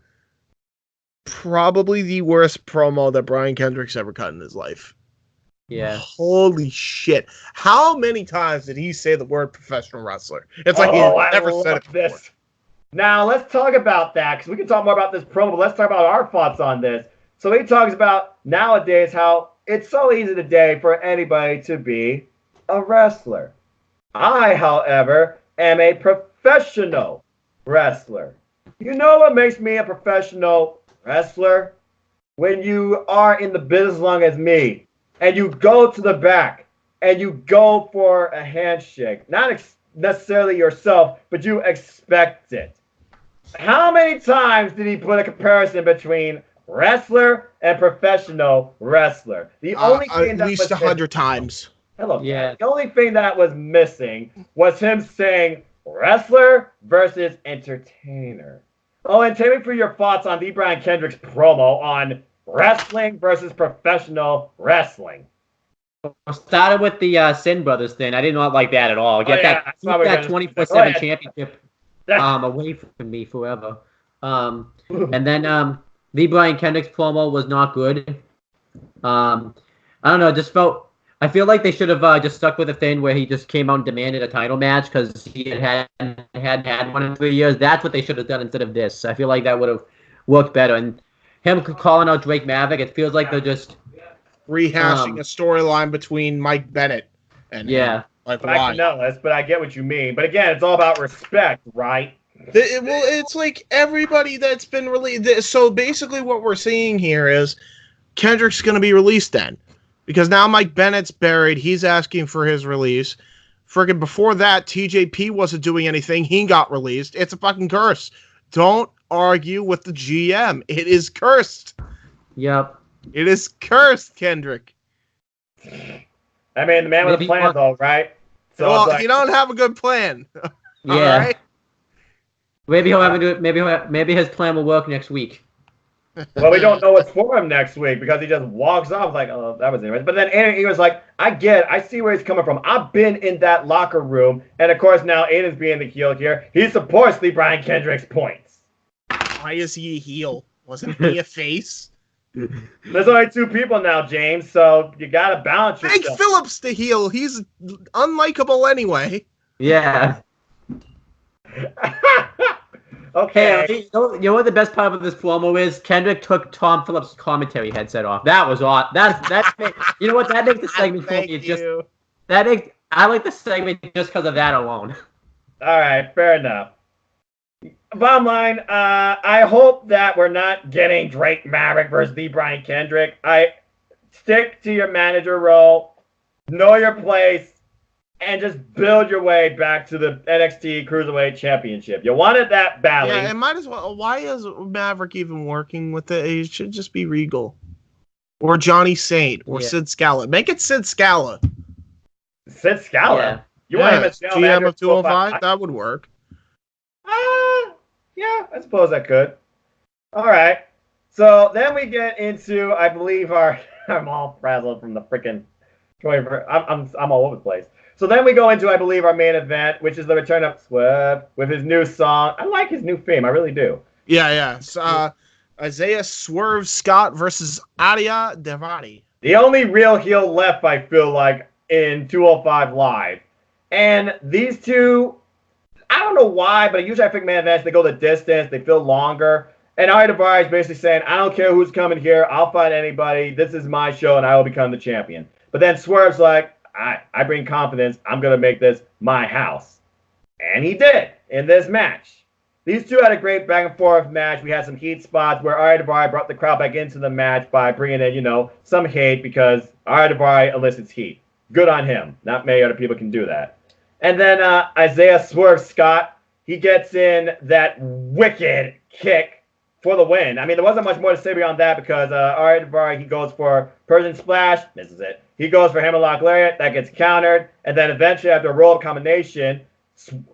probably the worst promo that Brian Kendrick's ever cut in his life. Yeah. Holy shit. How many times did he say the word professional wrestler? It's like he never said it before. This. Now, let's talk about that, because we can talk more about this promo, but let's talk about our thoughts on this. So he talks about nowadays how it's so easy today for anybody to be a wrestler. I, however, am a professional wrestler. You know what makes me a professional wrestler? When you are in the business as long as me, and you go to the back, and you go for a handshake. Not necessarily yourself, but you expect it. How many times did he put a comparison between wrestler and professional wrestler? The only thing at least 100 times. Hello. Yeah. The only thing that was missing was him saying wrestler versus entertainer. Oh, and take me through your thoughts on the Brian Kendrick's promo on wrestling versus professional wrestling. I started with the Sin Brothers thing. I did not like that at all. Get that 24/7 championship away from me forever. And then the Brian Kendrick's promo was not good. I don't know. Just felt I feel like they should have just stuck with a thing where he just came out and demanded a title match because he had one in 3 years. That's what they should have done instead of this. I feel like that would have worked better. And him calling out Drake Maverick, it feels like they're just rehashing a storyline between Mike Bennett and him. Like, why? But I get what you mean. But again, it's all about respect, right? Well, it's like everybody that's been released. So basically, what we're seeing here is Kendrick's going to be released then. Because now Mike Bennett's buried. He's asking for his release. Friggin' before that, TJP wasn't doing anything. He got released. It's a fucking curse. Don't argue with the GM. It is cursed. Yep. It is cursed, Kendrick. I mean, the man with a plan, though, right? So well, you don't have a good plan. Yeah. All right? Maybe he'll have to do it. Maybe his plan will work next week. Well, we don't know what's for him next week because he just walks off like, oh, that was interesting. But then he was like, I see where he's coming from. I've been in that locker room. And, of course, now Aiden's being the heel here. He supports the Brian Kendrick's points. Why is he a heel? Wasn't he a face? There's only 2 people now, James, so you got to balance yourself. Make Phillips the heel. He's unlikable anyway. Yeah. Okay. Hey, you know what the best part of this promo is? Kendrick took Tom Phillips' commentary headset off. That was odd. You know what? That makes the segment for me. I like the segment just because of that alone. All right, fair enough. Bottom line, I hope that we're not getting Drake Maverick versus the Brian Kendrick. I stick to your manager role, know your place, and just build your way back to the NXT Cruiserweight Championship. You wanted that badly. Yeah, it might as well. Why is Maverick even working with it? It should just be Regal. Or Johnny Saint. Or Sid Scala. Make it Sid Scala. Sid Scala? Yeah. You want him as GM of 205? That would work. Yeah, I suppose I could. All right. So then we get into, I believe, I'm all frazzled from the freaking... I'm all over the place. So then we go into, I believe, our main event, which is the return of Swerve with his new song. I like his new theme. I really do. Yeah. So, Isaiah Swerve Scott versus Aria Daivari. The only real heel left, I feel like, in 205 Live. And these two, I don't know why, but usually I think main events, they go the distance, they feel longer. And Aria Daivari is basically saying, I don't care who's coming here. I'll fight anybody. This is my show, and I will become the champion. But then Swerve's like, I bring confidence. I'm going to make this my house. And he did in this match. These two had a great back and forth match. We had some heat spots where Aria Daivari brought the crowd back into the match by bringing in, some hate because Aria Daivari elicits heat. Good on him. Not many other people can do that. And then Isaiah Swerve Scott, he gets in that wicked kick for the win. I mean, there wasn't much more to say beyond that because Aria Daivari, he goes for Persian Splash, misses it. He goes for Hammerlock Lariat, that gets countered, and then eventually after a roll-up combination,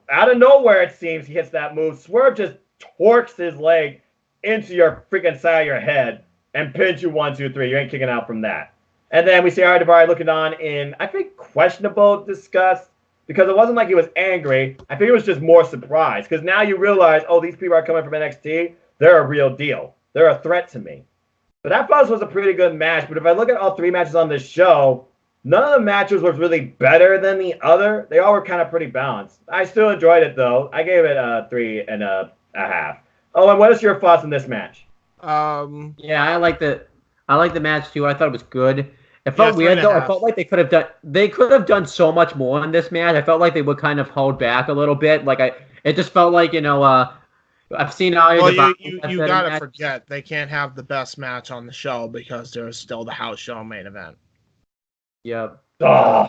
out of nowhere it seems, he hits that move. Swerve just torques his leg into your freaking side of your head and pins you 1, 2, 3. You ain't kicking out from that. And then we see Aria Daivari looking on in, I think, questionable disgust because it wasn't like he was angry. I think it was just more surprise because now you realize, oh, these people are coming from NXT. They're a real deal. They're a threat to me. But that was a pretty good match. But if I look at all 3 matches on this show, none of the matches was really better than the other. They all were kind of pretty balanced. I still enjoyed it, though. I gave it a 3.5. Oh, and what is your thoughts on this match? Yeah, I like the match too. I thought it was good. It felt weird though. I felt like they could have done so much more in this match. I felt like they were kind of held back a little bit. It just felt like I've seen Aria Daivari. Well, you gotta forget they can't have the best match on the show because there's still the house show main event. Yep. Oh.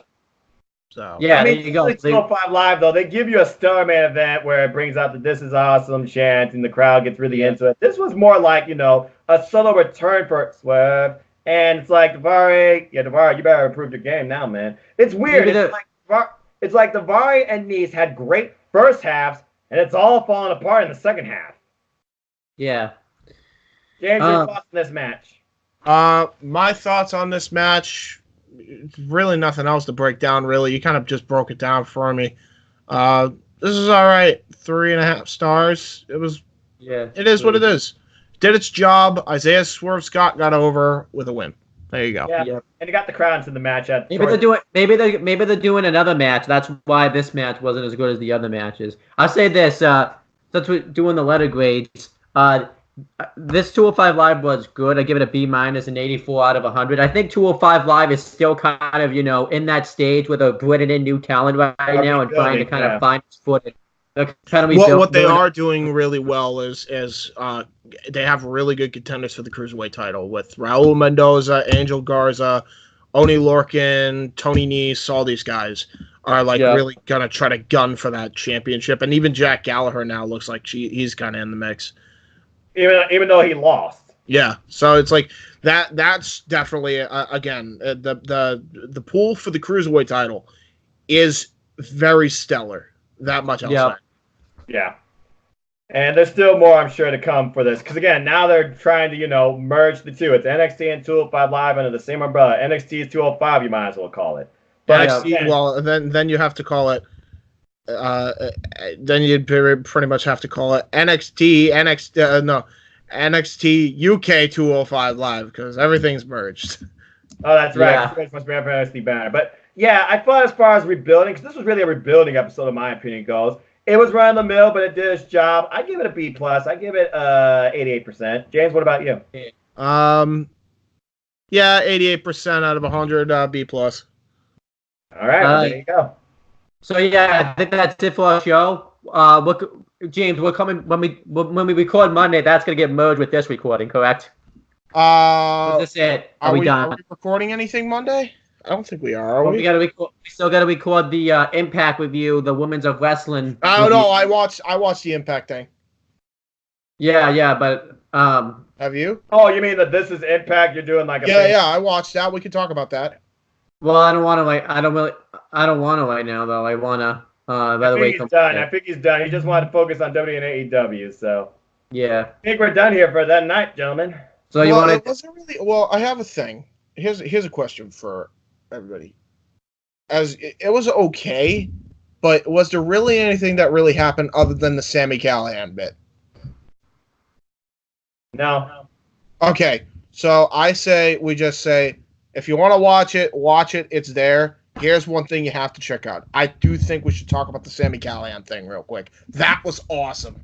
So yeah, there you go. 205 Live though, they give you a stellar main event where it brings out the "This is awesome" chant and the crowd gets really into it. This was more like a solo return for Swerve, and it's like Daivari, you better improve your game now, man. It's weird. It's like Daivari and Nice had great first halves. And it's all falling apart in the second half. Yeah. James, your thoughts on this match? My thoughts on this match, really nothing else to break down, really. You kind of just broke it down for me. This is all right. 3.5 stars. It is what it is. Did its job. Isaiah Swerve Scott got over with a win. There you go. Yeah, Yep. and you got the crowds in the match at. Maybe they're doing another match. That's why this match wasn't as good as the other matches. I'll say this: since we're doing the letter grades, this 205 Live was good. I give it a B minus, an 84 out of 100. I think 205 Live is still kind of in that stage where they're bringing in new talent right now and trying to kind of find its footing. What they are doing really well is they have really good contenders for the Cruiserweight title with Raul Mendoza, Angel Garza, Oni Lorcan, Tony Nese. All these guys are really gonna try to gun for that championship, and even Jack Gallagher now looks like he's kind of in the mix, even though he lost. Yeah, so it's like that. That's definitely again the pool for the Cruiserweight title is very stellar. That much I'll say. Yeah. And there's still more, I'm sure, to come for this. Because, again, now they're trying to, merge the two. It's NXT and 205 Live under the same umbrella. NXT is 205, you might as well call it. But well, then you have to call it then you'd pretty much have to call it NXT UK 205 Live because everything's merged. Oh, that's right. Yeah. It's must be for NXT banner. But, yeah, I thought as far as rebuilding, because this was really a rebuilding episode, in my opinion, goes. It was run of the mill, but it did its job. I give it a B plus. I give it 88%. James, what about you? Yeah, 88% out of 100. B plus. All right, there you go. So yeah, I think that's it for our show. James, we're coming when we record Monday. That's gonna get merged with this recording, correct? Is this it? Are we done? Are we recording anything Monday? I don't think we are. We still got to record the Impact review, the Women's of Wrestling. Oh no, I watched the Impact thing. Yeah, but have you? Oh, you mean that this is Impact? You're doing like a I watched that. We could talk about that. Well, I don't want to I don't want to right now though. I want to rather wait. I think he's done. He just wanted to focus on WWE and AEW. So yeah, I think we're done here for that night, gentlemen. So you want to? Well, I have a thing. Here's a question for everybody. As it was okay, but was there really anything that really happened other than the Sami Callihan bit? No. Okay, so I say we just say if you want to watch it. It's there. Here's one thing you have to check out. I do think we should talk about the Sami Callihan thing real quick. That was awesome.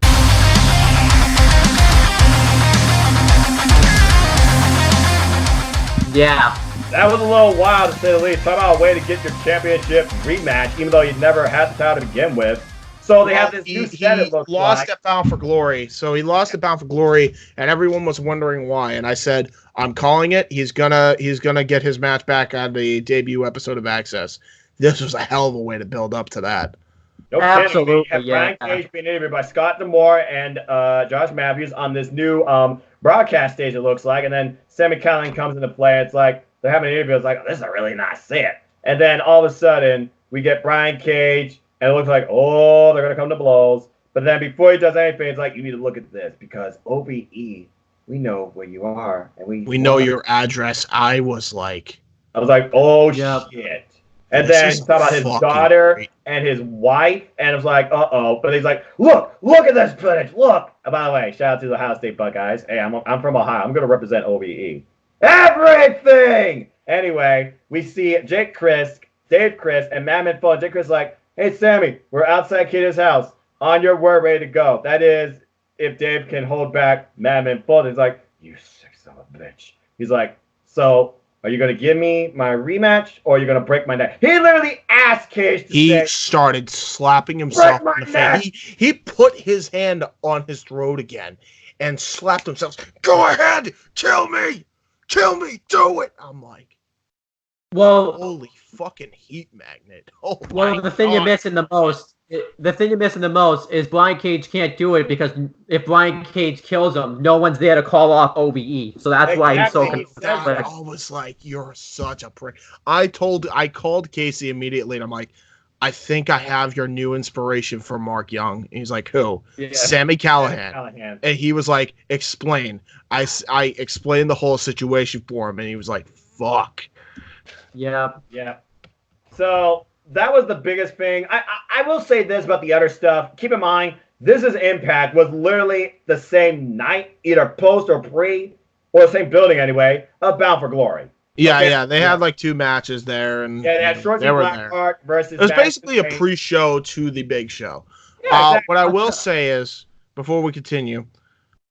Yeah. That was a little wild, to say the least. Talk about a way to get your championship rematch, even though you never had the title to begin with. So they have this new set, it looks lost at Bound for Glory. So he lost at Bound for Glory, and everyone was wondering why. And I said, I'm calling it. He's gonna get his match back on the debut episode of Access. This was a hell of a way to build up to that. No absolutely. Kidding. You have Brian Cage being interviewed by Scott D'Amore and Josh Matthews on this new broadcast stage, it looks like. And then Sami Callihan comes into play. It's like they're having an interview. It's like, oh, this is a really nice set. And then all of a sudden, we get Brian Cage, and it looks like, oh, they're going to come to blows. But then before he does anything, it's like, you need to look at this because OBE, we know where you are. And we know your address. I was like, oh, shit. And then talk about his daughter and his wife, and it was like, uh-oh. But he's like, look at this footage, look. And by the way, shout out to the Ohio State Buckeyes. Hey, I'm from Ohio. I'm going to represent OBE. Everything! Anyway, we see Dave Chris, and Madman Full. Jake Chris is like, hey, Sammy, we're outside Kita's house. On your word, ready to go. That is, if Dave can hold back Madman Full. He's like, you sick son of a bitch. He's like, so are you going to give me my rematch, or are you going to break my neck? He literally asked Cage to He started slapping himself in the face. He put his hand on his throat again and slapped himself. Go ahead! Kill me! Do it! I'm like, well, holy fucking heat magnet. Oh well, the thing you're missing the most is Brian Cage can't do it because if Brian Cage kills him, no one's there to call off OBE. So that's why he's so confused. I was like, you're such a prick. I called Casey immediately, and I'm like, I think I have your new inspiration for Mark Young. And he's like, who? Yeah. Sami Callihan. And he was like, explain. I explained the whole situation for him, and he was like, fuck. Yeah. So that was the biggest thing. I will say this about the other stuff. Keep in mind, This is Impact was literally the same night, either post or pre, or the same building anyway, of Bound for Glory. Yeah, Okay. yeah, they had like 2 matches there, and Yeah, they had Shorty they were there. Blackheart versus. It was Madison basically a Rayne. pre-show to the big show. Yeah, exactly. What I will say is, before we continue,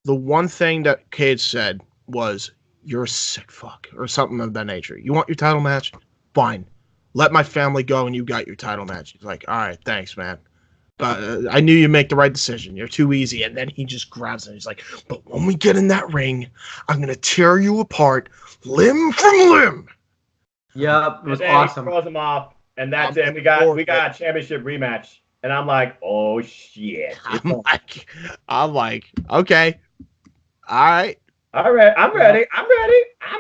the one thing that Cage said was, "You're a sick fuck," or something of that nature. You want your title match? Fine. Let my family go, and you got your title match. He's like, all right, thanks, man. But I knew you'd make the right decision. You're too easy. And then he just grabs it. He's like, but when we get in that ring, I'm going to tear you apart limb from limb. Yep, it was and then awesome. He throws him off, and that's it. And we got a championship rematch. And I'm like, oh shit. I'm like, okay. All right. All right, I'm ready.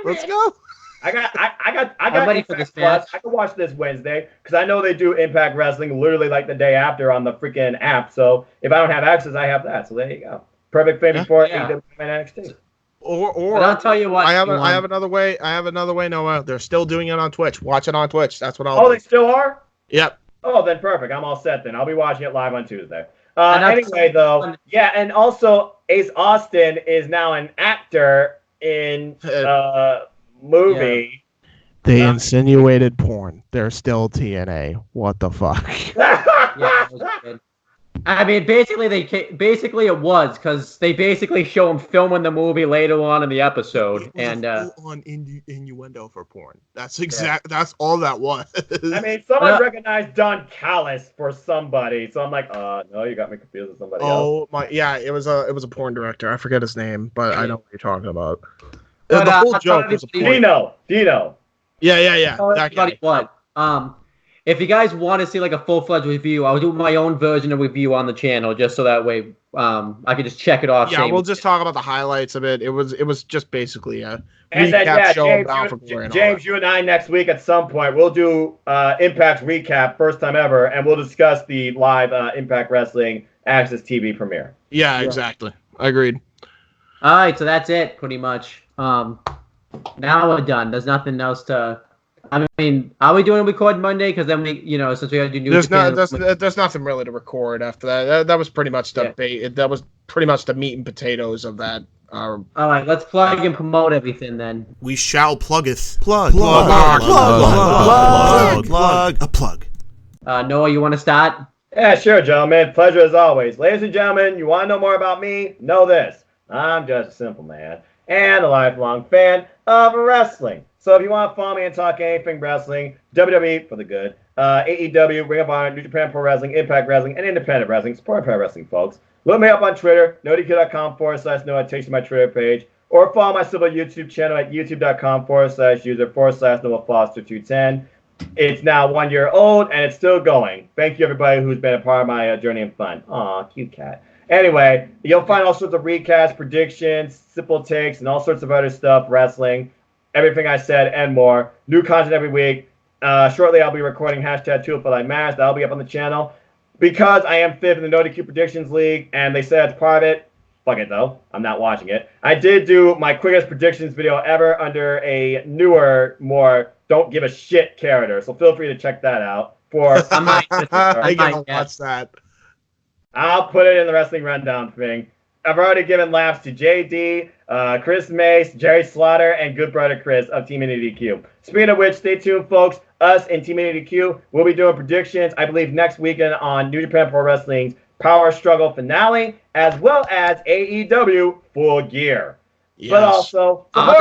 Let's go. I got I'm ready for this match. I can watch this Wednesday because I know they do Impact Wrestling literally like the day after on the freaking app. So if I don't have access, I have that. So there you go. Perfect thing before AEW NXT. Or but I'll tell you what. I have another way. Noah. They're still doing it on Twitch. Watch it on Twitch. That's what I'll. Oh, do. They still are? Yep. Oh, then perfect. I'm all set then. I'll be watching it live on Tuesday. Anyway, though, yeah, and also Ace Austin is now an actor in movie. Yeah. They insinuated porn. They're still TNA. What the fuck? Yeah, it was good. I mean, basically it was because they basically show him filming the movie later on in the episode, and on innuendo for porn. That's That's all that was. I mean, someone recognized Don Callis for somebody, so I'm like, no, you got me confused with somebody else. Oh my, yeah, it was a porn director. I forget his name, but I know what you're talking about. But, the whole joke was a porn. Dino. Yeah. That guy. What? If you guys want to see like a full-fledged review, I'll do my own version of review on the channel just so that way I can just check it off. Yeah, we'll just talk about the highlights of it. It was just basically a and recap then, show. James, you and I next week at some point we'll do Impact recap, first time ever, and we'll discuss the live Impact Wrestling Access TV premiere. Yeah, exactly. Agreed. All right, so that's it pretty much. Now we're done. There's nothing else to. I mean, are we doing a record Monday? Because then we, since we got to do New Japan. There's nothing really to record after that. That was pretty much that was pretty much the meat and potatoes of that. All right, let's plug and promote everything then. We shall pluggeth. Plug. Noah, you want to start? Yeah, sure, gentlemen. Pleasure as always. Ladies and gentlemen, you want to know more about me? Know this. I'm just a simple man and a lifelong fan of wrestling. So if you want to follow me and talk anything wrestling, WWE for the good, AEW, Ring of Honor, New Japan Pro Wrestling, Impact Wrestling, and Independent Wrestling, support pro wrestling, folks. Look me up on Twitter, nodq.com/Noah, takes you to my Twitter page, or follow my civil YouTube channel at youtube.com/user/Noah Foster 210. It's now 1 year old, and it's still going. Thank you, everybody who's been a part of my journey and fun. Aw, cute cat. Anyway, you'll find all sorts of recasts, predictions, simple takes, and all sorts of other stuff, wrestling, everything I said, and more. New content every week. Shortly, I'll be recording #2FLIMatch. That'll be up on the channel. Because I am fifth in the NoDQ Predictions League, and they said it's private, fuck it, though. I'm not watching it. I did do my quickest predictions video ever under a newer, more don't give a shit character. So feel free to check that out. I gotta watch that. I'll put it in the Wrestling Rundown thing. I've already given laps to JD, Chris Mace, Jerry Slaughter, and good brother Chris of Team NXT. Speaking of which, stay tuned, folks. Us and Team NXT will be doing predictions, I believe, next weekend on New Japan Pro Wrestling's Power Struggle finale, as well as AEW Full Gear. Yes. But also, I'll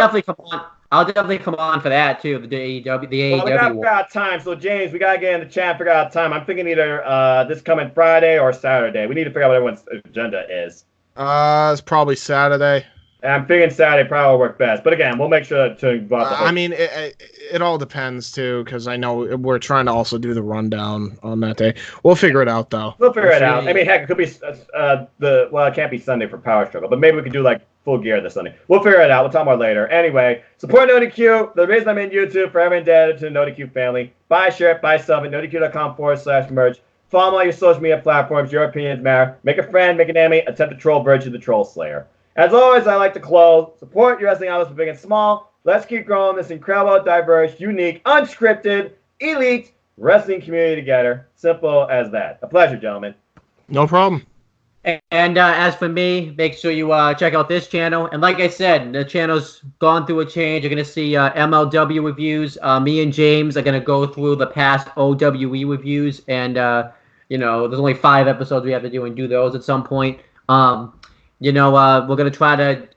definitely come on for that too. The AEW. Well, we gotta figure out time. So James, we gotta get in the chat and figure out time. I'm thinking either this coming Friday or Saturday. We need to figure out what everyone's agenda is. It's probably Saturday. I'm thinking Saturday probably will work best. But again, we'll make sure to involve the whole. I mean, it all depends too, because I know we're trying to also do the rundown on that day. We'll figure it out though. We'll figure it out. I mean, heck, it could be it can't be Sunday for Power Struggle, but maybe we could do like Full Gear this Sunday. We'll figure it out. We'll talk more later. Anyway, support NoDQ. The reason I'm in YouTube, forever indebted to the NoDQ family. Buy a shirt, buy sub at nodq.com/merch. Follow all your social media platforms. Your opinions matter. Make a friend, make an enemy, attempt to troll Virtue the Troll Slayer. As always, I like to close. Support your wrestling outlets for big and small. Let's keep growing this incredible, diverse, unique, unscripted, elite wrestling community together. Simple as that. A pleasure, gentlemen. No problem. And as for me, make sure you check out this channel. And like I said, the channel's gone through a change. You're going to see MLW reviews. Me and James are going to go through the past OWE reviews. And, there's only 5 episodes we have to do and do those at some point. We're going to try to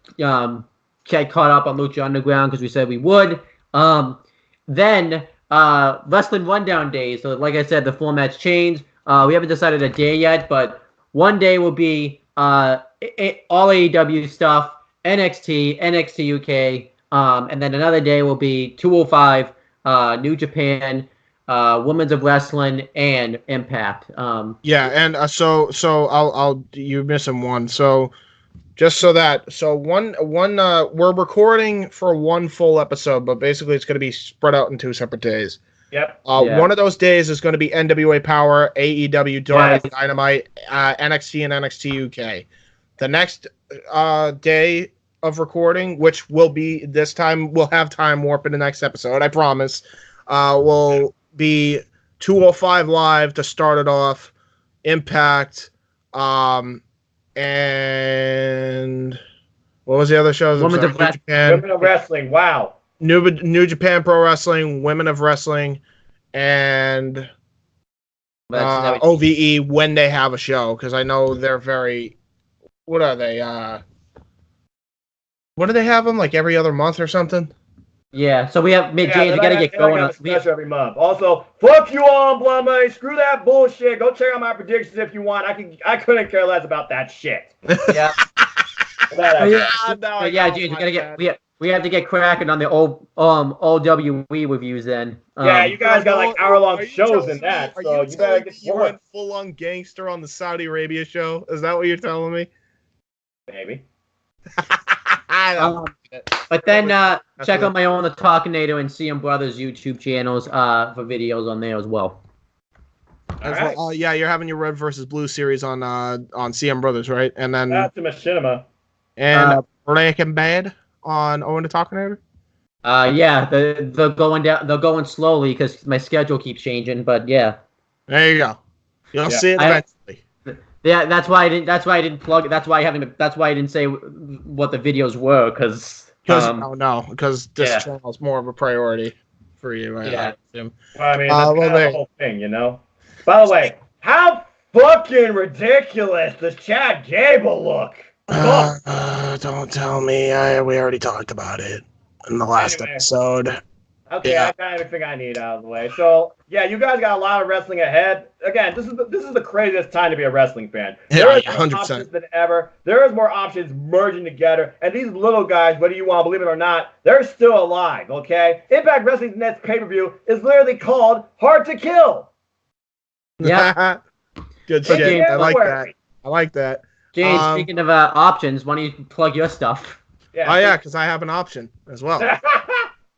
get caught up on Lucha Underground because we said we would. Then Wrestling Rundown Days. So like I said, the format's changed. We haven't decided a day yet, but one day will be all AEW stuff, NXT, NXT UK, and then another day will be 205, New Japan, Women's of Wrestling, and Impact. And so I'll you're missing one. So just so one we're recording for one full episode, but basically it's going to be spread out in 2 separate days. Yep. One of those days is going to be NWA Power, AEW Dynamite, NXT, and NXT UK. The next day of recording, which will be this time, we'll have Time Warp in the next episode, I promise, will be 205 Live to start it off, Impact, and what was the other shows? Women of Wrestling, wow. New Japan Pro Wrestling, Women of Wrestling, and OVE when they have a show, because I know they're very. What are they? What do they have them like every other month or something? Yeah, so we have James. We gotta get going on special every month. Also, fuck you all, Blood Money. Screw that bullshit. Go check out my predictions if you want. I couldn't care less about that shit. Yeah. James, we have to get cracking on the old OWE reviews then. You guys got like hour-long shows in that, so you better get you went full-on gangster on the Saudi Arabia show. Is that what you're telling me? Maybe. But then check out my own The Talkinator and CM Brothers YouTube channels for videos on there as well. Right. You're having your Red versus Blue series on CM Brothers, right? And then that's the Machinima. And Breaking Bad on Owen the Talkinator? They're going down. They're going slowly because my schedule keeps changing. But yeah, there you go. You'll see it eventually. That's why I didn't plug it. That's why I didn't say what the videos were because this channel is more of a priority for you. I mean, that's kind of the whole thing, you know. By the way, how fucking ridiculous does Chad Gable look? Don't tell me. We already talked about it in the last episode. Okay, I got everything I need out of the way. So, you guys got a lot of wrestling ahead. Again, this is the craziest time to be a wrestling fan. There is more 100%. Options than ever. There is more options merging together. And these little guys, whether you want to believe it or not, they're still alive, okay? Impact Wrestling's next pay-per-view is literally called Hard to Kill. Yeah. Good shit. I like that. James, speaking of options, why don't you plug your stuff? Because I have an option as well.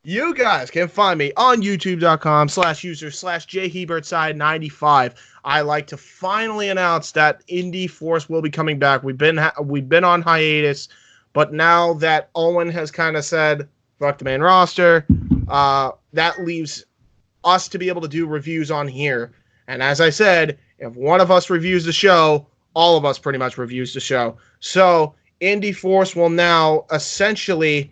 You guys can find me on youtube.com/user/jhebertside95. I like to finally announce that Indie Force will be coming back. We've been on hiatus, but now that Owen has kind of said, fuck the main roster, that leaves us to be able to do reviews on here. And as I said, if one of us reviews the show, all of us pretty much reviews the show. So Indie Force will now essentially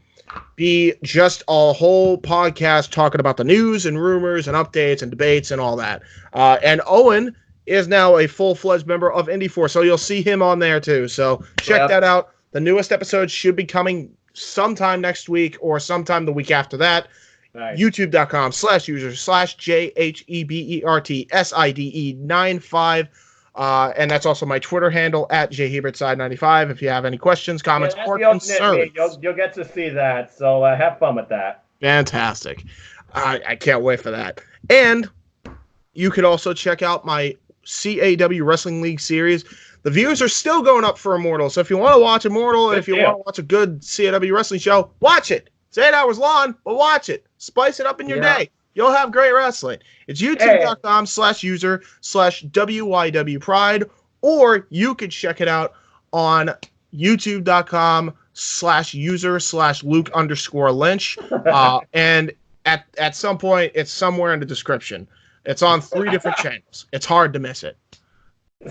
be just a whole podcast talking about the news and rumors and updates and debates and all that. And Owen is now a full-fledged member of Indie Force, so you'll see him on there too. So check that out. The newest episode should be coming sometime next week or sometime the week after that. Nice. youtube.com/user/JHEBERTSIDE95. And that's also my Twitter handle at jhebertside95. If you have any questions, comments, or concerns, you'll get to see that. So have fun with that. Fantastic! I can't wait for that. And you could also check out my CAW Wrestling League series. The views are still going up for Immortal. So if you want to watch Immortal, if you want to watch a good CAW wrestling show, watch it. It's 8 hours long, but watch it. Spice it up in your day. You'll have great wrestling. It's youtube.com/user/WYW Pride, or you could check it out on youtube.com/user/Luke_Lynch. And at some point, it's somewhere in the description. It's on 3 different channels. It's hard to miss it.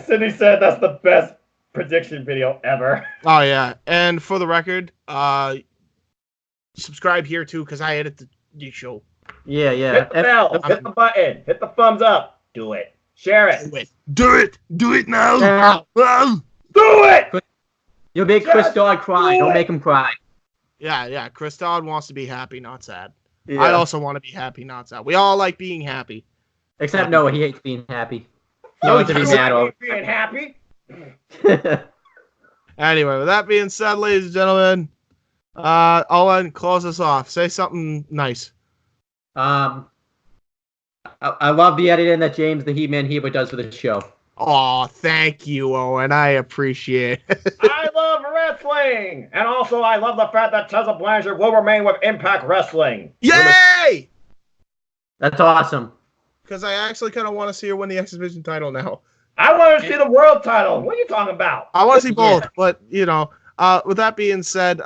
Sydney said that's the best prediction video ever. Oh yeah, and for the record, subscribe here too because I edit the show. Yeah. Hit the bell, hit the button, hit the thumbs up. Do it. Share it. Do it now. Now. Do it. You'll make Chris Dodd cry. Don't make him cry. Yeah. Chris Dodd wants to be happy, not sad. Yeah. I also want to be happy, not sad. We all like being happy. Except Noah, he hates being happy. He No, wants to be mad all Being happy. Anyway, with that being said, ladies and gentlemen, Owen, close us off. Say something nice. I love the editing that James the He-Man Heber does for the show. Oh, thank you, Owen. I appreciate it. I love wrestling, and also I love the fact that Tessa Blanchard will remain with Impact Wrestling. Yay! That's awesome. Because I actually kind of want to see her win the X Division title now. I want to see the world title. What are you talking about? I want to see both, Yeah. but, with that being said,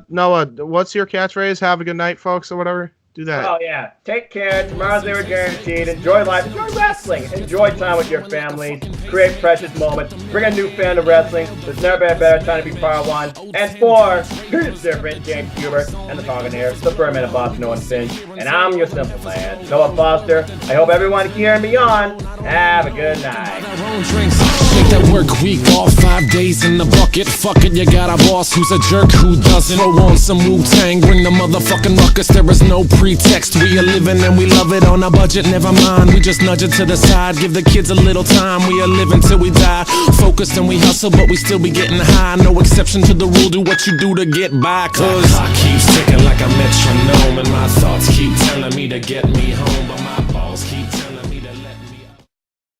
Noah, what's your catchphrase? Have a good night, folks, or whatever. Do that. Oh, yeah. Take care. Tomorrow's never guaranteed. Enjoy life. Enjoy wrestling. Enjoy time with your families. Create precious moments. Bring a new fan to wrestling. There's never been a better time to be part of one. And for who's different, James Hubert, and the talking here, the Birdman of Boston, Owen Finch. And I'm your simple man, Noah Foster. I hope everyone here and beyond have a good night. Take that work week off, 5 days in the bucket. Fuck it, you got a boss who's a jerk who doesn't. Throw on some Wu-Tang, bring the motherfucking ruckus. There is no pretext. We are living and we love it on a budget. Never mind, we just nudge it to the side. Give the kids a little time. We are living till we die. Focused and we hustle, but we still be getting high. No exception to the rule. Do what you do to get by. Cause clock keeps ticking like a metronome, and my thoughts keep telling me to get me home, but my